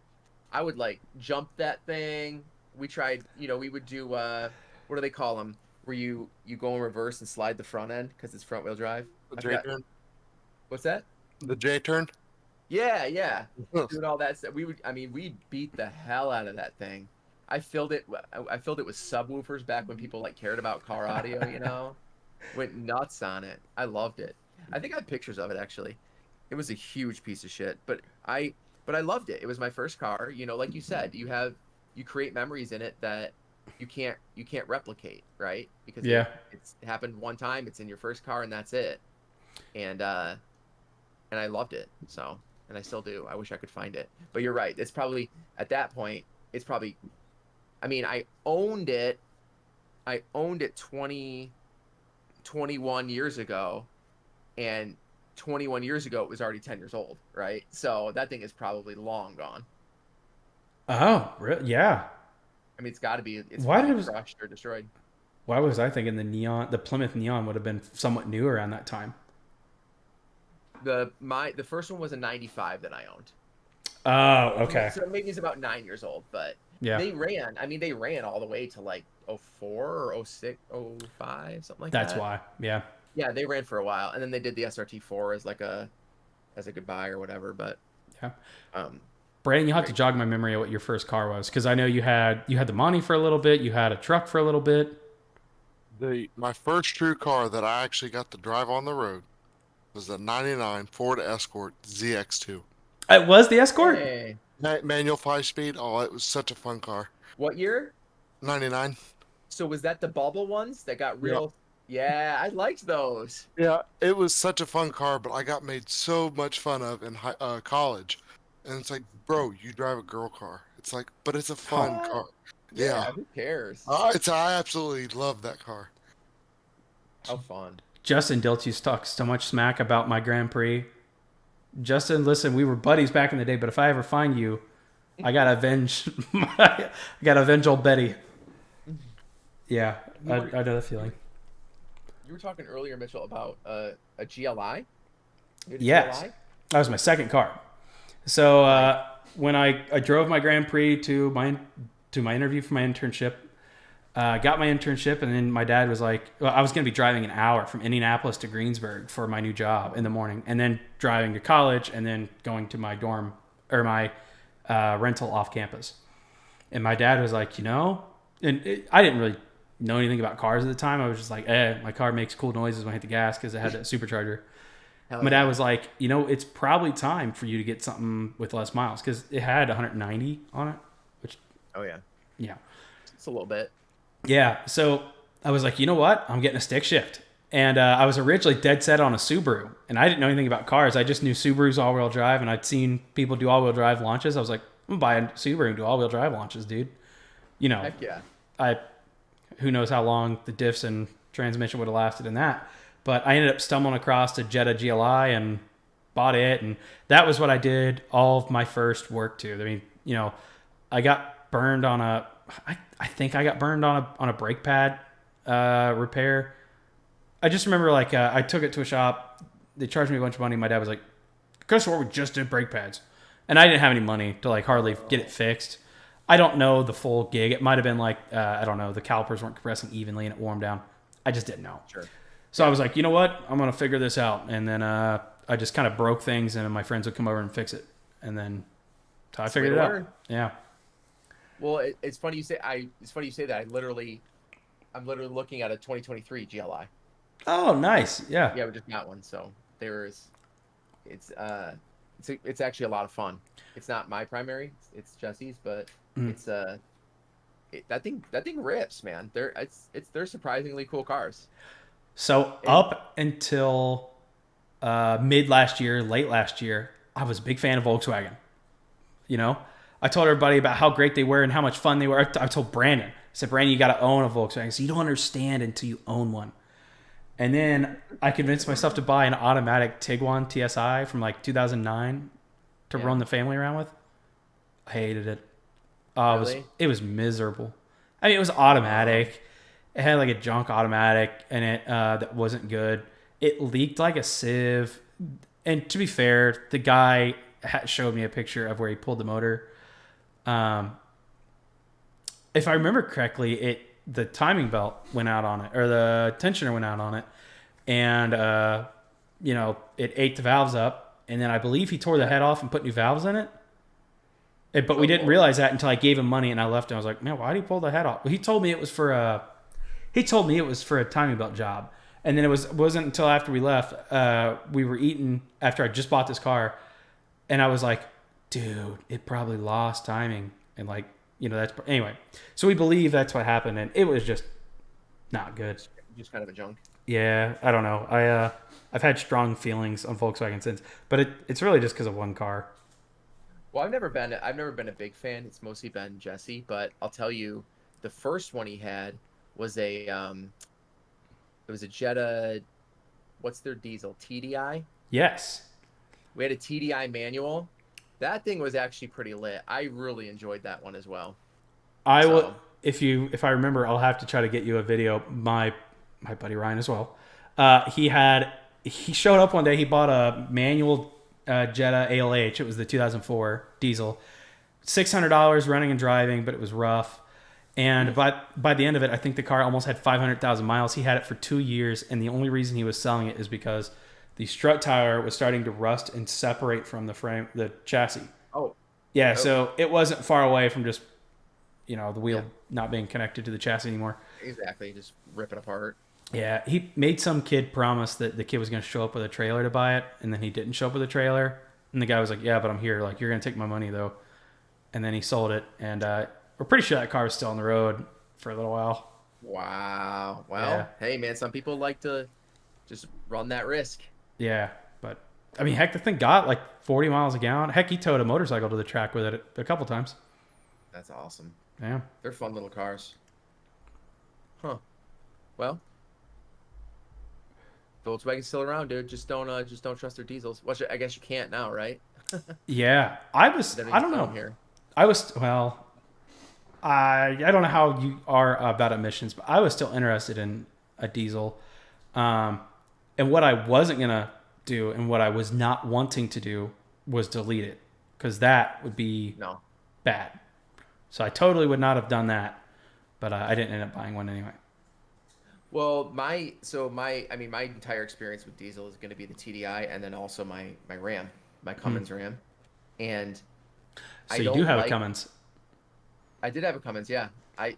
I would like jump that thing. We tried. We would do. What do they call them? Where you go in reverse and slide the front end because it's front wheel drive. The J turn. What's that? The J turn. Yeah. Doing all that stuff. We beat the hell out of that thing. I filled it with subwoofers back when people like cared about car audio, Went nuts on it. I loved it. I think I have pictures of it actually. It was a huge piece of shit, but I loved it. It was my first car, like you said, you create memories in it that you can't replicate, right? Because it's happened one time, it's in your first car and that's it. And I loved it. So, and I still do. I wish I could find it. But you're right. It's probably at that point, I owned it 21 years ago, and 21 years ago it was already 10 years old, right? So that thing is probably long gone. Oh, really? Yeah. It's got to be. It's Why probably crushed or destroyed. Why was I thinking the Plymouth Neon would have been somewhat new around that time? The first one was a 95 that I owned. Oh, okay. So maybe it's about 9 years old, but yeah, they ran all the way to like 04 or 06, 05, something like that. That's why. Yeah. Yeah, they ran for a while, and then they did the SRT4 as a goodbye or whatever. But yeah. Brandon, you'll have to jog my memory of what your first car was, because I know you had the Monty for a little bit, you had a truck for a little bit. My first true car that I actually got to drive on the road was the '99 Ford Escort ZX2. It was the Escort? Hey. Manual 5-speed. Oh, it was such a fun car. What year? '99. So was that the bubble ones that got real? Yeah, I liked those. Yeah, it was such a fun car, but I got made so much fun of in college. And it's like, bro, you drive a girl car. It's like, but it's a fun car. Yeah. Who cares? I absolutely love that car. How fun. Justin Dilt's talks so much smack about my Grand Prix. Justin, listen, we were buddies back in the day, but if I ever find you, I gotta avenge old Betty. Yeah, I know that feeling. You were talking earlier, Mitchell, about a GLI. Yes, GLI? that was my second car. So when I drove my Grand Prix to my interview for my internship, got my internship, and then my dad was like, I was going to be driving an hour from Indianapolis to Greensburg for my new job in the morning, and then driving to college, and then going to my dorm or my rental off campus. And my dad was like, I didn't really know anything about cars at the time. I was just like, my car makes cool noises when I hit the gas because it had that supercharger. My dad was like, it's probably time for you to get something with less miles, because it had 190 on it, which... Oh, yeah. Yeah. It's a little bit. Yeah. So I was like, you know what? I'm getting a stick shift. And I was originally dead set on a Subaru, and I didn't know anything about cars. I just knew Subaru's all-wheel drive, and I'd seen people do all-wheel drive launches. I was like, I'm going to buy a Subaru and do all-wheel drive launches, dude. Heck yeah. Who knows how long the diffs and transmission would have lasted in that. But I ended up stumbling across a Jetta GLI and bought it, and that was what I did all of my first work to. I mean, I got burned on I think I got burned on a brake pad repair. I just remember I took it to a shop. They charged me a bunch of money. My dad was like, "Guess what? We just did brake pads," and I didn't have any money to hardly get it fixed. I don't know the full gig. It might have been I don't know, the calipers weren't compressing evenly and it warmed down. I just didn't know. Sure. So I was like, you know what? I'm going to figure this out. And then I just kind of broke things, and my friends would come over and fix it. And then I figured it out. Yeah. Well, it's funny you say that. I'm literally looking at a 2023 GLI. Oh, nice. Yeah. Yeah, we just got one. So it's actually a lot of fun. It's not my primary. It's Jesse's, but that thing rips, man. They're surprisingly cool cars. So And up until mid last year, late last year, I was a big fan of Volkswagen. You know, I told everybody about how great they were and how much fun they were. I told Brandon, I said, Brandon, you got to own a Volkswagen. So you don't understand until you own one. And then I convinced myself to buy an automatic Tiguan TSI from like 2009 to yeah, run the family around with. I hated it. Oh, really, it was miserable. I mean, it was um, automatic. It had like a junk automatic in it that wasn't good. It leaked like a sieve. And to be fair, the guy showed me a picture of where he pulled the motor. Um, if I remember correctly, the timing belt went out on it, or the tensioner went out on it, and it ate the valves up. And then I believe he tore the yeah. head off and put new valves in it. But we Oh didn't Lord, realize that until I gave him money and I left. And I was like, man, why did he pull the head off? Well, he told me it was for a timing belt job. And then wasn't until after we left, we were eating after I just bought this car, and I was like, dude, it probably lost timing, and like that's anyway. So we believe that's what happened, and it was just not good. just kind of a junk. Yeah, I don't know. I've had strong feelings on Volkswagen since, but it's really just because of one car. Well, I've never been a big fan. It's mostly been Jesse, but I'll tell you, the first one he had was it was a Jetta. What's their diesel? TDI. Yes, We had a TDI manual. That thing was actually pretty lit. I really enjoyed that one as well. I will. So, If I remember, I'll have to try to get you a video. My buddy Ryan as well. He showed up one day. He bought a manual Jetta ALH. It was the 2004 diesel. $600 running and driving, but it was rough. And by the end of it, I think the car almost had 500,000 miles. He had it for 2 years, and the only reason he was selling it is because the strut tire was starting to rust and separate from the chassis. oh, Yeah, oh, so it wasn't far away from just the yeah, wheel not being connected to the chassis anymore. exactly. Just rip it apart. Yeah, he made some kid promise that the kid was going to show up with a trailer to buy it, and then he didn't show up with a trailer. And the guy was like, "Yeah, but I'm here. Like, you're going to take my money though." And then he sold it, and we're pretty sure that car was still on the road for a little while. Wow. Yeah, Well, hey man, some people like to just run that risk. yeah, but I mean, heck, the thing got like 40 miles a gallon. Heck, he towed a motorcycle to the track with it a couple times. That's awesome. Yeah, They're fun little cars. Huh. Well, Volkswagen's still around, dude. Just don't trust their diesels. Well, I guess you can't now, right? yeah. I Everything's don't know. chrome here. I was well. I don't know how you are about emissions, but I was still interested in a diesel. Um, and what I wasn't gonna do, and what I was not wanting to do, was delete it, because that would be No. bad. So I totally would not have done that, but I didn't end up buying one anyway. Well, my entire experience with diesel is going to be the TDI, and then also my Ram, my Hmm. Cummins Ram, and I So you do don't have a like. Cummins, I did have a Cummins, yeah. I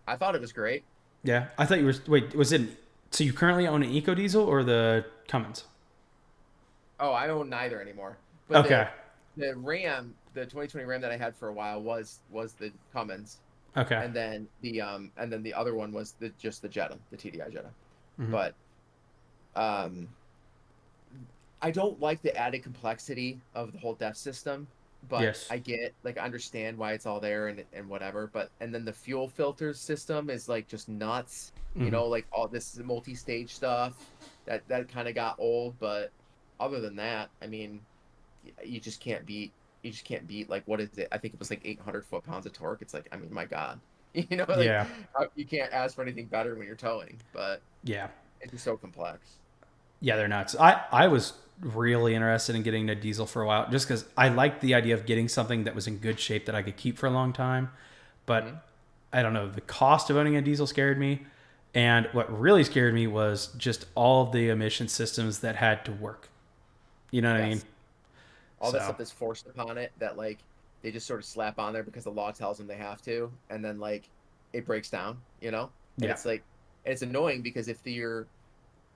I thought it was great. yeah? I thought you were. Wait, was it? So you currently own an Eco Diesel or the Cummins? Oh, I own neither anymore. But the Okay, the Ram, the 2020 Ram that I had for a while was the Cummins, okay. and then the other one was just the Jetta, the TDI Jetta. Hmm. But um, I don't like the added complexity of the whole DEF system, but Yes. I get like I understand why it's all there and whatever. But and then the fuel filter system is like just nuts. Hmm. Like all this multi-stage stuff that kind of got old. But other than that, I mean, you just can't beat. You just can't beat like what is it? I think it was like 800 foot-pounds of torque. It's like I mean, my God, like Yeah. you can't ask for anything better when you're towing. But Yeah. it's just so complex. Yeah, they're nuts. I was really interested in getting a diesel for a while just because I liked the idea of getting something that was in good shape that I could keep for a long time. Hmm. But I don't know, the cost of owning a diesel scared me. And what really scared me was just all of the emission systems that had to work. You know what I mean? Yes. All that So, stuff that's forced upon it that like they just sort of slap on there because the law tells them they have to, and then like it breaks down. And yeah. it's like and it's annoying because if you're,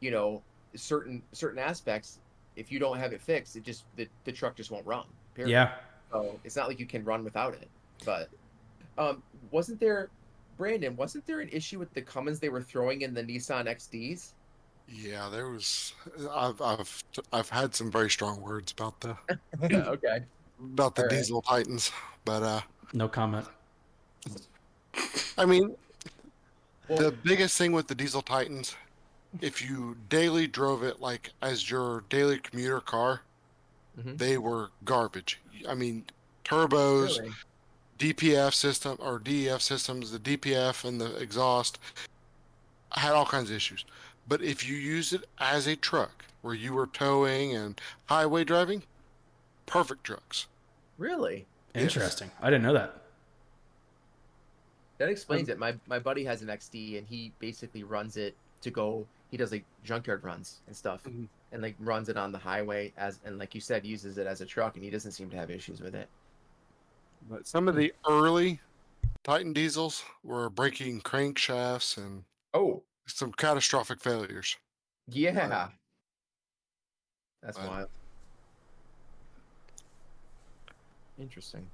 you know, certain aspects, if you don't have it fixed, it just the truck just won't run. Period. Yeah. So it's not like you can run without it. But um, wasn't there? Brandon, wasn't there an issue with the Cummins they were throwing in the Nissan XDs? Yeah, there was. I've had some very strong words about the Okay. about the All right. diesel Titans, but No comment. I mean, Well, the biggest thing with the diesel Titans, if you daily drove it like as your daily commuter car, mhm. they were garbage. I mean, turbos, Really? DPF system or DEF systems, the DPF and the exhaust had all kinds of issues. But if you used it as a truck where you were towing and highway driving, perfect trucks. Really? Yes. Interesting. I didn't know that. That explains it. My buddy has an XD and he basically runs it to go. He does like junkyard runs and stuff, Mhm. and like runs it on the highway as and like you said, uses it as a truck, and he doesn't seem to have issues with it. But some of the early Titan diesels were breaking crankshafts and Oh, some catastrophic failures. yeah, that's But wild. Interesting.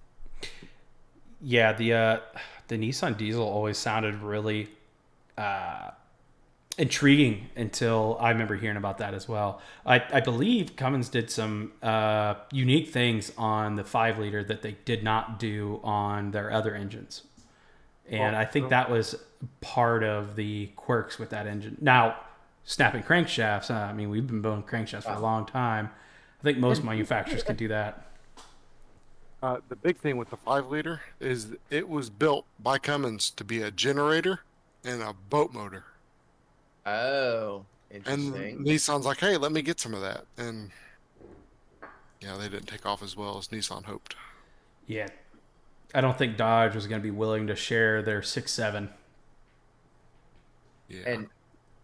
Yeah, the Nissan diesel always sounded really uh, intriguing until I remember hearing about that as well. I believe Cummins did some unique things on the 5 liter that they did not do on their other engines. And Well, I think that was part of the quirks with that engine. Now, snapping crankshafts, I mean, we've been building crankshafts for a Wow. long time. I think most And manufacturers can do that. the big thing with the 5 liter is it was built by Cummins to be a generator and a boat motor. oh, And interesting. Nissan's like, hey, let me get some of that. And yeah, they didn't take off as well as Nissan hoped. Yeah. I don't think Dodge was going to be willing to share their 6.7. Yeah. And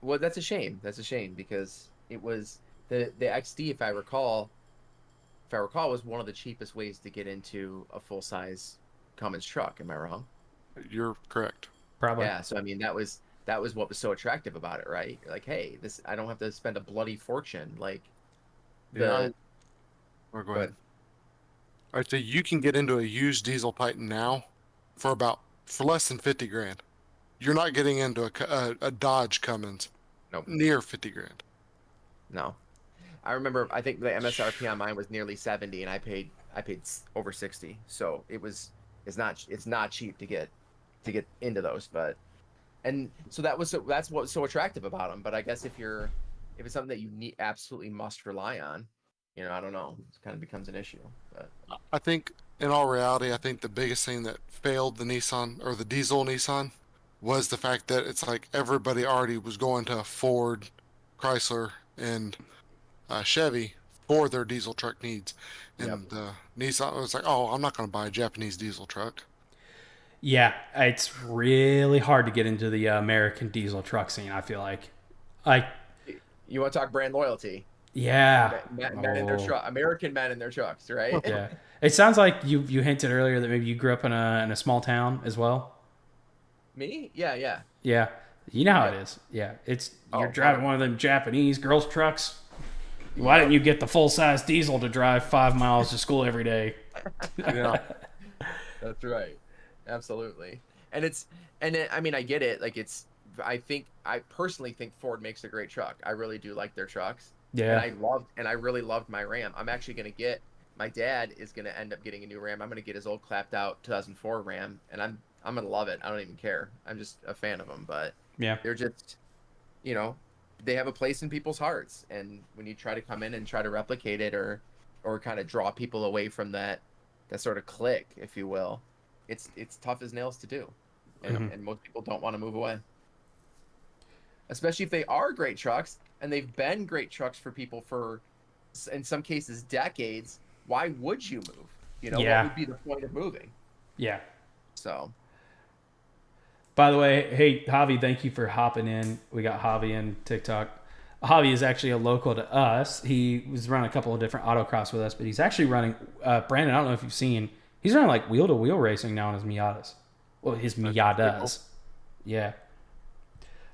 well, that's a shame. That's a shame because it was the XD, if I recall, was one of the cheapest ways to get into a full size Cummins truck. Am I wrong? You're correct. Probably. Yeah. So I mean, that was what was so attractive about it, right? You're like, hey, this I don't have to spend a bloody fortune. Like Yeah. the Or go but ahead. I'd say you can get into a used diesel Titan now for less than 50 grand. You're not getting into a Dodge Cummins nope, near 50 grand. no. I remember. I think the MSRP on mine was nearly 70, and I paid over 60. So it's not cheap to get into those, but and so that's what's so attractive about them. But I guess if it's something that you need absolutely must rely on, I don't know, it kind of becomes an issue. But I think, in all reality, I think the biggest thing that failed the Nissan or the diesel Nissan was the fact that it's like everybody already was going to Ford, Chrysler, and Chevy for their diesel truck needs. yep, And Nissan was like, oh, I'm not going to buy a Japanese diesel truck. Yeah, it's really hard to get into the American diesel truck scene, I feel like. I you want to talk brand loyalty? yeah. Men in their Oh, truck, American men in their trucks, right? yeah. It sounds like you hinted earlier that maybe you grew up in a small town as well. Me? Yeah, yeah. Yeah. You know how it Yep. is. Yeah. It's you're Oh, driving one of them Japanese girls trucks. Why didn't yep. you get the full size diesel to drive 5 miles to school every day? Yeah. That's right. Absolutely. I mean, I get it. Like I personally think Ford makes a great truck. I really do like their trucks. And Yeah. I really loved my Ram. I'm actually going to my dad is going to end up getting a new Ram. I'm going to get his old clapped out 2004 Ram, and I'm going to love it. I don't even care. I'm just a fan of them, but Yeah. they're just, you know, they have a place in people's hearts. And when you try to come in and try to replicate it or kind of draw people away from that sort of click, if you will, it's tough as nails to do, Mhm. and most people don't want to move away, especially if they are great trucks and they've been great trucks for people for, in some cases, decades. Why would you move? What Yeah. would be the point of moving? Yeah. So By the way, hey Javi, thank you for hopping in. We got Javi in TikTok. Javi is actually a local to us. He was running a couple of different autocross with us, but he's actually running. Brandon, I don't know if you've seen. He's running like wheel to wheel racing now in his Miatas. Well, his Pretty Miatas. Yeah.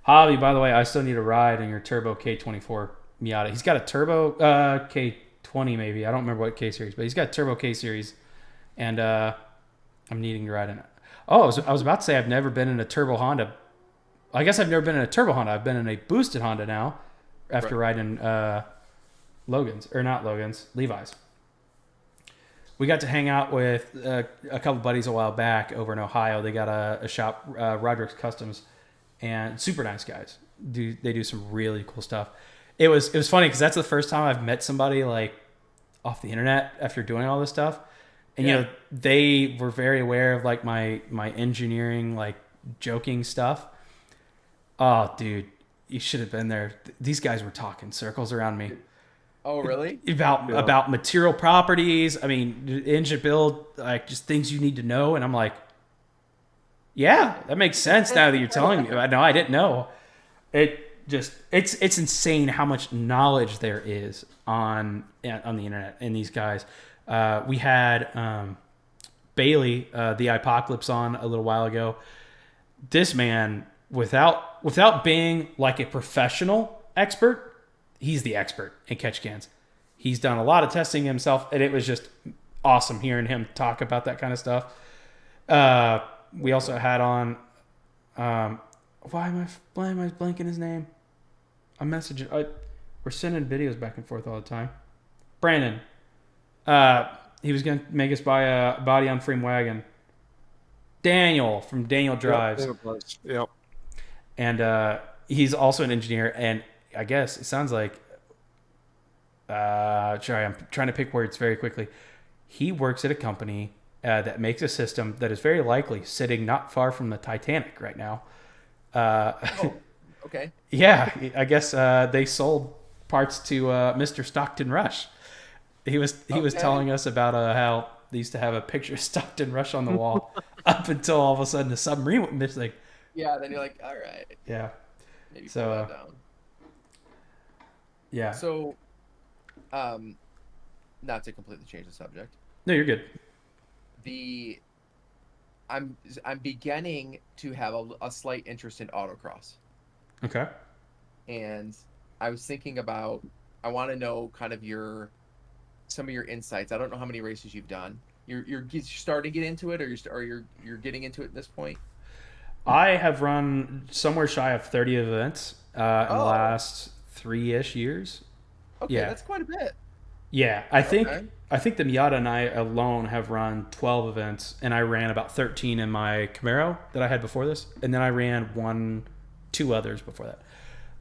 Javi, by the way, I still need a ride in your Turbo K24 Miata. He's got a Turbo K20 maybe. I don't remember what K series, but he's got a Turbo K series, and I'm needing to ride in it. Oh, I was about to say I've never been in a turbo Honda. I guess I've never been in a turbo Honda. I've been in a boosted Honda now after riding Logan's, or not Logan's, Levi's. We got to hang out with a couple buddies a while back over in Ohio. They got a shop, Roderick's Customs, and super nice guys. They do some really cool stuff. It was funny because that's the first time I've met somebody like off the internet after doing all this stuff. And you know, they were very aware of like my engineering, like joking stuff. Oh, dude, you should have been there. These guys were talking circles around me. Oh, really? About material properties. I mean, engine build, like just things you need to know. And I'm like, yeah, that makes sense now that you're telling me. No, I didn't know. It's insane how much knowledge there is on the internet and these guys. We had Bailey, the Apocalypse, on a little while ago. This man, without being like a professional expert, he's the expert in catch cans. He's done a lot of testing himself, and it was just awesome hearing him talk about that kind of stuff. We also had on, why am I blanking his name? I'm messaging. We're sending videos back and forth all the time. Brandon. He was going to make us buy a body on frame wagon. Daniel from Daniel Drives. Yep. And he's also an engineer, and I guess it sounds like, sorry, I'm trying to pick words very quickly. He works at a company that makes a system that is very likely sitting not far from the Titanic right now. Okay. Yeah, I guess they sold parts to Mr. Stockton Rush. He was telling us about how they used to have a picture of Stockton Rush on the wall up until all of a sudden the submarine went missing. Yeah, then you're like, all right. Yeah. Maybe So, pull that down. Yeah. So, not to completely change the subject. No, you're good. I'm beginning to have a slight interest in autocross. Okay. And I was thinking about, I want to know kind of some of your insights. I don't know how many races you've done. You're starting to get into it, or you're getting into it at this point? I have run somewhere shy of 30 events in the last 3-ish years. Okay, Yeah. that's quite a bit. Yeah, I think the Miata and I alone have run 12 events, and I ran about 13 in my Camaro that I had before this, and then I ran 2 others before that.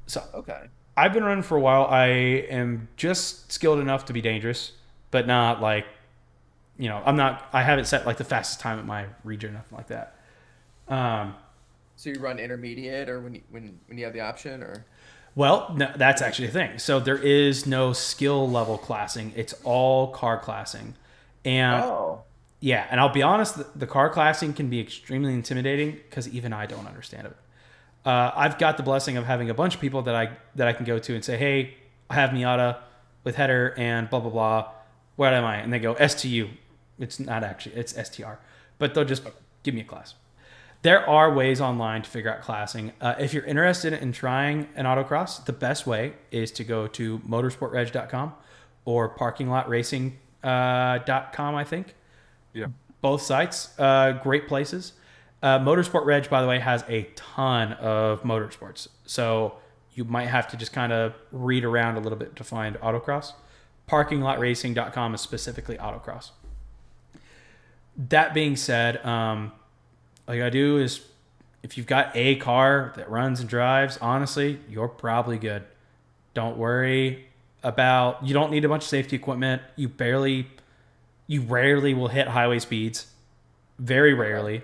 So Okay. I've been running for a while. I am just skilled enough to be dangerous, but not like, I haven't set like the fastest time at my region or nothing like that. So you run intermediate, or when you have the option, or? Well, no, that's actually the thing. So there is no skill level classing. It's all car classing. And yeah, and I'll be honest, the car classing can be extremely intimidating because even I don't understand it. I've got the blessing of having a bunch of people that I can go to and say, hey, I have Miata with header and blah, blah, blah. What am I? And they go, STU. It's not actually, it's STR. But they'll just give me a class. There are ways online to figure out classing. If you're interested in trying an autocross, the best way is to go to motorsportreg.com or parkinglotracing.com, I think. Yeah. Both sites, great places. Motorsport Reg, by the way, has a ton of motorsports. So you might have to just kind of read around a little bit to find autocross. Parkinglotracing.com is specifically autocross. That being said, all you gotta do is, if you've got a car that runs and drives, honestly, you're probably good. Don't worry about, you don't need a bunch of safety equipment. You rarely will hit highway speeds. Very rarely.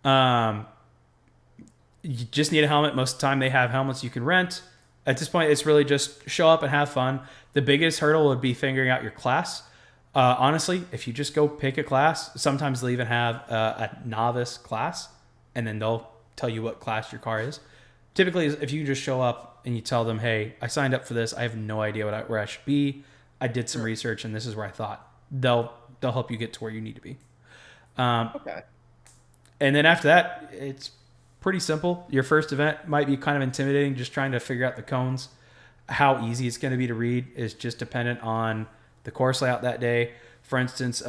You just need a helmet. Most of the time they have helmets you can rent. At this point, it's really just show up and have fun. The biggest hurdle would be figuring out your class. Honestly, if you just go pick a class, sometimes they'll even have a novice class, and then they'll tell you what class your car is. Typically, if you just show up and you tell them, hey, I signed up for this, I have no idea where I should be, I did some research, and this is where I thought, they'll help you get to where you need to be. Okay. And then after that, it's pretty simple. Your first event might be kind of intimidating, just trying to figure out the cones. How easy it's going to be to read is just dependent on the course layout that day. For instance,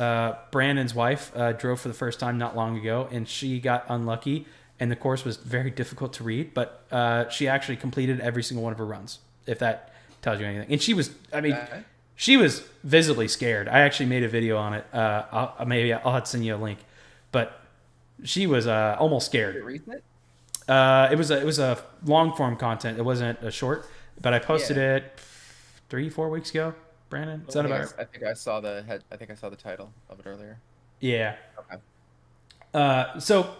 Brandon's wife drove for the first time not long ago, and she got unlucky, and the course was very difficult to read, but she actually completed every single one of her runs, if that tells you anything. And she was, I mean, Okay. she was visibly scared. I actually made a video on it. Maybe I'll have to send you a link, but she was almost Did it scared. recent? It was a long form content. It wasn't a short, but I posted Yeah. it 3-4 weeks ago. Brandon, is I that think about right? I think I saw the head. I think I saw the title of it earlier. Yeah. Okay. So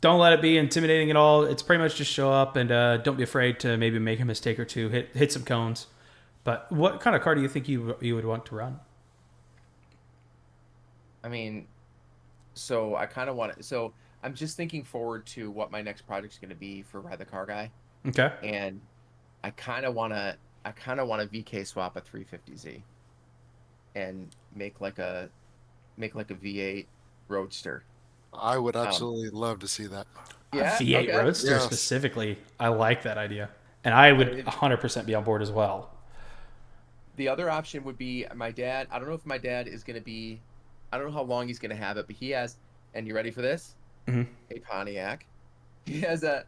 don't let it be intimidating at all. It's pretty much just show up and don't be afraid to maybe make a mistake or two. Hit some cones. But what kind of car do you think you would want to run? I mean, so I kind of want to. So I'm just thinking forward to what my next project's going to be for Ride the Car Guy, Okay. and I kind of want to. I kind of want to VK swap a 350Z, and make like a V8 Roadster. I would absolutely love to see that. Yeah. V8 Okay. Roadster Yes. specifically. I like that idea. And I would mean, 100% be on board as well. The other option would be my dad. I don't know if my dad is going to be. I don't know how long he's going to have it, but he has. And you ready for this? Mhm. A Pontiac. He has a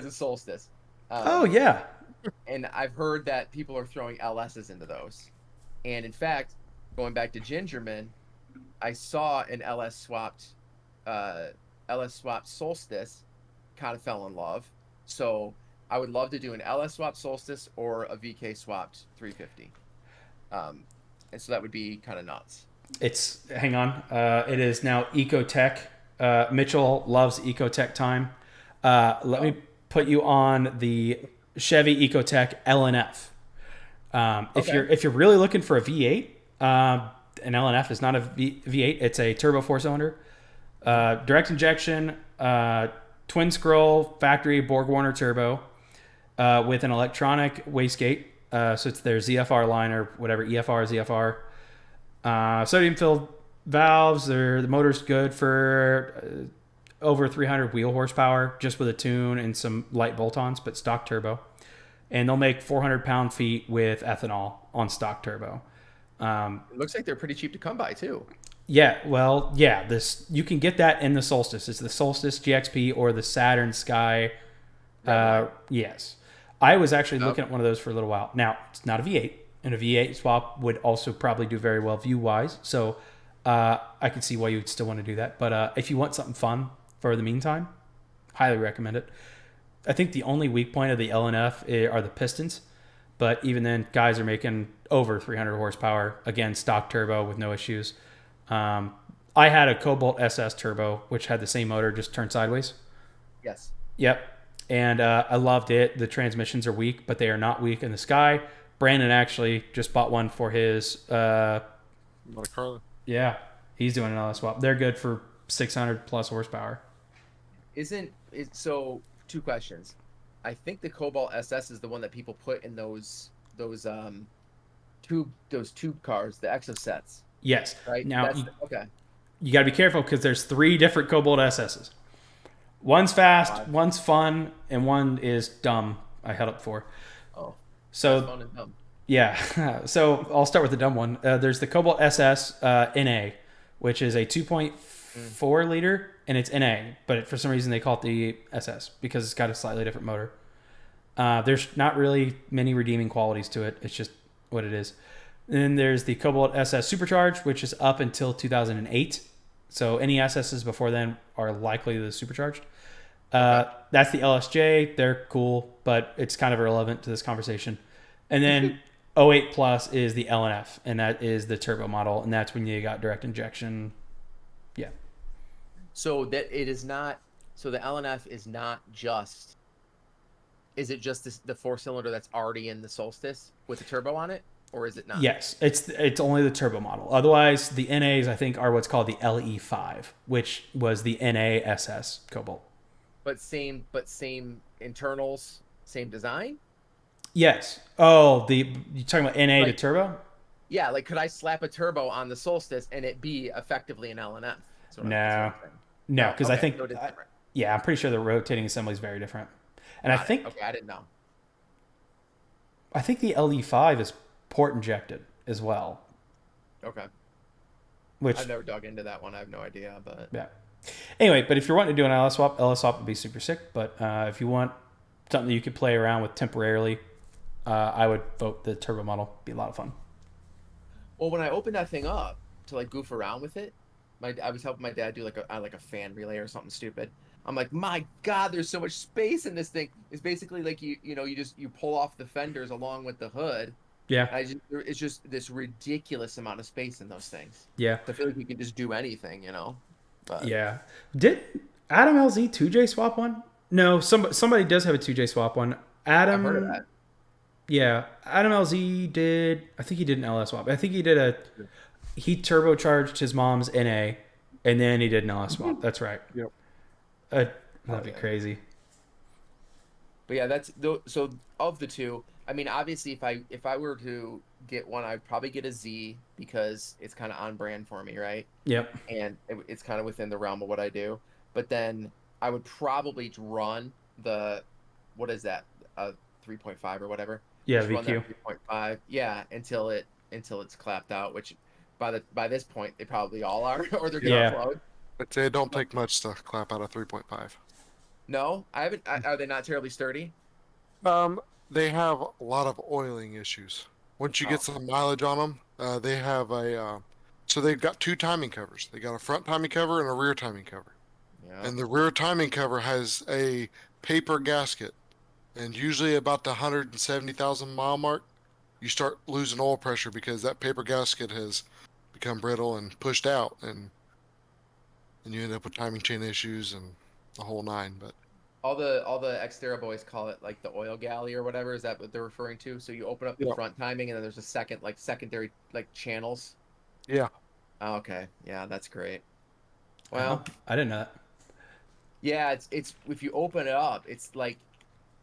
Solstice. Oh, yeah. And I've heard that people are throwing LSs into those. And in fact, going back to Gingerman, I saw an LS swapped Solstice, kind of fell in love. So I would love to do an LS swapped Solstice or a VK swapped 350. And so that would be kind of nuts. Hang on. It is now Ecotech. Mitchell loves Ecotech time. Let me put you on the Chevy Ecotech LNF. If you're really looking for a V8, an LNF is not a V8. It's a turbo 4-cylinder, direct injection, twin scroll factory Borg Warner turbo, with an electronic wastegate. So it's their ZFR line or whatever, ZFR. Sodium filled valves. The motor's good for over 300 wheel horsepower, just with a tune and some light bolt-ons, but stock turbo. And they'll make 400 pound-feet with ethanol on stock turbo. It looks like they're pretty cheap to come by too. Yeah, well, yeah. You can get that in the Solstice. It's the Solstice GXP or the Saturn Sky. Yes, I was actually looking at one of those for a little while. Now it's not a V8, and a V8 swap would also probably do very well view-wise. So I can see why you would still want to do that. But if you want something fun for the meantime, highly recommend it. I think the only weak point of the LNF are the pistons. But even then, guys are making over 300 horsepower. Again, stock turbo with no issues. I had a Cobalt SS turbo, which had the same motor, just turned sideways. Yes. Yep. And I loved it. The transmissions are weak, but they are not weak in the sky. Brandon actually just bought one for his... Monte Carlo. yeah, he's doing another swap. They're good for 600 plus horsepower. So 2 questions. I think the Cobalt SS is the one that people put in those tube cars, the Exosets, Yes. right? Now, Okay. you got to be careful because there's 3 different Cobalt SSs. One's fast, Wow. one's fun, and one is dumb. I held up for. Oh, So fun and dumb. yeah, so I'll start with the dumb one. There's the Cobalt SS NA, which is a 2.4 liter, and it's NA, but for some reason they call it the SS because it's got a slightly different motor. There's not really many redeeming qualities to it. It's just what it is. And then there's the Cobalt SS Supercharged, which is up until 2008. So any SSs before then are likely the supercharged. That's the LSJ. They're cool, but it's kind of irrelevant to this conversation. And then 08 Plus is the LNF, and that is the turbo model, and that's when you got direct injection. Yeah. So that it is not. So the LNF is not just. Is it just the 4-cylinder that's already in the Solstice with the turbo on it, or is it not? Yes, it's only the turbo model. Otherwise, the NAs I think are what's called the LE5, which was the NA SS Cobalt. But same internals, same design. Yes. Oh, you talking about NA to Like- turbo? Yeah, like could I slap a turbo on the Solstice and it be effectively an LNF? That's what I'm No. saying. No, because I Okay, think so it is different. yeah, I'm pretty sure the rotating assembly is very different. And Got it. Okay, I didn't know. I think the LE5 is port injected as well. Okay. which, I've never dug into that one. I have no idea, but yeah. Anyway, but if you're wanting to do an LS swap would be super sick. But if you want something that you could play around with temporarily, I would vote the turbo model. Be a lot of fun. well, when I opened that thing up to like goof around with it, I was helping my dad do like a fan relay or something stupid. I'm like, my God, there's so much space in this thing. It's basically like you pull off the fenders along with the hood. Yeah, It's just this ridiculous amount of space in those things. yeah, So I feel like you can just do anything, But yeah. Did Adam LZ 2J swap one? No, somebody does have a 2J swap one. I've heard of Adam, that. yeah, Adam LZ did. I think he did an LS swap. I think he did he turbocharged his mom's NA, and then he did an LS swap. That's right. Yep. That'd be crazy. But yeah, so of the two. I mean, obviously, if I were to get one, I'd probably get a Z because it's kind of on brand for me, right? Yep. And it's kind of within the realm of what I do. But then I would probably run the what is that, 3.5 or whatever. Yeah, Just run VQ. that 3.5, yeah, until it's clapped out. Which by this point they probably all are, or they're getting Yeah. flown. I'd say it don't take much to clap out a 3.5. No, I haven't. Are they not terribly sturdy? They have a lot of oiling issues. Once you get some mileage on them, they have so they've got two timing covers. They got a front timing cover and a rear timing cover. Yeah. And the rear timing cover has a paper gasket. And usually about the 170,000 mile mark, you start losing oil pressure because that paper gasket has become brittle and pushed out, and you end up with timing chain issues and the whole nine. But All the Xterra boys call it like the oil galley or whatever. Is that what they're referring to? So you open up the Yeah. front timing and then there's a secondary channels. yeah, Oh, okay, yeah, that's great. Well, I didn't know that. yeah, it's if you open it up, it's like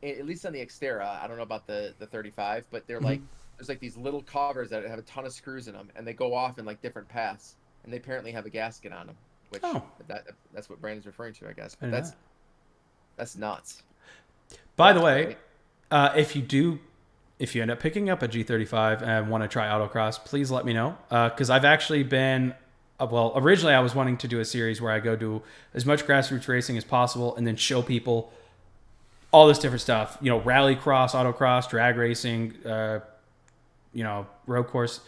at least on the Xterra. I don't know about the 35, but they're like there's like these little covers that have a ton of screws in them, and they go off in like different paths, and they apparently have a gasket on them, which Oh. that's what Brandon's referring to, I guess. I But didn't know that's nuts. By the That's way, great. if you end up picking up a G35 and want to try autocross, please let me know. Because I've actually been, originally I was wanting to do a series where I go do as much grassroots racing as possible and then show people all this different stuff. Rally cross, autocross, drag racing, road course,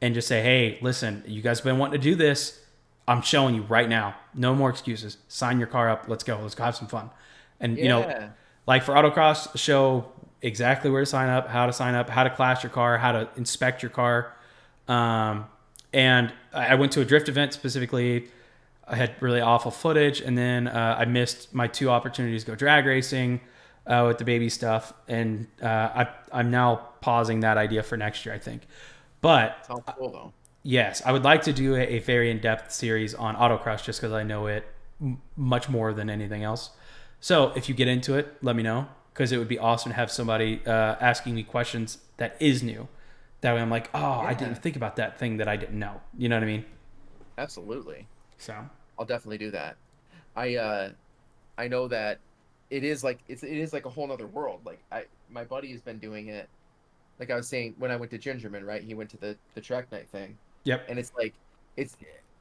and just say, hey, listen, you guys have been wanting to do this. I'm showing you right now. No more excuses. Sign your car up. Let's go. Let's go have some fun. And, Yeah. like for autocross, show exactly where to sign up, how to class your car, how to inspect your car. And I went to a drift event specifically. I had really awful footage, and then I missed my two opportunities to go drag racing with the baby stuff. And I'm now pausing that idea for next year, I think. But Sounds cool though. yes, I would like to do a very in-depth series on autocross just because I know it much more than anything else. So if you get into it, let me know, because it would be awesome to have somebody asking me questions that is new. That way I'm like, I didn't think about that thing that I didn't know. You know what I mean? Absolutely. So I'll definitely do that. I know that it is like a whole nother world. Like my buddy has been doing it. Like I was saying, when I went to Gingerman, right? He went to the track night thing. Yep. And it's like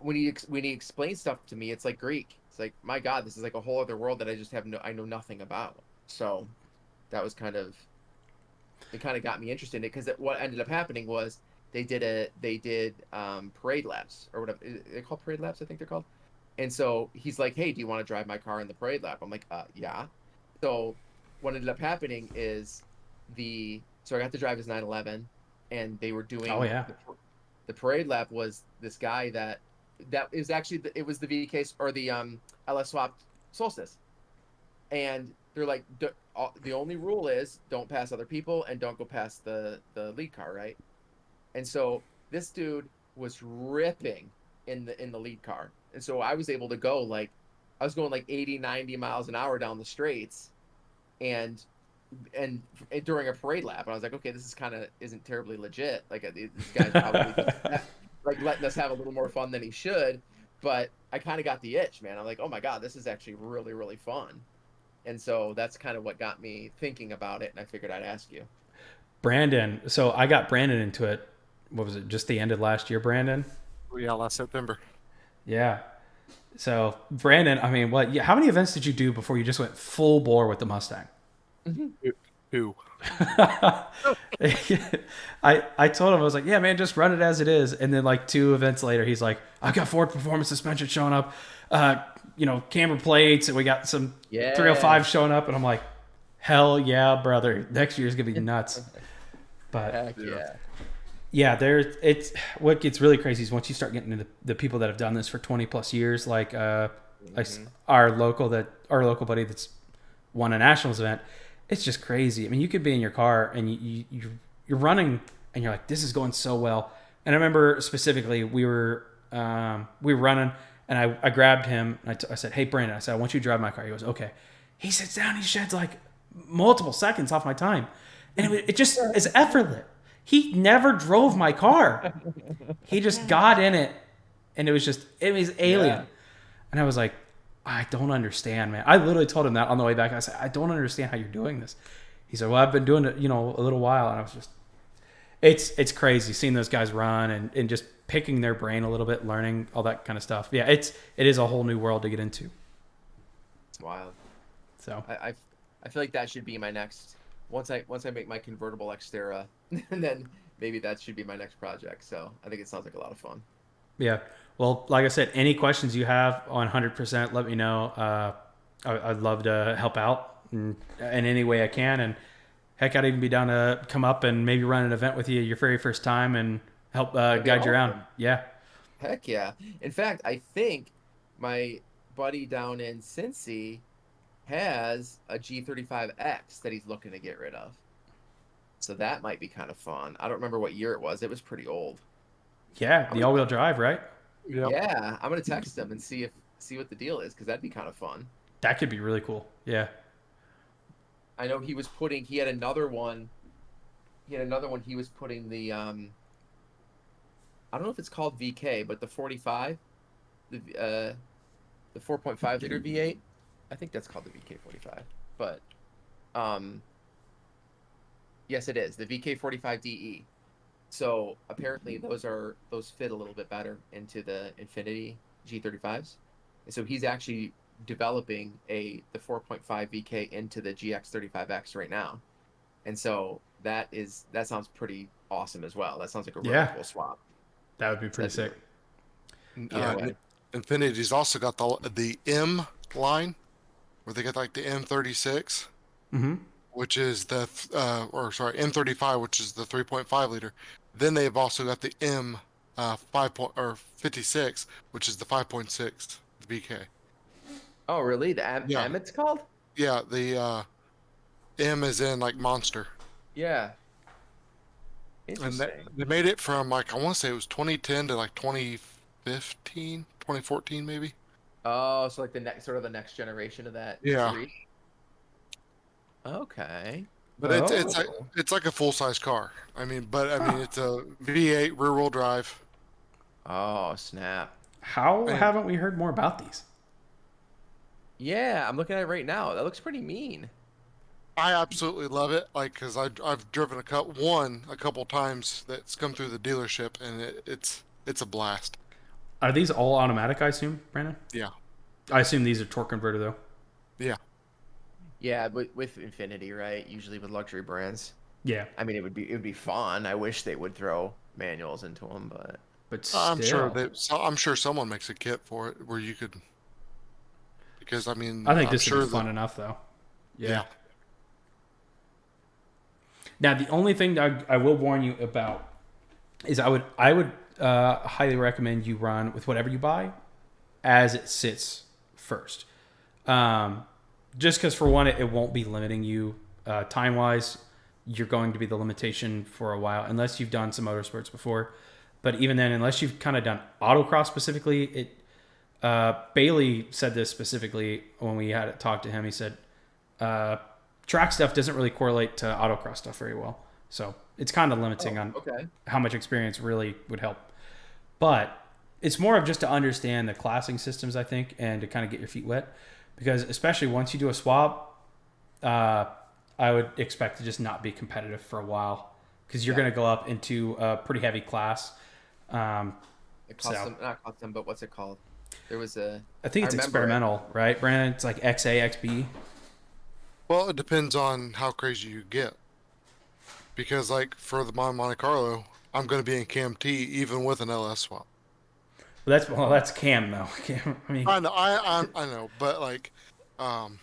when he explains stuff to me, it's like Greek. It's like, my God, this is like a whole other world that I know nothing about. So that was it kind of got me interested in it, because what ended up happening was they did parade laps or whatever. They're called parade laps, I think they're called. And so he's like, hey, do you want to drive my car in the parade lap? I'm like, yeah. So what ended up happening is so I got to drive his 911, and they were doing. Oh yeah. The parade lap was this guy that is actually it was the VK or the LS swapped Solstice, and they're like, the only rule is don't pass other people and don't go past the lead car, right? And so this dude was ripping in the lead car, and so I was able to go I was going like 80, 90 miles an hour down the straights, and during a parade lap, and I was like, okay, this isn't terribly legit. Like, this guy's probably just, like letting us have a little more fun than he should. But I kind of got the itch, man. I'm like, oh my God, this is actually really, really fun. And so that's kind of what got me thinking about it, and I figured I'd ask you. Brandon. So I got Brandon into it. What was it? Just the end of last year, Brandon? Yeah, last September. Yeah. So Brandon, I mean, what? How many events did you do before you just went full bore with the Mustang? Two. I told him, I was like, yeah, man, just run it as it is. And then like 2 events later, he's like, I got Ford Performance suspension showing up, camber plates, and we got some Yeah. 305 showing up. And I'm like, hell yeah, brother. Next year's gonna be nuts. But Heck yeah. yeah, it's what gets really crazy is once you start getting into the people that have done this for 20 plus years, like our local buddy that's won a nationals event. It's just crazy. I mean, you could be in your car and you're running and you're like, this is going so well. And I remember specifically we were running and I grabbed him and I said, hey Brandon, I said, I want you to drive my car. He goes, okay. He sits down, he sheds like multiple seconds off my time, and it just is effortless. He never drove my car. He just got in it, and it was alien. Yeah. And I was like, I don't understand, man. I literally told him that on the way back. I said, I don't understand how you're doing this. He said, well, I've been doing it, a little while. And I was just, it's crazy seeing those guys run and just picking their brain a little bit, learning all that kind of stuff. Yeah, it is a whole new world to get into. It's wild. So I feel like that should be my next, once I make my convertible Xterra, and then maybe that should be my next project. So I think it sounds like a lot of fun. Yeah. Well, like I said, any questions you have on 100%, let me know. I'd love to help out in any way I can. And heck, I'd even be down to come up and maybe run an event with you your very first time and help guide you around. Yeah. Heck yeah. In fact, I think my buddy down in Cincy has a G35X that he's looking to get rid of. So that might be kind of fun. I don't remember what year it was. It was pretty old. Yeah, the all-wheel drive, right? Yep. Yeah, I'm gonna text him and see what the deal is, because that'd be kind of fun. That could be really cool. Yeah. I know he had another one. He was putting the I don't know if it's called VK, but the 45, the 4.5 liter V8. I think that's called the VK45. But yes, it is the VK45DE. So apparently those fit a little bit better into the Infiniti G35s. And so he's actually developing the 4.5 VK into the GX35X right now. And so that sounds pretty awesome as well. That sounds like a really cool swap. That would be pretty sick. Infiniti's also got the M line, where they got like the M36, which is M35, which is the 3.5 liter. Then they've also got the M56, which is the 5.6 VK. Oh, really? The M it's called? Yeah, the M is in like monster. Yeah. Interesting. And they made it from like, I want to say it was 2010 to like 2015, 2014 maybe. Oh, so like the next generation of that. Yeah. Series? Okay. But it's like a full size car. It's a V8 rear wheel drive. Oh, snap. How haven't we heard more about these? Yeah, I'm looking at it right now. That looks pretty mean. I absolutely love it. Like, cause I've driven a couple times that's come through the dealership, and it's a blast. Are these all automatic, I assume, Brandon? Yeah. I assume these are torque converter though. Yeah. Yeah, but with Infiniti, right? Usually with luxury brands. Yeah. I mean, it would be fun. I wish they would throw manuals into them, but still. I'm sure someone makes a kit for it where you could. Because I think this would be fun enough though. Yeah. Now the only thing I will warn you about is I would highly recommend you run with whatever you buy as it sits first. Just because for one, it won't be limiting you time wise. You're going to be the limitation for a while unless you've done some motorsports before. But even then, unless you've kind of done autocross specifically, Bailey said this specifically when we had talked to him. He said track stuff doesn't really correlate to autocross stuff very well. So it's kind of limiting on how much experience really would help. But it's more of just to understand the classing systems, I think, and to kind of get your feet wet. Because especially once you do a swap, I would expect to just not be competitive for a while. Because you're going to go up into a pretty heavy class. A So custom, not custom, but what's it called? There was a. I think I it's remember it. experimental, right, Brandon? It's like XA, XB. Well, it depends on how crazy you get. Because like for the Monte Carlo, I'm going to be in Cam T even with an LS swap. That's Cam though. Cam, I mean, I know, but like, um,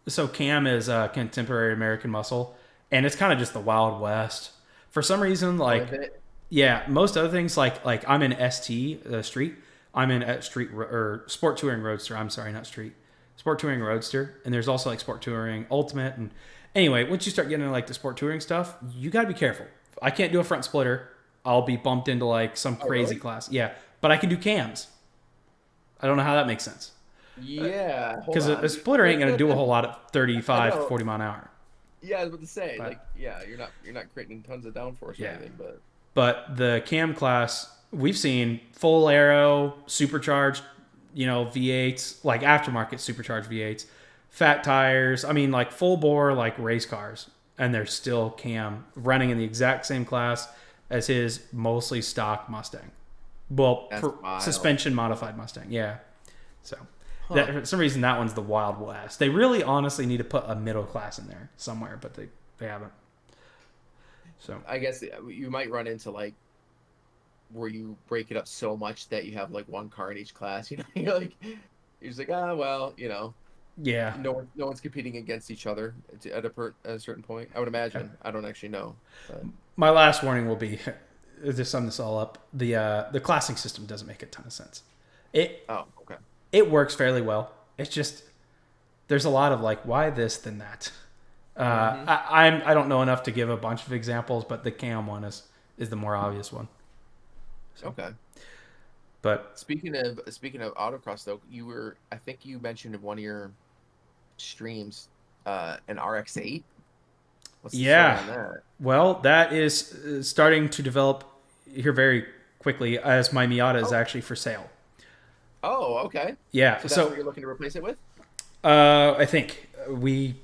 so Cam is contemporary American muscle, and it's kind of just the Wild West. For some reason, Oh, like is it? yeah, most other things like I'm in ST street. I'm in street or sport touring roadster. I'm sorry, not street. Sport touring roadster, and there's also like sport touring ultimate. And anyway, once you start getting into like the sport touring stuff, you got to be careful. I can't do a front splitter. I'll be bumped into like some Oh, crazy really? class. Yeah, but I can do cams. I don't know how that makes sense Yeah. Hold because a on. splitter ain't gonna do a whole lot at I 35, know. 40 mile an hour. Yeah, I was about to say, But like, yeah, you're not creating tons of downforce or yeah, anything, but but the cam class we've seen full aero, supercharged, V8s, like aftermarket supercharged V8s, fat tires. I mean, like full bore, like race cars, and they're still cam running in the exact same class as his mostly stock Mustang. Well, that's wild. suspension modified Mustang, yeah. So that Huh. for some reason that one's the Wild West. They really honestly need to put a middle class in there somewhere, but they haven't. So I guess you might run into like where you break it up so much that you have like one car in each class. You're like, you're just like, ah, well, yeah, no one's competing against each other at a certain point. I would imagine. I don't actually know, but my last warning will be to sum this all up. The classing system doesn't make a ton of sense. It oh, okay. it works fairly well. It's just there's a lot of like why this then that. Hmm. I don't know enough to give a bunch of examples, but the cam one is the more obvious one. So, Okay. but Speaking of autocross though, I think you mentioned in one of your streams an RX-8. What's the story yeah, on that? well, that is starting to develop here very quickly as my Miata is Oh, actually for sale. oh, okay. Yeah, So that's what so you're looking to replace it with? I think we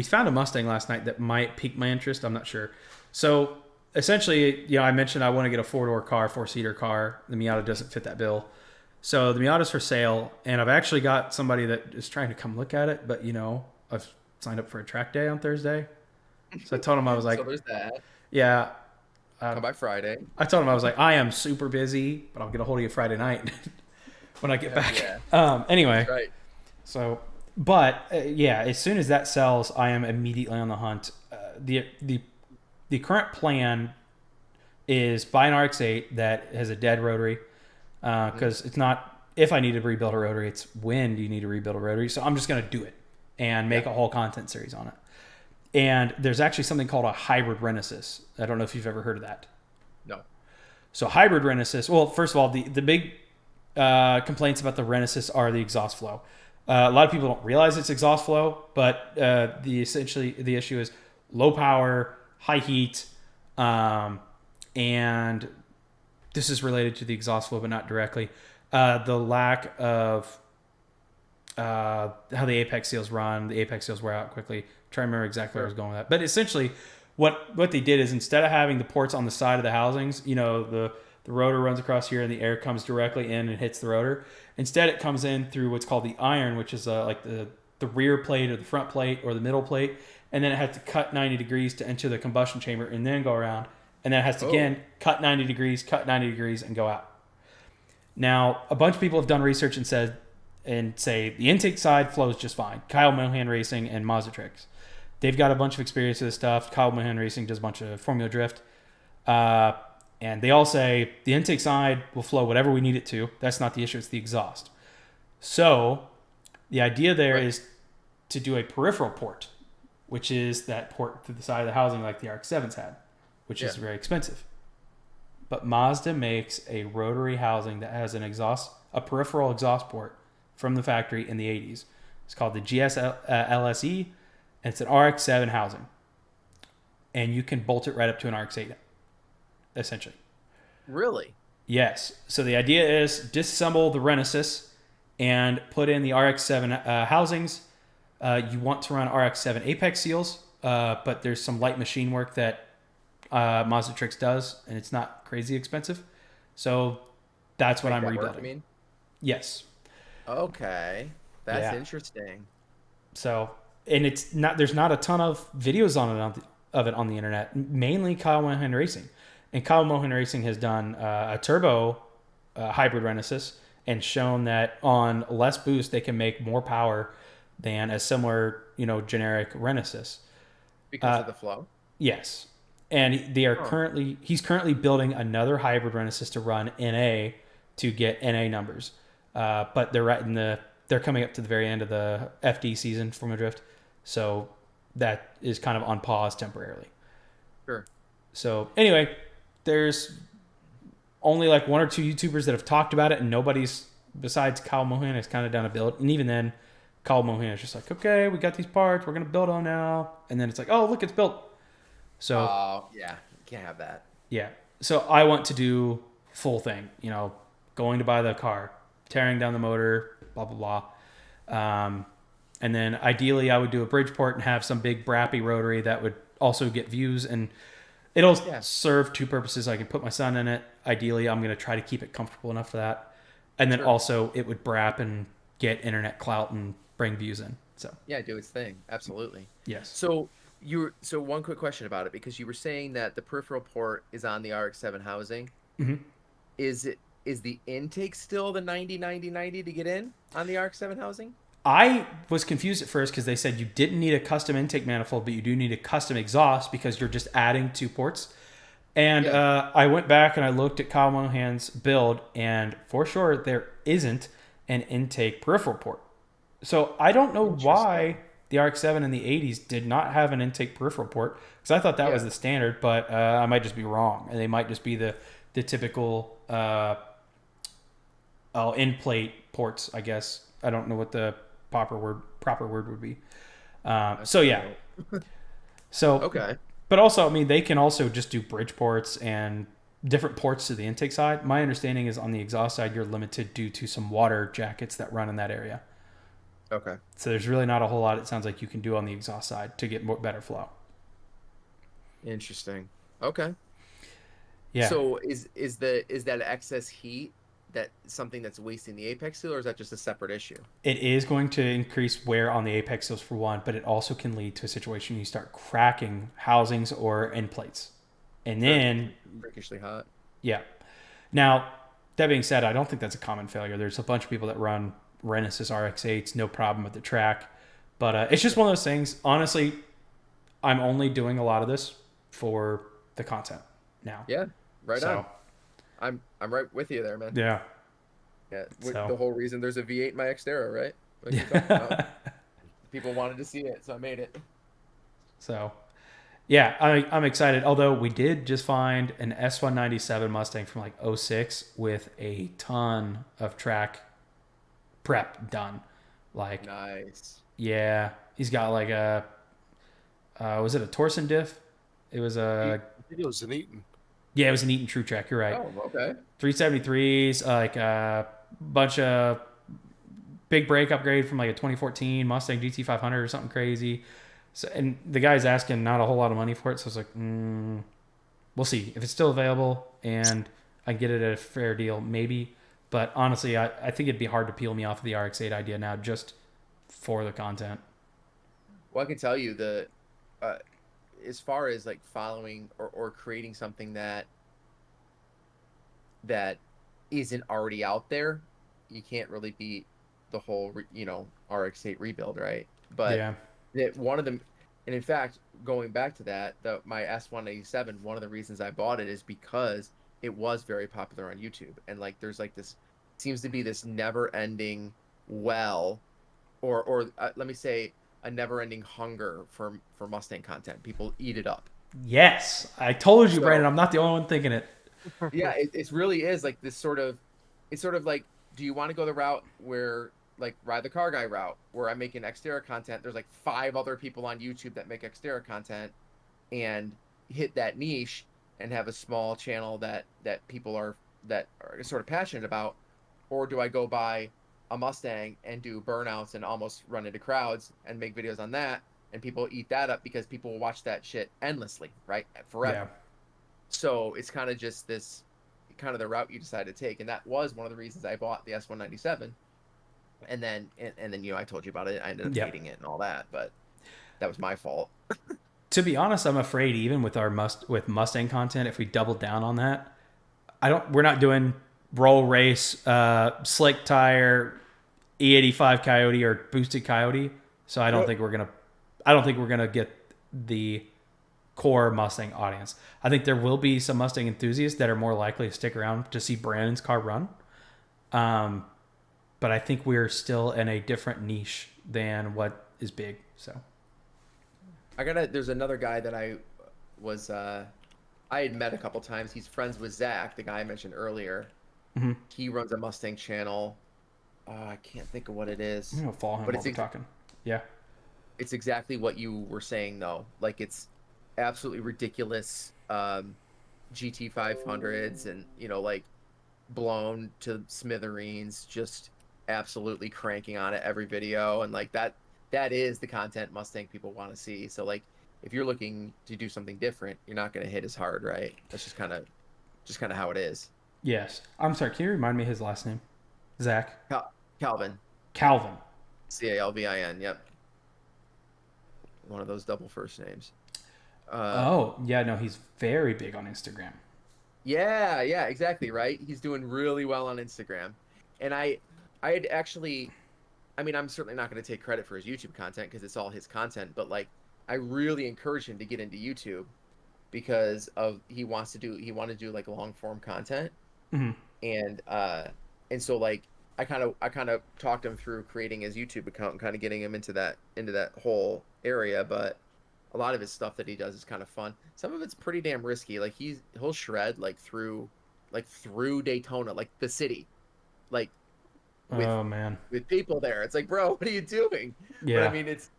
found a Mustang last night that might pique my interest. I'm not sure. So essentially, I mentioned I want to get a four-door car, four-seater car. The Miata doesn't fit that bill. So the Miata's for sale, and I've actually got somebody that is trying to come look at it. But I've signed up for a track day on Thursday. So I told him I was So like, there's that. yeah. Come by Friday. I told him I was like, I am super busy, but I'll get a hold of you Friday night when I get Heck back. yeah. Anyway, That's right. so, but yeah, as soon as that sells, I am immediately on the hunt. The current plan is buy an RX-8 that has a dead rotary because it's not if I need to rebuild a rotary, it's when do you need to rebuild a rotary. So I'm just going to do it and make Yeah. a whole content series on it. And there's actually something called a hybrid Renesis. I don't know if you've ever heard of that. No. So hybrid Renesis. Well, first of all, the big complaints about the Renesis are the exhaust flow. A lot of people don't realize it's exhaust flow, but essentially the issue is low power, high heat, and this is related to the exhaust flow, but not directly. The lack of how the apex seals run, the apex seals wear out quickly. I'm trying to remember exactly where I was going with that, but essentially, what they did is instead of having the ports on the side of the housings, the rotor runs across here and the air comes directly in and hits the rotor. Instead, it comes in through what's called the iron, which is like the rear plate or the front plate or the middle plate, and then it has to cut 90 degrees to enter the combustion chamber and then go around, and then it has to again cut 90 degrees, and go out. Now, a bunch of people have done research and say the intake side flows just fine. Kyle Mohan Racing and Mazda Tricks. They've got a bunch of experience with this stuff. Kyle Mohan Racing does a bunch of Formula Drift. And they all say the intake side will flow whatever we need it to. That's not the issue. It's the exhaust. So the idea there is to do a peripheral port, which is that port through the side of the housing like the RX-7s had, which is very expensive. But Mazda makes a rotary housing that has a peripheral exhaust port from the factory in the 80s. It's called the GS LSE, and it's an RX-7 housing. And you can bolt it right up to an RX-8, essentially. Really? Yes. So the idea is disassemble the Renesis and put in the RX-7 housings. You want to run RX-7 apex seals, but there's some light machine work that Mazda Tricks does, and it's not crazy expensive. So that's what Make I'm that work, I rebuilding. mean. Yes. Okay, that's Yeah. interesting. So, and it's not, there's not a ton of videos on it of it on the internet. Mainly Kyle Mohan Racing, and Kyle Mohan Racing has done a turbo hybrid Renesis and shown that on less boost they can make more power than a similar, generic Renesis. Because Uh, of the flow. yes, and Huh. he's currently building another hybrid Renesis to run NA to get NA numbers. But they're right in they're coming up to the very end of the FD season for Midrift, so that is kind of on pause temporarily. Sure. So anyway, there's only like one or two YouTubers that have talked about it, and nobody's besides Kyle Mohan has kind of done a build. And even then, Kyle Mohan is just like, okay, we got these parts, we're gonna build on now, and then it's like, oh look, it's built. So Yeah, you can't have that. yeah, so I want to do full thing. Going to buy the car, tearing down the motor, blah blah blah. And then ideally, I would do a Bridgeport and have some big brappy rotary that would also get views, and it'll Yeah, serve two purposes. I can put my son in it. Ideally, I'm going to try to keep it comfortable enough for that, and then sure. also it would brap and get internet clout and bring views in. So Yeah, do its thing. Absolutely. yes. So one quick question about it, because you were saying that the peripheral port is on the RX-7 housing. Mm-hmm. Is the intake still the 90 to get in on the RX-7 housing? I was confused at first because they said you didn't need a custom intake manifold, but you do need a custom exhaust because you're just adding two ports. And Yeah. I went back and I looked at Kyle Mohan's build, and for sure there isn't an intake peripheral port. So I don't know why Interesting. the RX-7 in the 80s did not have an intake peripheral port, because I thought that was Yeah. the standard, but I might just be wrong, and they might just be the typical in plate ports. I guess I don't know what the proper word would be. That's So good to yeah, know. so Okay. but also I mean they can also just do bridge ports and different ports to the intake side. My understanding is on the exhaust side you're limited due to some water jackets that run in that area. Okay. So there's really not a whole lot it sounds like you can do on the exhaust side to get better flow. Interesting. Okay. Yeah, So is that excess heat that something that's wasting the apex seal, or is that just a separate issue? it is going to increase wear on the apex seals for one, but it also can lead to a situation you start cracking housings or end plates. And Sure. then, Freakishly hot. yeah. Now, that being said, I don't think that's a common failure. There's a bunch of people that run Renesis RX8s, no problem with the track. But it's just one of those things. Honestly, I'm only doing a lot of this for the content now. Yeah. Right So, on. I'm right with you there, man. yeah. Yeah. So, The whole reason there's a V8 in my Xterra, right? Like we talked about. yeah. People wanted to see it, so I made it. So, yeah, I'm excited. Although we did just find an S197 Mustang from like '06 with a ton of track prep done. Like, Nice. yeah, he's got like was it a Torsen diff? It was I a, think it was an Eaton. yeah, it was an Eaton True Track. You're right. Oh, okay. 373s, like a bunch of big brake upgrade from like a 2014 Mustang GT500 or something crazy. So, and the guy's asking not a whole lot of money for it. So it's like, we'll see if it's still available and I can get it at a fair deal, maybe. But honestly, I think it'd be hard to peel me off of the RX-8 idea now just for the content. Well, I can tell you uh, as far as like following or creating something that isn't already out there, you can't really beat the whole, RX-8 rebuild, right? But Yeah. that one of them, and in fact, going back to that, my S187, one of the reasons I bought it is because it was very popular on YouTube, and like there's like this seems to be this never-ending well, or let me say a never-ending hunger for Mustang content. People eat it up. Yes. I told you, So Brandon, I'm not the only one thinking it. yeah, it really is like this sort of, it's sort of like, do you want to go the route where like ride the car guy route where I'm making Xterra content? There's like 5 other people on YouTube that make Xterra content and hit that niche and have a small channel that people are sort of passionate about, or do I go buy a Mustang and do burnouts and almost run into crowds and make videos on that, and people eat that up because people will watch that shit endlessly, right? Yeah. Forever. So it's kind of just this, kind of the route you decide to take, and that was one of the reasons I bought the S197. And then I told you about it. I ended up Yep. hating it and all that, but that was my fault. To be honest, I'm afraid even with our Mustang content, if we double down on that, we're not doing roll race, slick tire, E85 Coyote or boosted Coyote. So I don't think we're gonna get the core Mustang audience. I think there will be some Mustang enthusiasts that are more likely to stick around to see Brandon's car run. But I think we're still in a different niche than what is big. So There's another guy that I had met a couple times. He's friends with Zach, the guy I mentioned earlier. Mm-hmm. He runs a Mustang channel. I can't think of what it is. I'm gonna follow him while we're talking. Yeah. It's exactly what you were saying, though. Like, it's absolutely ridiculous GT500s and, like, blown to smithereens, just absolutely cranking on it every video. And, like, that is the content Mustang people want to see. So, like, if you're looking to do something different, you're not going to hit as hard, right? That's just kind of how it is. Yes. I'm sorry. Can you remind me his last name? Zach? Calvin. Calvin. Calvin. Yep. One of those double first names. He's very big on Instagram. Yeah, exactly, right? He's doing really well on Instagram. And I had actually, I mean, I'm certainly not going to take credit for his YouTube content because it's all his content, but like, I really encourage him to get into YouTube because he wanted to do like long form content. Mm-hmm. And so like, I kind of talked him through creating his YouTube account and kind of getting him into that whole area, but a lot of his stuff that he does is kind of fun. Some of it's pretty damn risky. Like he'll shred through Daytona, like the city, like with people there. It's like, bro, what are you doing? Yeah. But I mean, it's,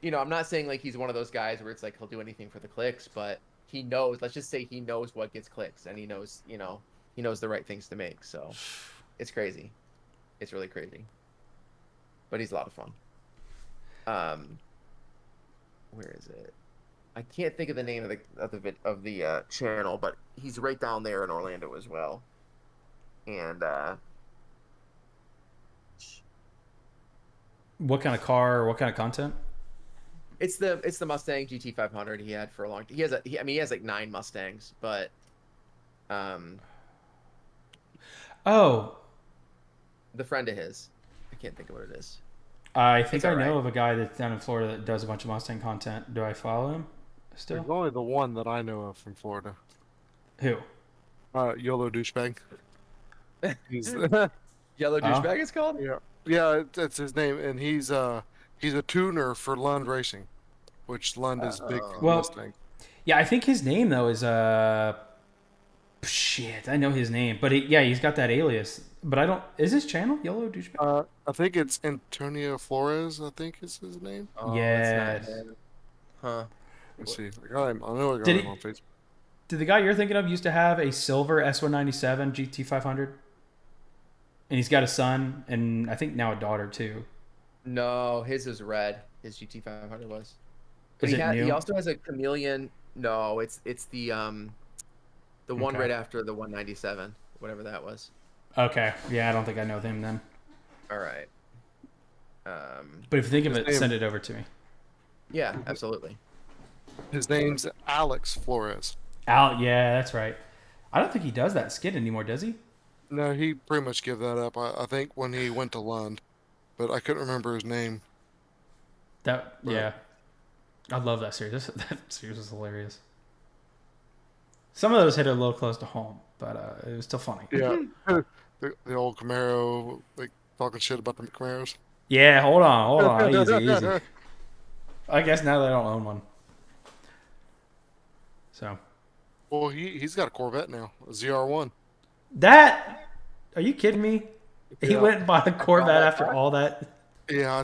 I'm not saying like he's one of those guys where it's like he'll do anything for the clicks, but he knows. Let's just say he knows what gets clicks, and he knows the right things to make. So it's crazy. It's really crazy. But he's a lot of fun. Where is it? I can't think of the name of the channel, but he's right down there in Orlando as well. And what kind of car or what kind of content? it's the Mustang GT500 he had for a long time. He has like 9 Mustangs, but the friend of his, I can't think of what it is. I think I know of a guy that's down in Florida that does a bunch of Mustang content. Do I follow him still? There's only the one that I know of from Florida. Who? YOLO Douchebag. He's Yellow Douchebag is called? Yeah, that's his name, and he's a tuner for Lund Racing, which Lund is big for Mustang. Yeah, I think his name though is shit. I know his name, but he's got that alias. But I don't. Is his channel Yellow Douchebag? I think it's Antonio Flores. I think is his name. Oh, yeah. Huh. Let's see. I know I got him on Facebook. Did the guy you're thinking of used to have a silver S197 GT500? And he's got a son, and I think now a daughter too. No, his is red. His GT500 was. But Is it new? He also has a Chameleon. No, it's the one right after the 197, whatever that was. Okay. Yeah, I don't think I know him then. All right. But if you think of it, send it over to me. Yeah, absolutely. His name's Alex Flores. Yeah, that's right. I don't think he does that skit anymore, does he? No, he pretty much gave that up. I think when he went to Lund, but I couldn't remember his name. Yeah. I love that series. That series was hilarious. Some of those hit a little close to home, but it was still funny. Yeah. The old Camaro, like talking shit about the Camaros. Yeah, hold on. Easy. I guess now they don't own one. So. Well, he's got a Corvette now, a ZR1. Are you kidding me? He went and bought a Corvette after all that? Yeah,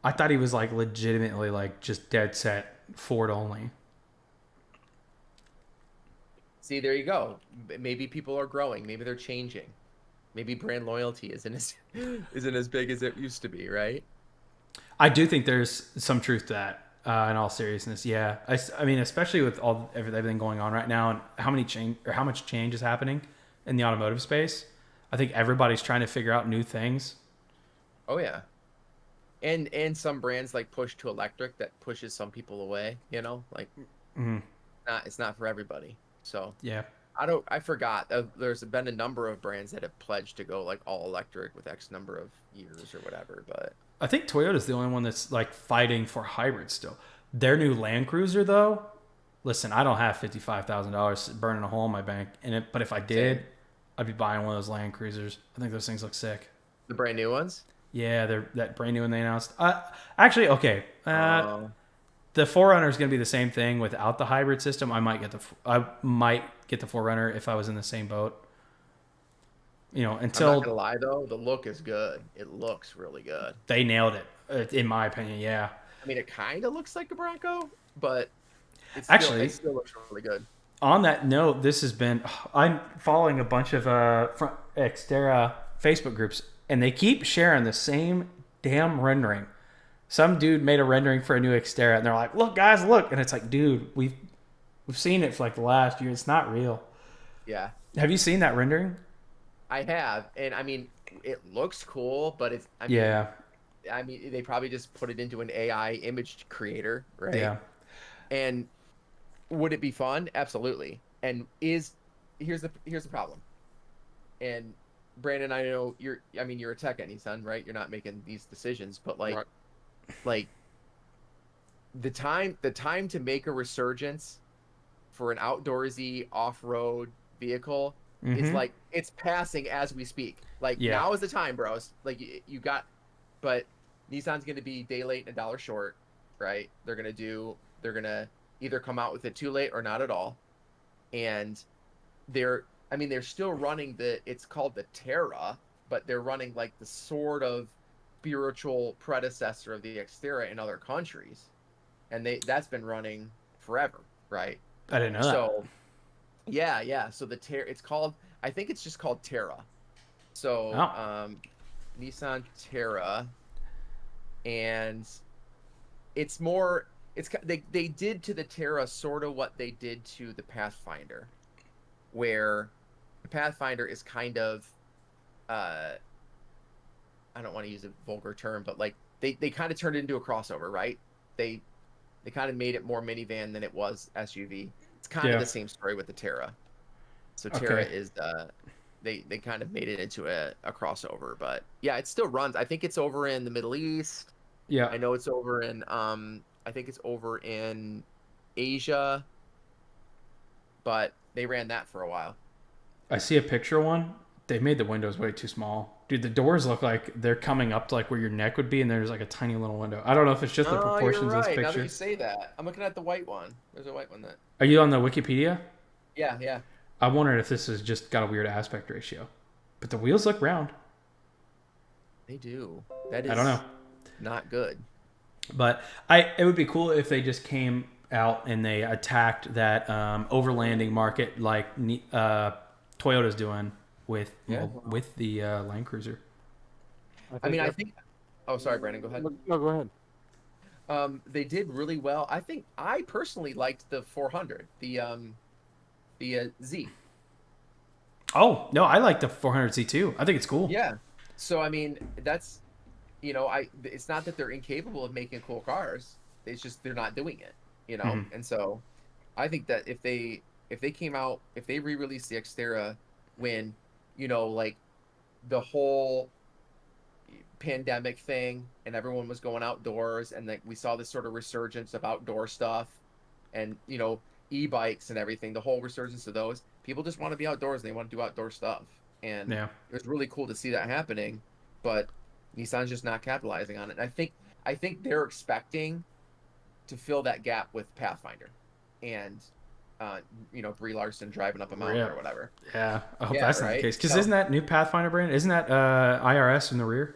I thought he was like legitimately like just dead set Ford only. See, there you go. Maybe people are growing. Maybe they're changing. Maybe brand loyalty isn't as big as it used to be, right? I do think there's some truth to that. In all seriousness, yeah. I mean, especially with everything going on right now, and how much change is happening in the automotive space. I think everybody's trying to figure out new things. Oh yeah. And some brands like push to electric that pushes some people away, like Mm, it's not for everybody. So yeah, I forgot. There's been a number of brands that have pledged to go like all electric with X number of years or whatever, but I think Toyota's the only one that's like fighting for hybrids still. Their new Land Cruiser, though, listen, I don't have $55,000 burning a hole in my bank, but if I did, same. I'd be buying one of those Land Cruisers. I think those things look sick. The brand new ones? Yeah, they're that brand new one they announced. Actually, okay. Oh, The Forerunner is going to be the same thing without the hybrid system. I might get the Forerunner if I was in the same boat. I'm not gonna Until lie though, the look is good. It looks really good. they nailed it, in my opinion. Yeah. I mean, it kind of looks like a Bronco, but Actually, it still looks really good. on that note, this has been. I'm following a bunch of Xterra Facebook groups, and they keep sharing the same damn rendering. Some dude made a rendering for a new Xterra, and they're like, "Look, guys, look!" And it's like, dude, we've seen it for like the last year. It's not real. Yeah, Have you seen that rendering? I have, and I mean, it looks cool, but Yeah, I mean, they probably just put it into an AI image creator, right? yeah. And would it be fun? Absolutely. And here's the problem. And Brandon, I know you're a tech at Nissan, right? You're not making these decisions, but Right. like the time to make a resurgence for an outdoorsy off-road vehicle is Mm-hmm. like it's passing as we speak. Like Yeah. now is the time, bros. Like you got, but Nissan's going to be day late and a dollar short, right? They're gonna either come out with it too late or not at all, and they're still running it's called the Terra, but they're running like the sort of spiritual predecessor of the Xterra in other countries, and that's been running forever, right? I didn't know that. So yeah. So the Terra, it's called. I think it's just called Terra. So Oh, Nissan Terra, and it's more. They did to the Terra sort of what they did to the Pathfinder, where the Pathfinder is kind of, I don't want to use a vulgar term, but like they kind of turned it into a crossover, right? They kind of made it more minivan than it was SUV. It's kind of yeah. the same story with the Terra. So Terra Okay. is they kind of made it into a crossover, but yeah, it still runs. I think it's over in the Middle East. Yeah. I know it's over in I think it's over in Asia, but they ran that for a while. I see a picture of one. They made the windows way too small. Dude, the doors look like they're coming up to like where your neck would be, and there's like a tiny little window. I don't know if it's just the Oh, you're proportions of this right. Now that you picture. say that, I'm looking at the white one. There's a white one that. Are you on the Wikipedia? Yeah. I wondered if this has just got a weird aspect ratio. But the wheels look round. They do. That I don't is know. not good. But it would be cool if they just came out and they attacked that overlanding market like Toyota's doing with Yeah. with the Land Cruiser. I mean, I think. Oh, sorry, Brandon. Go ahead. No, go ahead. They did really well. I think I personally liked the 400, the Z. Oh no, I like the 400Z too. I think it's cool. Yeah. So I mean, that's it's not that they're incapable of making cool cars. It's just they're not doing it. Mhm. And so I think that if they came out, if they re-released the Xterra when, like the whole pandemic thing and everyone was going outdoors and like we saw this sort of resurgence of outdoor stuff and e-bikes and everything, the whole resurgence of those, people just want to be outdoors and they want to do outdoor stuff, and Yeah. it was really cool to see that happening, but Nissan's just not capitalizing on it. And I think they're expecting to fill that gap with Pathfinder and Brie Larson driving up a mountain Yeah. or whatever. Yeah. I hope Yeah, that's not the right. case. Because So isn't that new Pathfinder brand? Isn't that IRS in the rear?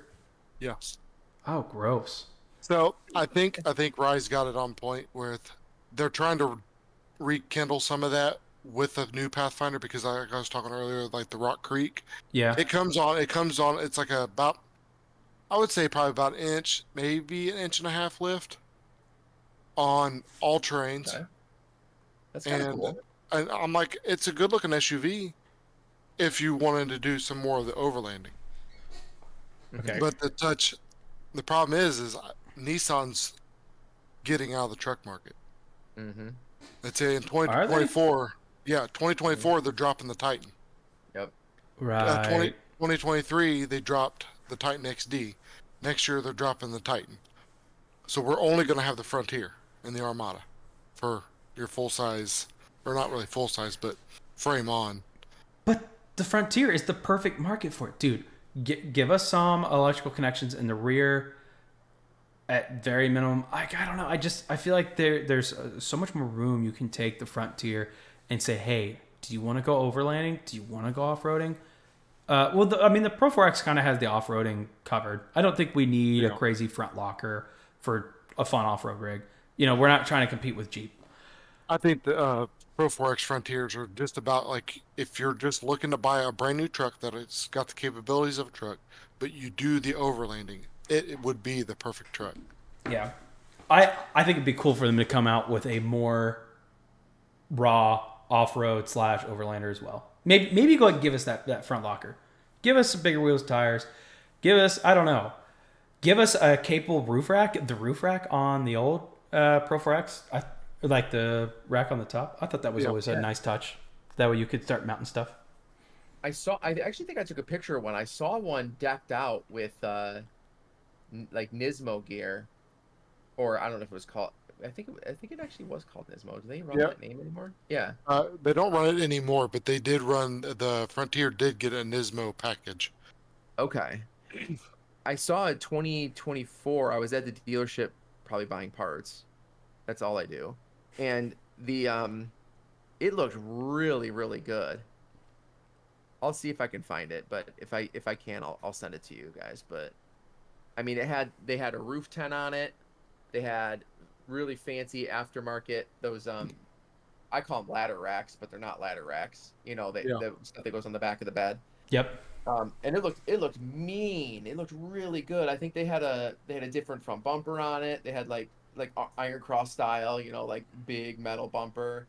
Yes. Oh, gross. So I think Rise got it on point with they're trying to rekindle some of that with the new Pathfinder because like I was talking earlier, like the Rock Creek. Yeah. It comes on, it's like I would say probably about an inch, maybe an inch and a half lift on all terrains. Okay. That's kind of And, cool. and I'm like, it's a good looking SUV if you wanted to do some more of the overlanding. Okay. But the problem is Nissan's getting out of the truck market. Mm-hmm. Let's say in Are they? 2024, yeah, 2024 they're dropping the Titan. Yep. Right. 2023 they dropped the Titan XD. Next year they're dropping the Titan. So we're only going to have the Frontier and the Armada for your full size, or not really full size, but frame on. But the Frontier is the perfect market for it, dude. Give us some electrical connections in the rear at very minimum. I don't know. I feel like there's so much more room you can take the Frontier and say, hey, do you want to go overlanding? Do you want to go off roading? The Pro 4X kind of has the off roading covered. I don't think we need a crazy front locker for a fun off road rig. We're not trying to compete with Jeep. I think the Pro 4X Frontiers are just about like if you're just looking to buy a brand new truck that it's got the capabilities of a truck, but you do the overlanding, it would be the perfect truck. Yeah, I think it'd be cool for them to come out with a more raw off road / overlander as well. Maybe go ahead and give us that front locker. Give us some bigger wheels, tires. Give us, I don't know. Give us a capable roof rack. The roof rack on the old Pro 4X, like the rack on the top. I thought that was always a nice touch. That way you could start mounting stuff. I actually think I took a picture of one. I saw one decked out with like Nismo gear, or I don't know if it was called. I think it actually was called Nismo. Do they run that name anymore? Yeah. They don't run it anymore, but they did run the Frontier did get a Nismo package. Okay. I saw it 2024. I was at the dealership probably buying parts. That's all I do. And the it looked really, really good. I'll see if I can find it, but if I can, I'll send it to you guys. But I mean, they had a roof tent on it. They had really fancy aftermarket those I call them ladder racks, but they're not ladder racks. The stuff that goes on the back of the bed. Yep. And it looked mean. It looked really good. I think they had a different front bumper on it. They had like Iron Cross style, like big metal bumper.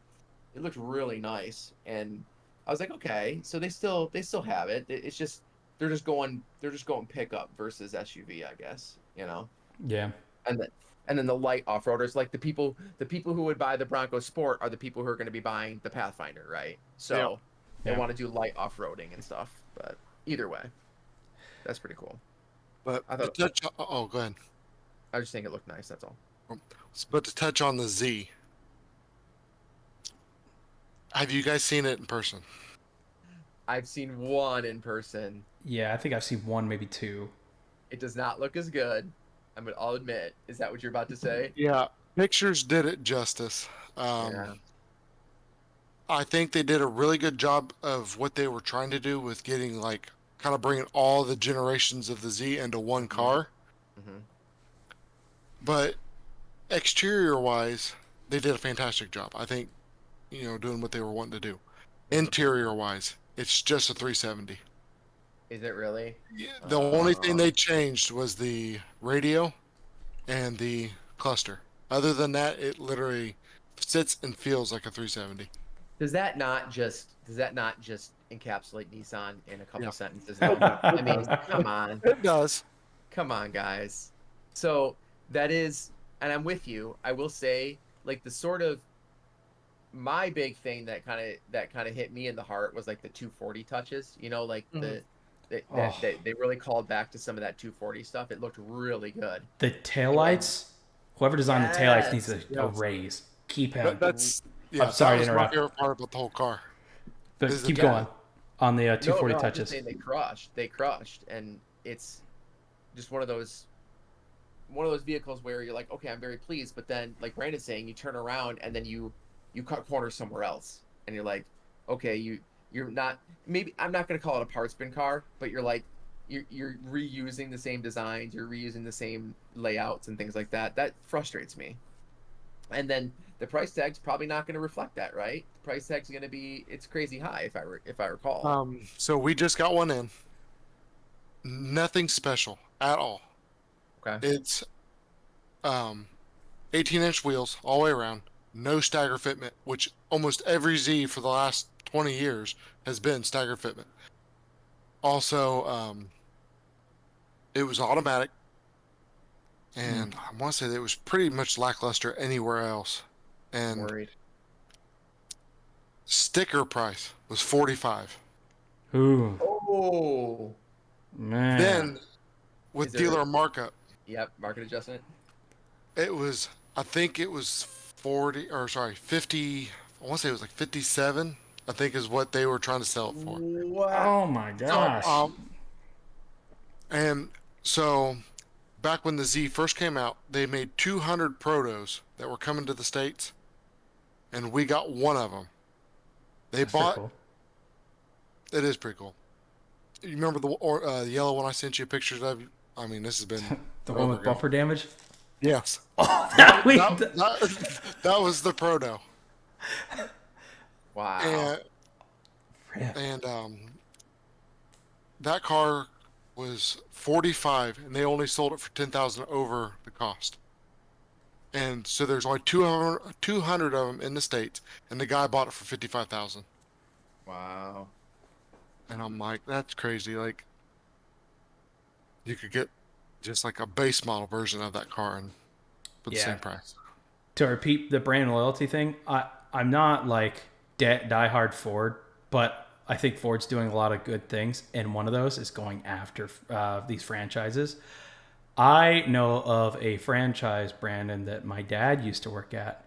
It looked really nice, and I was like, okay, so they still have it. It's just they're just going pickup versus SUV, I guess. Yeah. And then the light off-roaders, like the people who would buy the Bronco Sport are the people who are going to be buying the Pathfinder, right? So they want to do light off-roading and stuff. But either way, that's pretty cool. But go ahead. I was just saying it looked nice. That's all. But to touch on the Z, have you guys seen it in person? I've seen one in person. Yeah, I think I've seen one, maybe two. It does not look as good. I'll admit. Is that what you're about to say? Yeah, pictures did it justice. Yeah. I think they did a really good job of what they were trying to do with getting kind of bringing all the generations of the Z into one car. Mm-hmm. But exterior wise, they did a fantastic job. I think, doing what they were wanting to do. Interior wise, it's just a 370. Is it really? Yeah, the only thing they changed was the radio and the cluster. Other than that, it literally sits and feels like a 370. Does that not just encapsulate Nissan in a couple sentences? I mean, come on. It does. Come on, guys. So that is, and I'm with you. I will say, like, the sort of my big thing that kind of hit me in the heart was like the 240 touches. They really called back to some of that 240 stuff. It looked really good. The taillights, whoever designed the taillights needs a raise. Keep him. I'm sorry to interrupt. My favorite part about the whole car. But keep going on the 240 touches. I'm just saying they crushed, and it's just one of those vehicles where you're like, okay, I'm very pleased, but then, like Brandon's saying, you turn around and then you cut corners somewhere else, and you're like, okay, you're not, maybe I'm not going to call it a parts bin car, but you're like, you're reusing the same designs, you're reusing the same layouts and things like that. That frustrates me. And then the price tag's probably not going to reflect that, right? The price tag's going to be, it's crazy high if I recall. So we just got one in. Nothing special at all. Okay. It's 18-inch wheels all the way around, no stagger fitment, which almost every Z for the last 20 years has been stagger fitment. Also, it was automatic, and I want to say that it was pretty much lackluster anywhere else. And Worried. sticker price was $45. Ooh, Oh. man. Then with Is there- dealer markup, Yep. Market adjustment. it was, I think it was 50. I want to say it was like 57. I think is what they were trying to sell it for. Wow. Oh my gosh. And so back when the Z first came out, they made 200 protos that were coming to the States, and we got one of them. They That's pretty bought. cool. It is pretty cool. You remember the yellow one I sent you pictures of? I mean, this has been The one with forever ago. bumper damage? Yes. That That was the proto. Wow. And that car was 45, and they only sold it for 10,000 over the cost. And so there's only 200 of them in the States, and the guy bought it for 55,000. Wow. And I'm like, that's crazy. Like, you could get just like a base model version of that car and for the Yeah. same price. To repeat the brand loyalty thing, I'm not like diehard Ford, but I think Ford's doing a lot of good things, and one of those is going after these franchises. I know of a franchise, Brandon, that my dad used to work at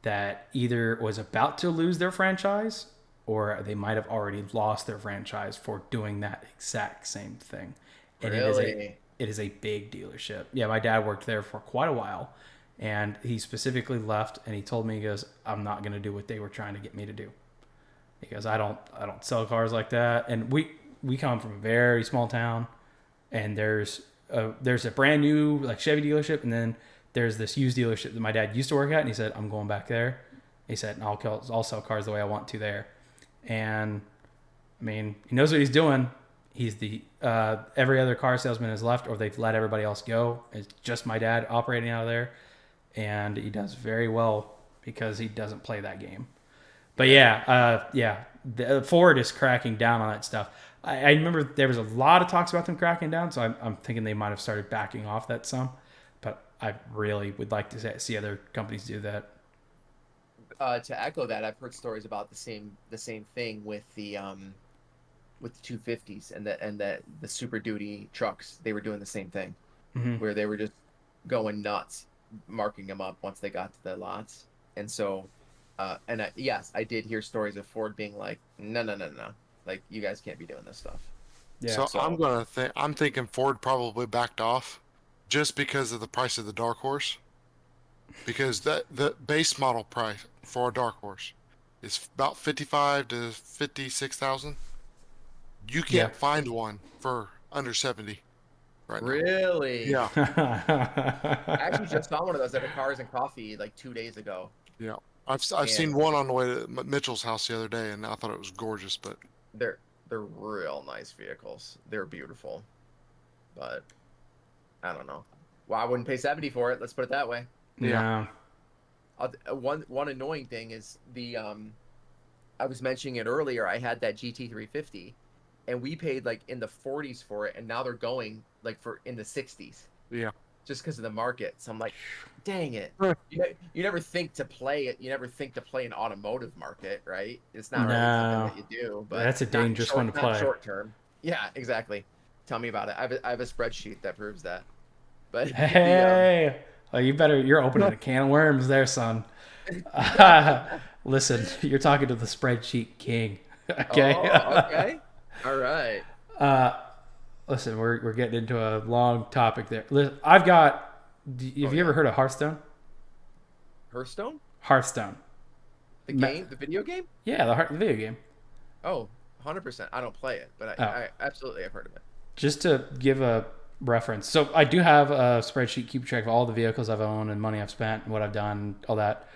that either was about to lose their franchise or they might have already lost their franchise for doing that exact same thing. And Really? it is a big dealership. Yeah, my dad worked there for quite a while, and he specifically left, and he told me, he goes, I'm not going to do what they were trying to get me to do. He goes, I don't sell cars like that. And we come from a very small town, and there's a brand new like Chevy dealership, and then there's this used dealership that my dad used to work at, and he said, I'm going back there. He said, and I'll sell cars the way I want to there. And I mean, he knows what he's doing. He's the every other car salesman has left, or they've let everybody else go. It's just my dad operating out of there, and he does very well because he doesn't play that game. But the Ford is cracking down on that stuff. I remember there was a lot of talks about them cracking down, so I'm thinking they might have started backing off that some. But I really would like to see other companies do that. To echo that, I've heard stories about the same thing with the 250s and the Super Duty trucks. They were doing the same thing, where they were just going nuts, marking them up once they got to the lots. And so, yes, I did hear stories of Ford being like, no, like you guys can't be doing this stuff. Yeah. So I'm thinking Ford probably backed off just because of the price of the Dark Horse. Because the base model price for a Dark Horse is about 55 to 56,000. You can't find one for under 70 right now. Really? Yeah. I actually just saw one of those at a Cars and Coffee like 2 days ago. Yeah. I've seen one on the way to Mitchell's house the other day, and I thought it was gorgeous, but They're real nice vehicles. They're beautiful, but I don't know. Well, I wouldn't pay 70 for it. Let's put it that way. Yeah. One annoying thing is I was mentioning it earlier. I had that GT350, and we paid like in the 40s for it, and now they're going like for in the 60s. yeah. Just because of the market. So I'm like, dang it. Right. You never think to play it. You never think to play an automotive market, right? It's not really No. something that you do. But That's a not dangerous one to play. Not short term. Yeah, exactly. Tell me about it. I have a spreadsheet that proves that. But Hey, you're opening a can of worms there, son. Listen, you're talking to the spreadsheet king. Okay. Oh, okay. All right. Listen, we're getting into a long topic there. Listen, have you ever heard of Hearthstone? Hearthstone? Hearthstone. The game? The video game? Yeah, the video game. Oh, 100%. I don't play it, but I absolutely have heard of it. Just to give a reference. So I do have a spreadsheet keeping track of all the vehicles I've owned and money I've spent and what I've done, all that.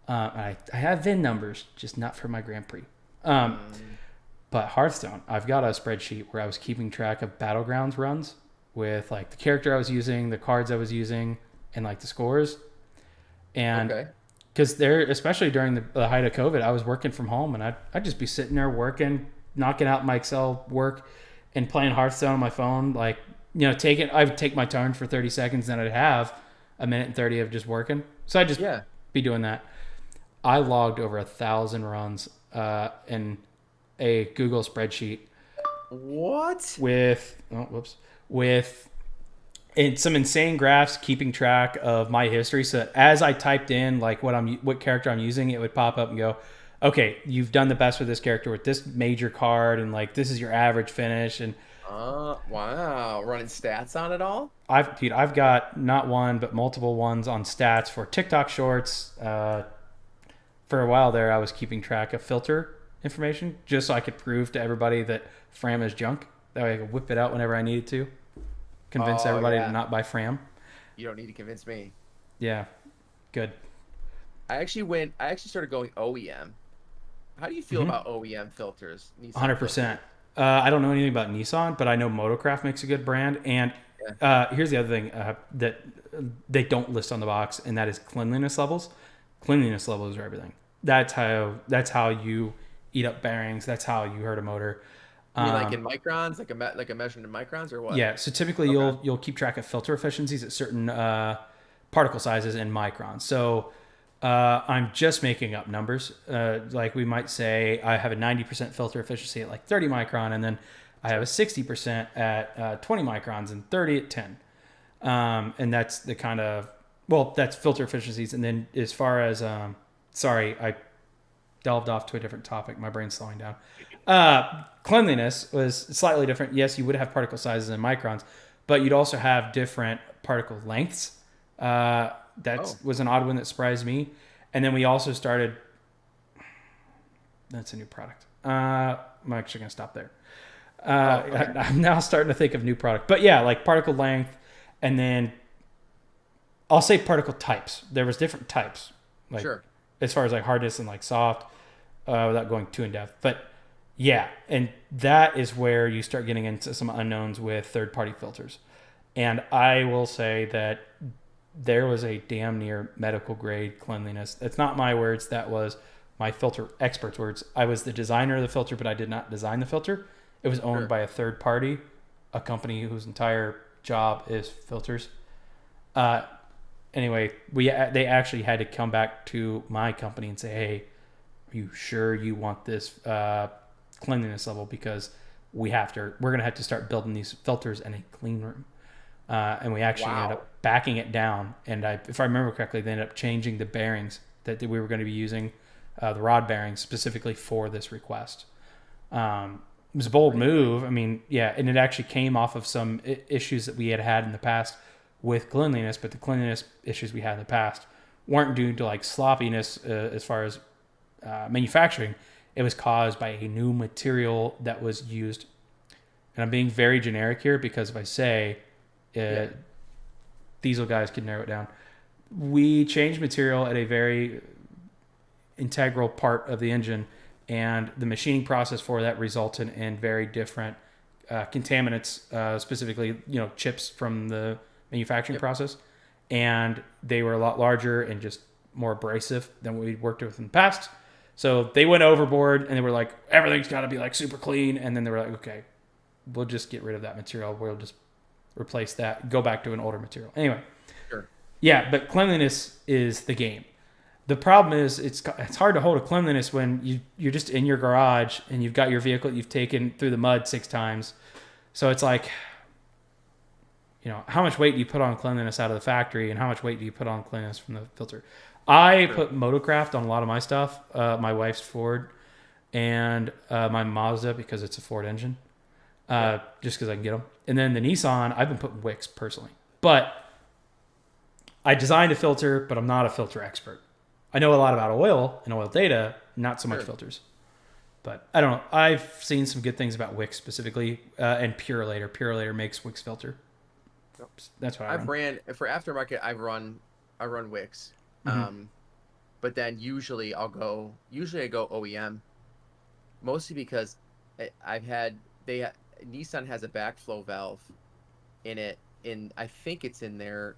I have VIN numbers, just not for my Grand Prix. But Hearthstone, I've got a spreadsheet where I was keeping track of Battlegrounds runs with like the character I was using, the cards I was using, and like the scores. And Okay. because there, especially during the height of COVID, I was working from home, and I'd just be sitting there working, knocking out my Excel work, and playing Hearthstone on my phone. Like, I would take my turn for 30 seconds, then I'd have a minute and 30 of just working. So I'd just Yeah. be doing that. I logged over 1,000 runs in a Google spreadsheet What? with and some insane graphs keeping track of my history. So that as I typed in like what character I'm using, it would pop up and go, okay, you've done the best with this character with this major card, and like this is your average finish. And Wow. Running stats on it all? I've got not one but multiple ones on stats for TikTok Shorts. For a while there, I was keeping track of filter information just so I could prove to everybody that Fram is junk. That way I could whip it out whenever I needed to. Convince Oh, everybody yeah. to not buy Fram. You don't need to convince me. Yeah, good. I actually started going OEM. How do you feel about OEM filters? Nissan 100%. filters? I don't know anything about Nissan, but I know Motocraft makes a good brand. And Yeah. here's the other thing that they don't list on the box, and that is cleanliness levels. Cleanliness levels are everything. That's how you eat up bearings. That's how you hurt a motor. You mean like in microns, like a measurement in microns, or what? Yeah, so typically Okay. you'll keep track of filter efficiencies at certain particle sizes in microns. So I'm just making up numbers. Like we might say I have a 90% filter efficiency at like 30 micron, and then I have a 60% at 20 microns and 30 at 10. And that's the kind of that's filter efficiencies. And then as far as sorry, I delved off to a different topic. My brain's slowing down. Cleanliness was slightly different. Yes, you would have particle sizes in microns, but you'd also have different particle lengths. That was an odd one that surprised me. And then we also started. That's a new product. I'm actually going to stop there. Okay. I'm now starting to think of new product, but yeah, like particle length, and then I'll say particle types. There was different types, like Sure. as far as like hardness and like soft, without going too in depth. But yeah, and that is where you start getting into some unknowns with third-party filters. And I will say that there was a damn near medical grade cleanliness. That's not my words. That was my filter expert's words. I was the designer of the filter, but I did not design the filter. It was owned Sure. by a third party, a company whose entire job is filters. Anyway, they actually had to come back to my company and say, "Hey, are you sure you want this cleanliness level? Because we're gonna have to start building these filters in a clean room." And we actually ended Wow. up backing it down. And if I remember correctly, they ended up changing the bearings that we were going to be using, the rod bearings specifically for this request. It was a bold move. I mean, yeah, and it actually came off of some issues that we had in the past with cleanliness, but the cleanliness issues we had in the past weren't due to like sloppiness as far as manufacturing. It was caused by a new material that was used. And I'm being very generic here because if I say diesel guys could narrow it down. We changed material at a very integral part of the engine, and the machining process for that resulted in very different contaminants, specifically chips from the manufacturing process, and they were a lot larger and just more abrasive than what we'd worked with in the past. So they went overboard and they were like, everything's got to be like super clean, and then they were like, okay, we'll just get rid of that material. We'll just replace that, go back to an older material. Anyway, Sure. yeah, but cleanliness is the game. The problem is it's hard to hold a cleanliness when you're just in your garage and you've got your vehicle you've taken through the mud 6 times. So it's like, how much weight do you put on cleanliness out of the factory and how much weight do you put on cleanliness from the filter? I put Motocraft on a lot of my stuff. My wife's Ford and my Mazda because it's a Ford engine. Just because I can get them. And then the Nissan, I've been putting Wicks personally. But I designed a filter, but I'm not a filter expert. I know a lot about oil and oil data, not so much filters. But I don't know. I've seen some good things about Wicks specifically, and Purolator. Purolator makes Wicks filter. That's what I I've run. ran for aftermarket. I run Wix, but then usually I go OEM, mostly because Nissan has a backflow valve in it. I think it's in their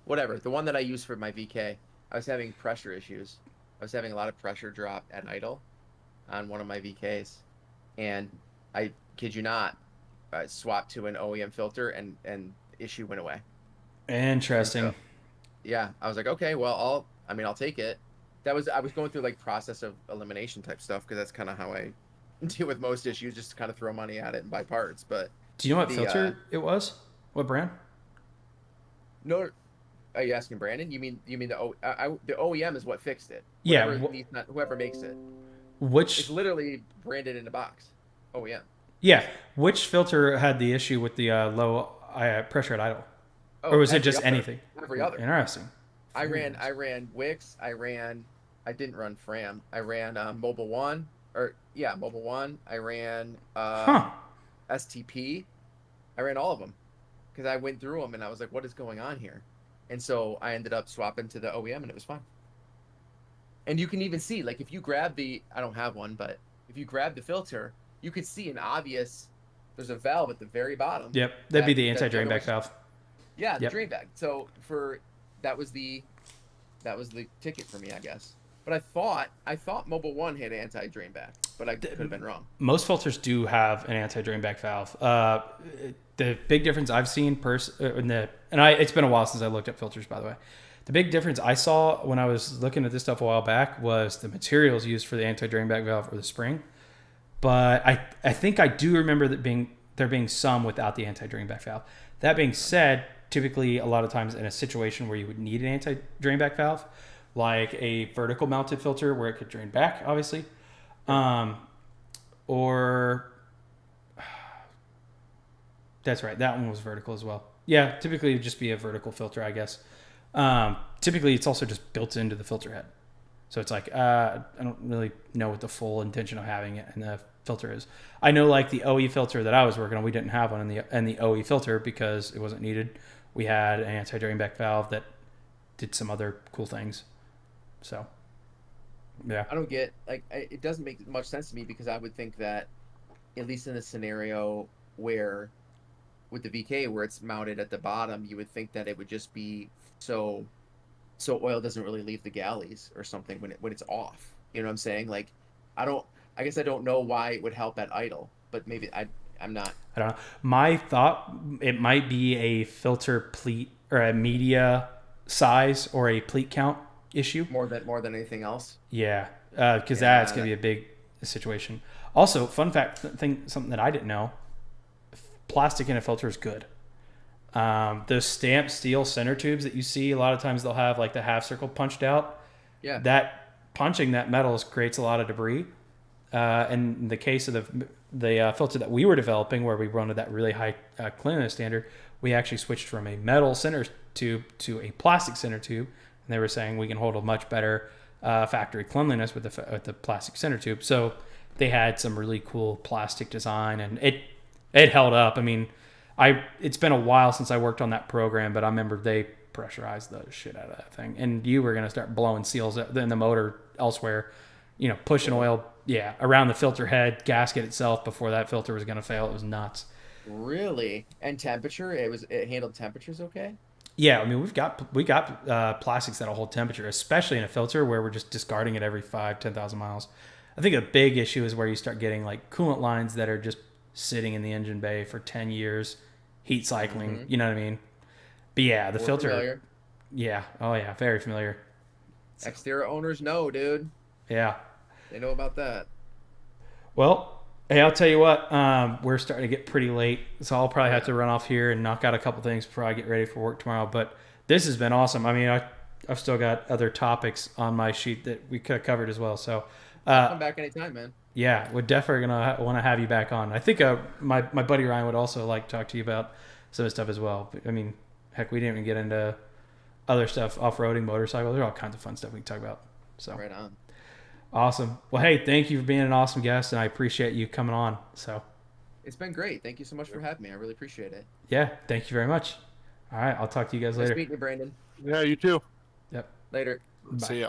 whatever. The one that I use for my VK, I was having pressure issues. I was having a lot of pressure drop at idle on one of my VKs, and I kid you not, I swapped to an OEM filter, and issue went away. Interesting. So, yeah, I was like, okay, well, I'll take it. I was going through like process of elimination type stuff because that's kind of how I deal with most issues, just to kind of throw money at it and buy parts. But Do you know what filter it was? What brand? no, are you asking Brandon? You mean the OEM is what fixed it? Yeah. Whoever makes it. Which? It's literally branded in a box. OEM. Yeah. Which filter had the issue with the low pressure at idle? Oh, Or was it just anything? Every other. Interesting. I ran Wix. I didn't run Fram. I ran Mobile One. Mobile One. I ran STP. I ran all of them because I went through them and I was like, what is going on here? And so I ended up swapping to the OEM and it was fine. And you can even see, like, if you grab I don't have one, but if you grab the filter, you could see there's a valve at the very bottom. Yep. That'd be the anti-drain back valve. Yeah, the drain bag. So that was the ticket for me, I guess. But I thought Mobile One had anti-drain back, but I could have been wrong. Most filters do have an anti-drain back valve. The big difference I've seen it's been a while since I looked at filters, by the way. The big difference I saw when I was looking at this stuff a while back was the materials used for the anti-drain back valve or the spring. But I think I do remember there being some without the anti-drain back valve. That being said, typically a lot of times in a situation where you would need an anti-drain back valve, like a vertical mounted filter where it could drain back, obviously, or that's right, that one was vertical as well. Yeah, typically it'd just be a vertical filter, I guess. Typically it's also just built into the filter head. So it's like, I don't really know what the full intention of having it in the filter is. I know like the OE filter that I was working on, we didn't have one in the OE filter because it wasn't needed. We had an anti-drain back valve that did some other cool things. So, yeah. I don't get, it doesn't make much sense to me because I would think that, at least in a scenario where, with the VK, where it's mounted at the bottom, you would think that it would just be so oil doesn't really leave the galleys or something when it's off. You know what I'm saying? Like, I guess I don't know why it would help at idle, but maybe I'm not. I don't know. My thought, it might be a filter pleat or a media size or a pleat count issue. More than anything else. Yeah, because that's going to be a big situation. Also, fun fact, something that I didn't know, plastic in a filter is good. Those stamped steel center tubes that you see, a lot of times they'll have like the half circle punched out. Yeah. That punching that metal creates a lot of debris. In the case of the filter that we were developing, where we run to that really high cleanliness standard, we actually switched from a metal center tube to a plastic center tube. And they were saying we can hold a much better factory cleanliness with the plastic center tube. So they had some really cool plastic design, and it held up. I mean, it's been a while since I worked on that program, but I remember they pressurized the shit out of that thing. And you were going to start blowing seals in the motor elsewhere, pushing oil, around the filter head, gasket itself before that filter was going to fail. It was nuts. Really? And temperature? It handled temperatures okay? Yeah, I mean, we got plastics that'll hold temperature, especially in a filter where we're just discarding it every 10,000 miles. I think a big issue is where you start getting like coolant lines that are just sitting in the engine bay for 10 years, heat cycling, Mm-hmm. You know what I mean? But yeah, the filter. Familiar. Yeah. Oh yeah, very familiar. Xterra owners know, dude. Yeah. They know about that. Well, hey, I'll tell you what, we're starting to get pretty late, so I'll probably have to run off here and knock out a couple things before I get ready for work tomorrow. But this has been awesome. I mean, I've still got other topics on my sheet that we could have covered as well. So come back anytime, man. Yeah, we're definitely gonna want to have you back on. I think my buddy Ryan would also like to talk to you about some of the stuff as well. I mean, heck, we didn't even get into other stuff, off-roading, motorcycles. There's all kinds of fun stuff we can talk about. So right on. Awesome. Well, hey, thank you for being an awesome guest, and I appreciate you coming on. So it's been great. Thank you so much for having me. I really appreciate it. Yeah, thank you very much. All right, I'll talk to you guys later. Nice meeting you, Brandon. Yeah, you too. Yep. Later. Bye. See ya.